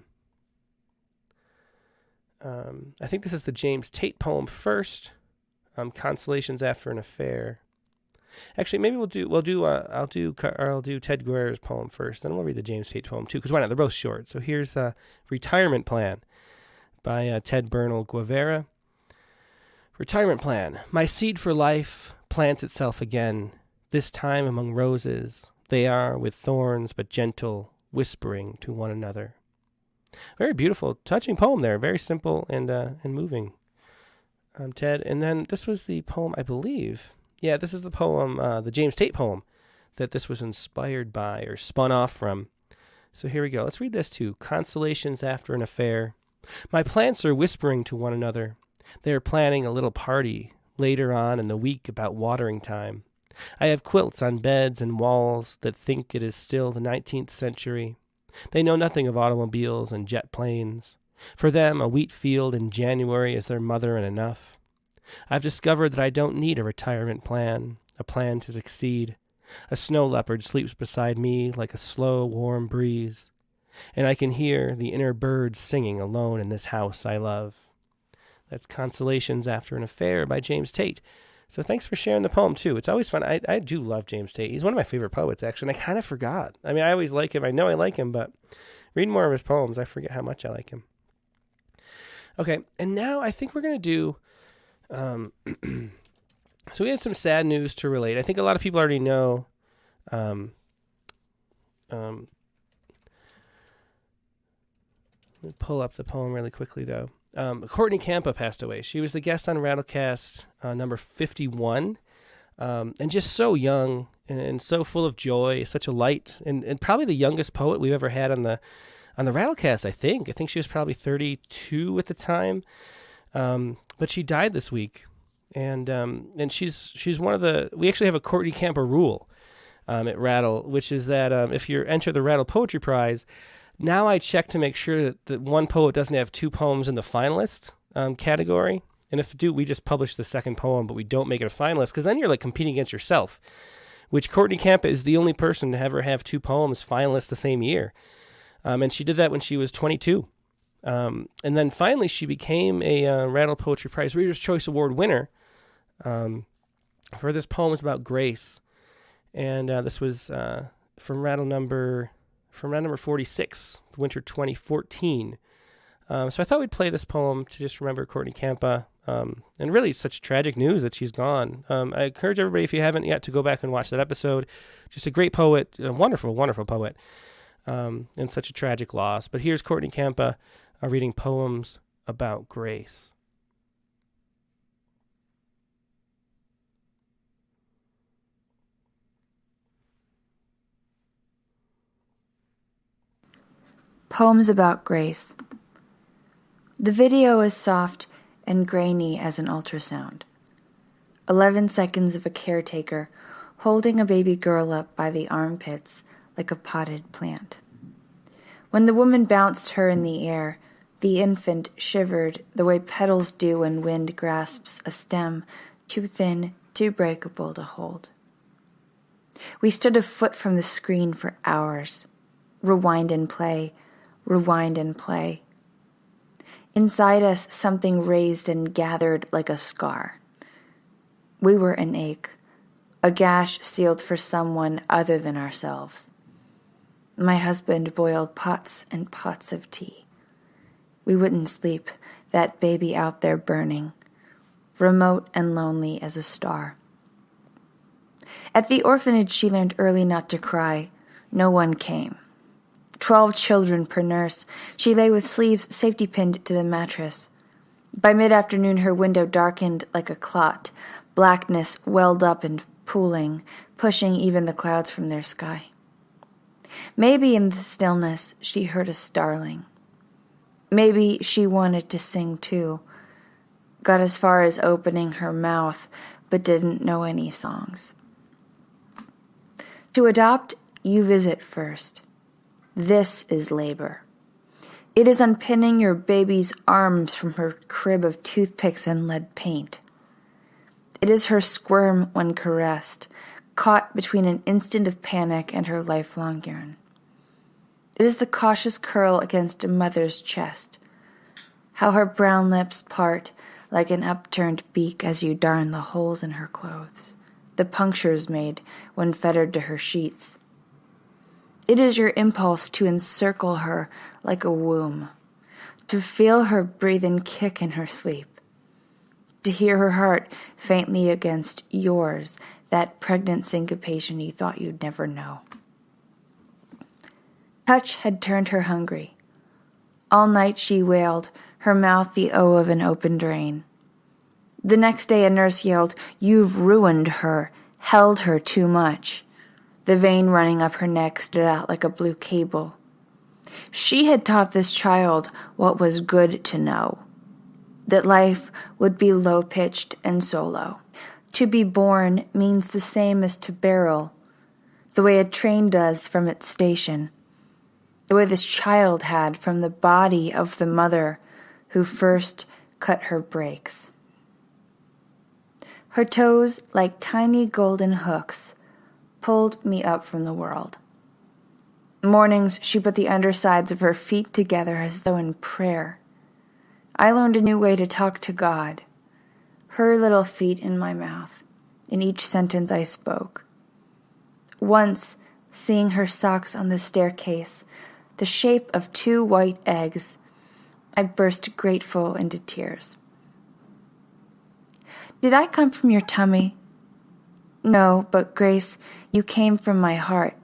think this is the James Tate poem first. Consolations After an Affair. Actually, maybe I'll do Ted Guerra's poem first, then we'll read the James Tate poem too, because why not? They're both short. So here's Retirement Plan by Ted Bernal Guevara. Retirement Plan. My seed for life plants itself again, this time among roses. They are with thorns, but gentle, whispering to one another. Very beautiful, touching poem there. Very simple and moving. Ted. And then this was the poem, I believe. Yeah, this is the poem, the James Tate poem that this was inspired by or spun off from. So here we go. Let's read this too. Consolations after an affair. My plants are whispering to one another. They are planning a little party later on in the week about watering time. I have quilts on beds and walls that think it is still the 19th century. They know nothing of automobiles and jet planes. For them, a wheat field in January is their mother and enough. I've discovered that I don't need a retirement plan, a plan to succeed. A snow leopard sleeps beside me like a slow, warm breeze, and I can hear the inner birds singing alone in this house I love. That's Consolations After an Affair by James Tate. So thanks for sharing the poem, too. It's always fun. I do love James Tate. He's one of my favorite poets, actually, and I kind of forgot. I mean, I always like him. I know I like him, but reading more of his poems, I forget how much I like him. Okay, and now I think we're going to do... So we had some sad news to relate. I think a lot of people already know... let me pull up the poem really quickly, though. Courtney Kampa passed away. She was the guest on Rattlecast number 51, and just so young and so full of joy, such a light, and probably the youngest poet we've ever had on the Rattlecast. I think she was probably 32 at the time, but she died this week, and she's one of the. We actually have a Courtney Kampa rule at Rattle, which is that if you enter the Rattle Poetry Prize. Now I check to make sure that one poet doesn't have two poems in the finalist category. And if we just publish the second poem, but we don't make it a finalist, because then you're like competing against yourself, which Courtney Kampa is the only person to ever have two poems finalists the same year. And she did that when she was 22. And then finally she became a Rattle Poetry Prize Reader's Choice Award winner for this poem. It's about grace. And this was from Rattle number 46, winter 2014. So I thought we'd play this poem to just remember Courtney Kampa. And really such tragic news that she's gone. I encourage everybody, if you haven't yet, to go back and watch that episode. Just a great poet, a wonderful, wonderful poet, and such a tragic loss. But here's Courtney Kampa reading poems about grace. Poems about grace. The video is soft and grainy as an ultrasound. 11 seconds of a caretaker holding a baby girl up by the armpits like a potted plant. When the woman bounced her in the air, the infant shivered the way petals do when wind grasps a stem too thin, too breakable to hold. We stood a foot from the screen for hours. Rewind and play. Rewind and play. Inside us, something raised and gathered like a scar. We were an ache, a gash sealed for someone other than ourselves. My husband boiled pots and pots of tea. We wouldn't sleep, that baby out there burning, remote and lonely as a star. At the orphanage, she learned early not to cry. No one came. 12 children per nurse. She lay with sleeves safety pinned to the mattress. By mid-afternoon, her window darkened like a clot. Blackness welled up and pooling, pushing even the clouds from their sky. Maybe in the stillness, she heard a starling. Maybe she wanted to sing too. Got as far as opening her mouth, but didn't know any songs. To adopt, you visit first. This is labor. It is unpinning your baby's arms from her crib of toothpicks and lead paint. It is her squirm when caressed, caught between an instant of panic and her lifelong yearn. It is the cautious curl against a mother's chest, how her brown lips part like an upturned beak as you darn the holes in her clothes, the punctures made when fettered to her sheets. It is your impulse to encircle her like a womb, to feel her breathe and kick in her sleep, to hear her heart faintly against yours, that pregnant syncopation you thought you'd never know. Touch had turned her hungry. All night she wailed, her mouth the O of an open drain. The next day a nurse yelled, "You've ruined her, held her too much." The vein running up her neck stood out like a blue cable. She had taught this child what was good to know, that life would be low-pitched and solo. To be born means the same as to barrel, the way a train does from its station, the way this child had from the body of the mother who first cut her brakes. Her toes, like tiny golden hooks, pulled me up from the world. Mornings, she put the undersides of her feet together as though in prayer. I learned a new way to talk to God. Her little feet in my mouth, in each sentence I spoke. Once, seeing her socks on the staircase, the shape of 2 white eggs, I burst grateful into tears. Did I come from your tummy? No, but Grace, you came from my heart.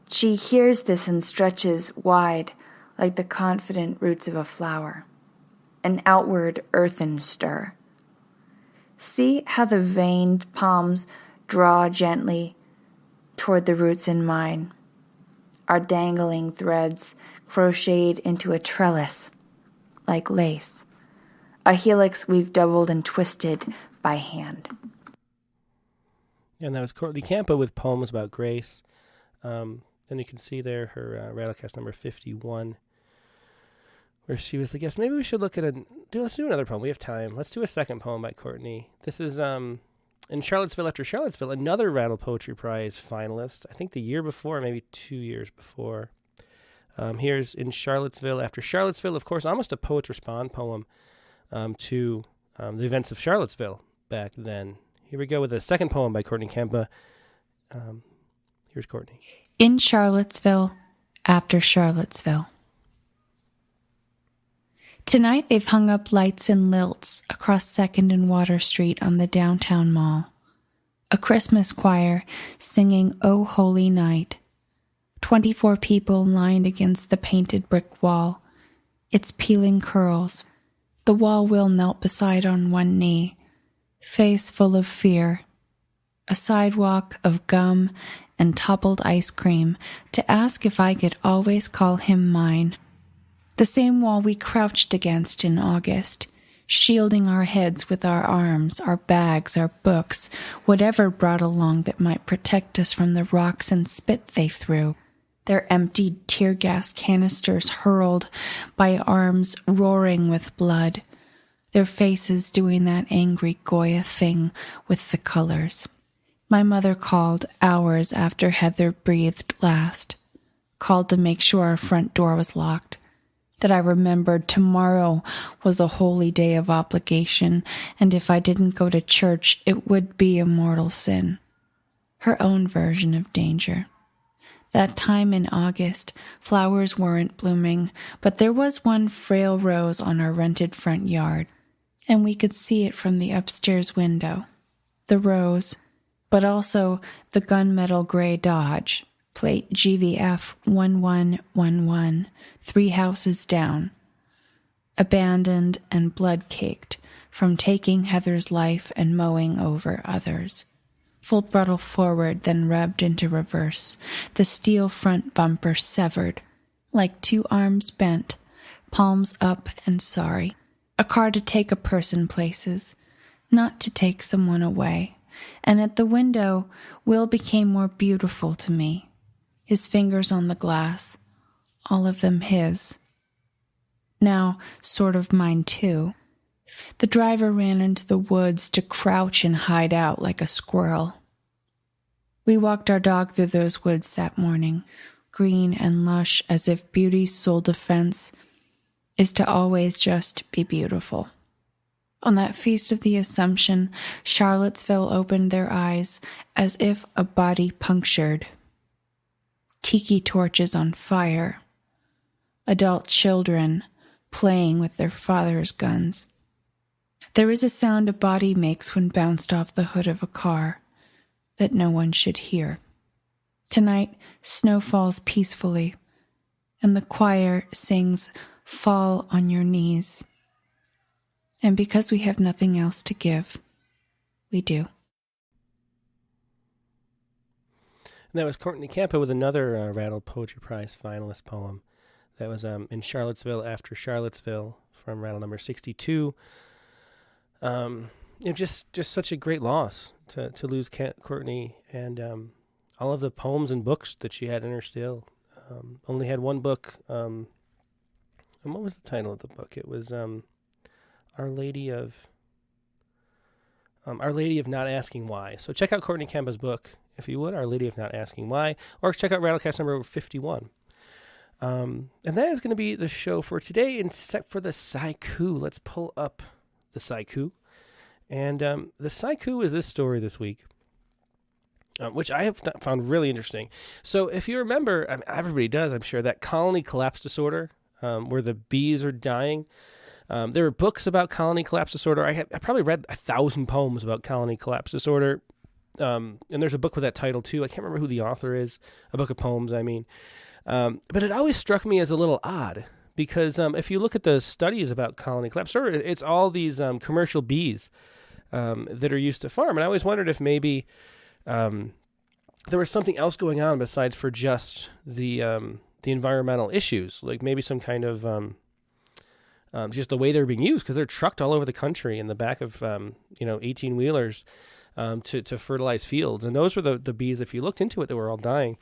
She hears this and stretches wide like the confident roots of a flower, an outward earthen stir. See how the veined palms draw gently toward the roots in mine, our dangling threads crocheted into a trellis like lace, a helix we've doubled and twisted by hand. And that was Courtney Kampa with Poems About Grace. And you can see there her Rattlecast number 51, where she was the guest. Maybe we should look at let's do another poem. We have time. Let's do a second poem by Courtney. This is in Charlottesville After Charlottesville, another Rattle Poetry Prize finalist. I think the year before, maybe 2 years before. Here's In Charlottesville After Charlottesville, of course, almost a Poets Respond poem to the events of Charlottesville back then. Here we go with a second poem by Courtney Kampa. Here's Courtney. In Charlottesville After Charlottesville. Tonight they've hung up lights and lilts across 2nd and Water Street on the downtown mall. A Christmas choir singing O Holy Night. 24 people lined against the painted brick wall, its peeling curls. The wall Will knelt beside on one knee, face full of fear. A sidewalk of gum and toppled ice cream to ask if I could always call him mine. The same wall we crouched against in August, shielding our heads with our arms, our bags, our books, whatever brought along that might protect us from the rocks and spit they threw. Their emptied tear gas canisters hurled by arms roaring with blood, their faces doing that angry Goya thing with the colors. My mother called hours after Heather breathed last, called to make sure our front door was locked, that I remembered tomorrow was a holy day of obligation, and if I didn't go to church, it would be a mortal sin. Her own version of danger. That time in August, flowers weren't blooming, but there was one frail rose on our rented front yard, and we could see it from the upstairs window. The rose, but also the gunmetal gray Dodge, plate GVF 1111, 3 houses down. Abandoned and blood-caked from taking Heather's life and mowing over others. Full throttle forward, then revved into reverse, the steel front bumper severed, like 2 arms bent, palms up and sorry. A car to take a person places, not to take someone away. And at the window, Will became more beautiful to me. His fingers on the glass, all of them his. Now, sort of mine too. The driver ran into the woods to crouch and hide out like a squirrel. We walked our dog through those woods that morning, green and lush as if beauty's sole defense is to always just be beautiful. On that feast of the Assumption, Charlottesville opened their eyes as if a body punctured. Tiki torches on fire. Adult children playing with their father's guns. There is a sound a body makes when bounced off the hood of a car that no one should hear. Tonight, snow falls peacefully, and the choir sings Fall on Your Knees. And because we have nothing else to give, we do. That was Courtney Kampa with another Rattle Poetry Prize finalist poem. That was in Charlottesville After Charlottesville from Rattle number 62. Just such a great loss to lose Courtney and all of the poems and books that she had in her still. Only had one book. And what was the title of the book? It was Our Lady of Not Asking Why. So check out Courtney Kampa's book, if you would, Our Lady of Not Asking Why, or check out Rattlecast number 51. And that is going to be the show for today, except for the Sciku. Let's pull up the Sciku. And the Sciku is this story this week, which I have found really interesting. So if you remember, everybody does, I'm sure, that colony collapse disorder, where the bees are dying. There are books about colony collapse disorder. I probably read 1,000 poems about colony collapse disorder. And there's a book with that title too. I can't remember who the author is. A book of poems, I mean. But it always struck me as a little odd because if you look at the studies about colony collapse disorder, it's all these commercial bees that are used to farm. And I always wondered if maybe there was something else going on besides for just the environmental issues, like maybe some kind of just the way they're being used, because they're trucked all over the country in the back of 18-wheelers. To fertilize fields. And those were the bees, if you looked into it, that were all dying.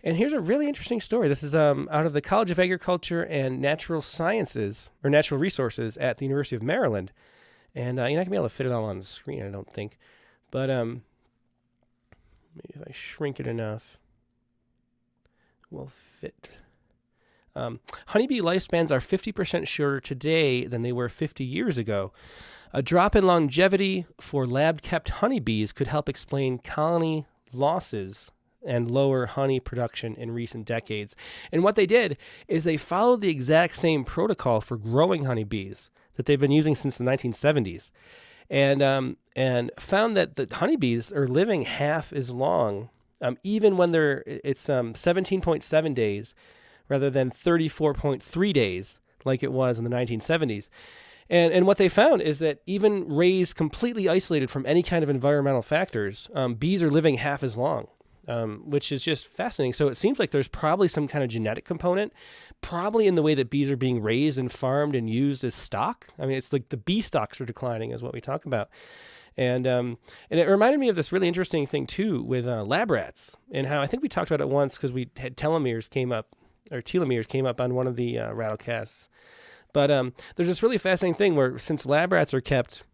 And here's a really interesting story. This is out of the College of Agriculture and Natural Sciences, or Natural Resources at the University of Maryland. And you're not going to be able to fit it all on the screen, I don't think. But maybe if I shrink it enough, we'll fit. Honeybee lifespans are 50% shorter today than they were 50 years ago. A drop in longevity for lab-kept honeybees could help explain colony losses and lower honey production in recent decades. And what they did is they followed the exact same protocol for growing honeybees that they've been using since the 1970s, and found that the honeybees are living half as long, even when it's 17.7 days rather than 34.3 days like it was in the 1970s. And what they found is that even raised completely isolated from any kind of environmental factors, bees are living half as long, which is just fascinating. So it seems like there's probably some kind of genetic component, probably in the way that bees are being raised and farmed and used as stock. I mean, it's like the bee stocks are declining is what we talk about. And it reminded me of this really interesting thing, too, with lab rats, and how I think we talked about it once because we had telomeres came up on one of the Rattlecasts. But there's this really fascinating thing where since lab rats are kept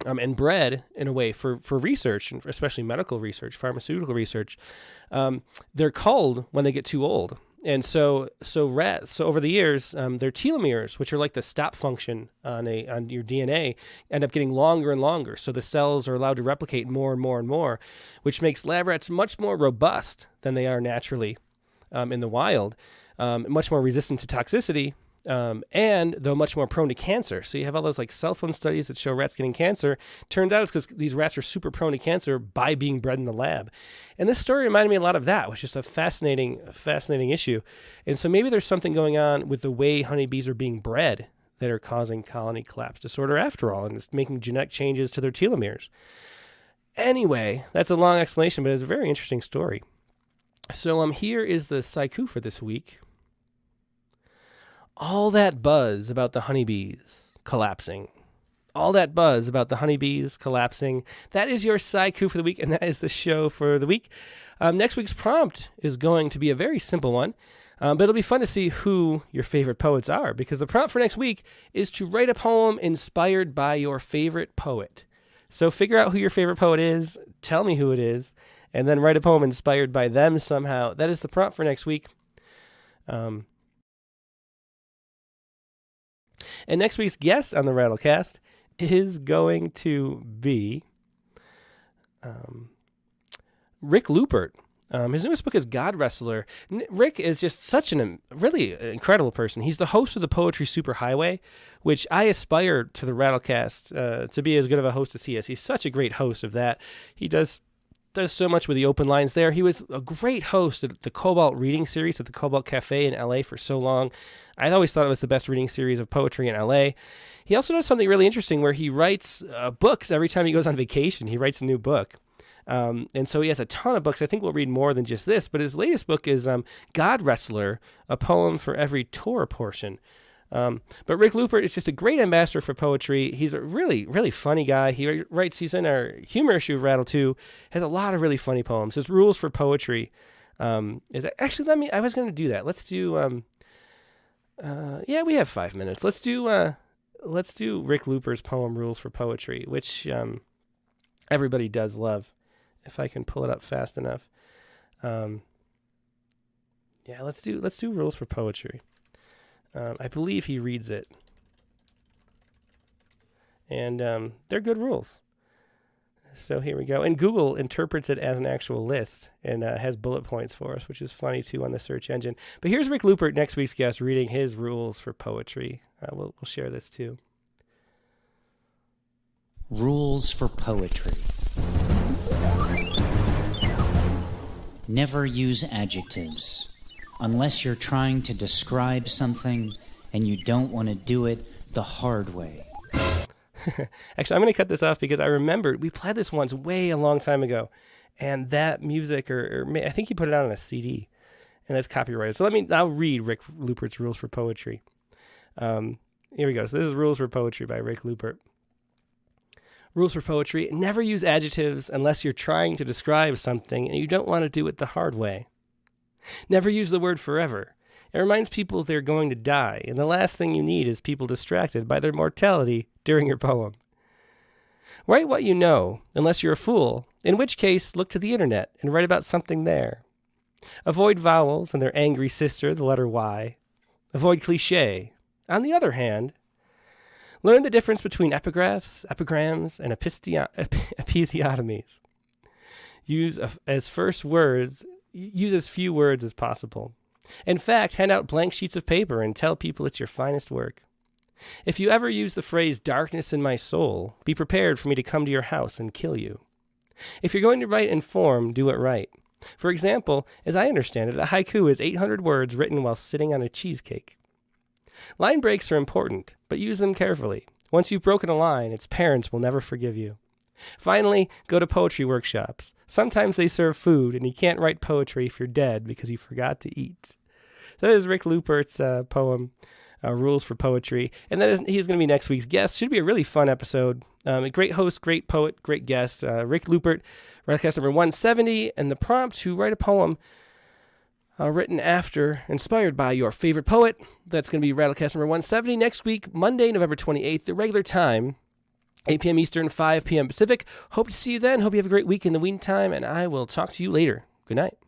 and bred in a way for research, and especially medical research, pharmaceutical research, they're culled when they get too old. And so rats, over the years, their telomeres, which are like the stop function on your DNA, end up getting longer and longer. So the cells are allowed to replicate more and more and more, which makes lab rats much more robust than they are naturally in the wild, much more resistant to toxicity. And though much more prone to cancer. So you have all those like cell phone studies that show rats getting cancer. Turns out it's because these rats are super prone to cancer by being bred in the lab. And this story reminded me a lot of that, which is a fascinating issue. And so maybe there's something going on with the way honeybees are being bred that are causing colony collapse disorder after all, and it's making genetic changes to their telomeres. Anyway, that's a long explanation, but it's a very interesting story. So here is the Sciku for this week. All that buzz about the honeybees collapsing. All that buzz about the honeybees collapsing. That is your Sciku for the week, and that is the show for the week. Next week's prompt is going to be a very simple one, but it'll be fun to see who your favorite poets are, because the prompt for next week is to write a poem inspired by your favorite poet. So figure out who your favorite poet is, tell me who it is, and then write a poem inspired by them somehow. That is the prompt for next week. And next week's guest on the Rattlecast is going to be Rick Lupert. His newest book is God Wrestler. Rick is just such a really incredible person. He's the host of the Poetry Superhighway, which I aspire to the Rattlecast to be as good of a host as he is. He's such a great host of that. He does so much with the open lines there. He was a great host at the Cobalt reading series at the Cobalt Cafe in LA for so long. I always thought it was the best reading series of poetry in LA. He also does something really interesting where he writes books every time he goes on vacation. He writes a new book. And so he has a ton of books. I think we'll read more than just this, but his latest book is God Wrestler, a poem for every Torah portion. But Rick Lupert is just a great ambassador for poetry. He's a really, really funny guy. He writes, he's in our humor issue of Rattle 2, has a lot of really funny poems. His rules for poetry is actually, I was going to do that. Let's do, we have 5 minutes. Let's do Rick Lupert's poem Rules for Poetry, which everybody does love, if I can pull it up fast enough. Let's do Rules for Poetry. I believe he reads it. And they're good rules. So here we go. And Google interprets it as an actual list and has bullet points for us, which is funny too on the search engine. But here's Rick Lupert, next week's guest, reading his rules for poetry. We'll share this too. Rules for poetry. Never use adjectives unless you're trying to describe something and you don't want to do it the hard way. Actually, I'm going to cut this off because I remembered we played this once way a long time ago, and that music, or I think he put it out on a CD, and that's copyrighted. So I'll read Rick Lupert's Rules for Poetry. Here we go. So this is Rules for Poetry by Rick Lupert. Rules for Poetry: never use adjectives unless you're trying to describe something and you don't want to do it the hard way. Never use the word forever. It reminds people they're going to die, and the last thing you need is people distracted by their mortality during your poem. Write what you know, unless you're a fool, in which case look to the internet and write about something there. Avoid vowels and their angry sister, the letter Y. Avoid cliché. On the other hand, learn the difference between epigraphs, epigrams, and episiotomies. Use as few words as possible. In fact, hand out blank sheets of paper and tell people it's your finest work. If you ever use the phrase darkness in my soul, be prepared for me to come to your house and kill you. If you're going to write in form, do it right. For example, as I understand it, a haiku is 800 words written while sitting on a cheesecake. Line breaks are important, but use them carefully. Once you've broken a line, its parents will never forgive you. Finally, go to poetry workshops. Sometimes they serve food, and you can't write poetry if you're dead because you forgot to eat. So that is Rick Lupert's poem, Rules for Poetry. And he's going to be next week's guest. Should be a really fun episode. A great host, great poet, great guest. Rick Lupert, Rattlecast number 170, and the prompt to write a poem written after, inspired by your favorite poet. That's going to be Rattlecast number 170 next week, Monday, November 28th, the regular time. 8 p.m. Eastern, 5 p.m. Pacific. Hope to see you then. Hope you have a great week in the meantime, and I will talk to you later. Good night.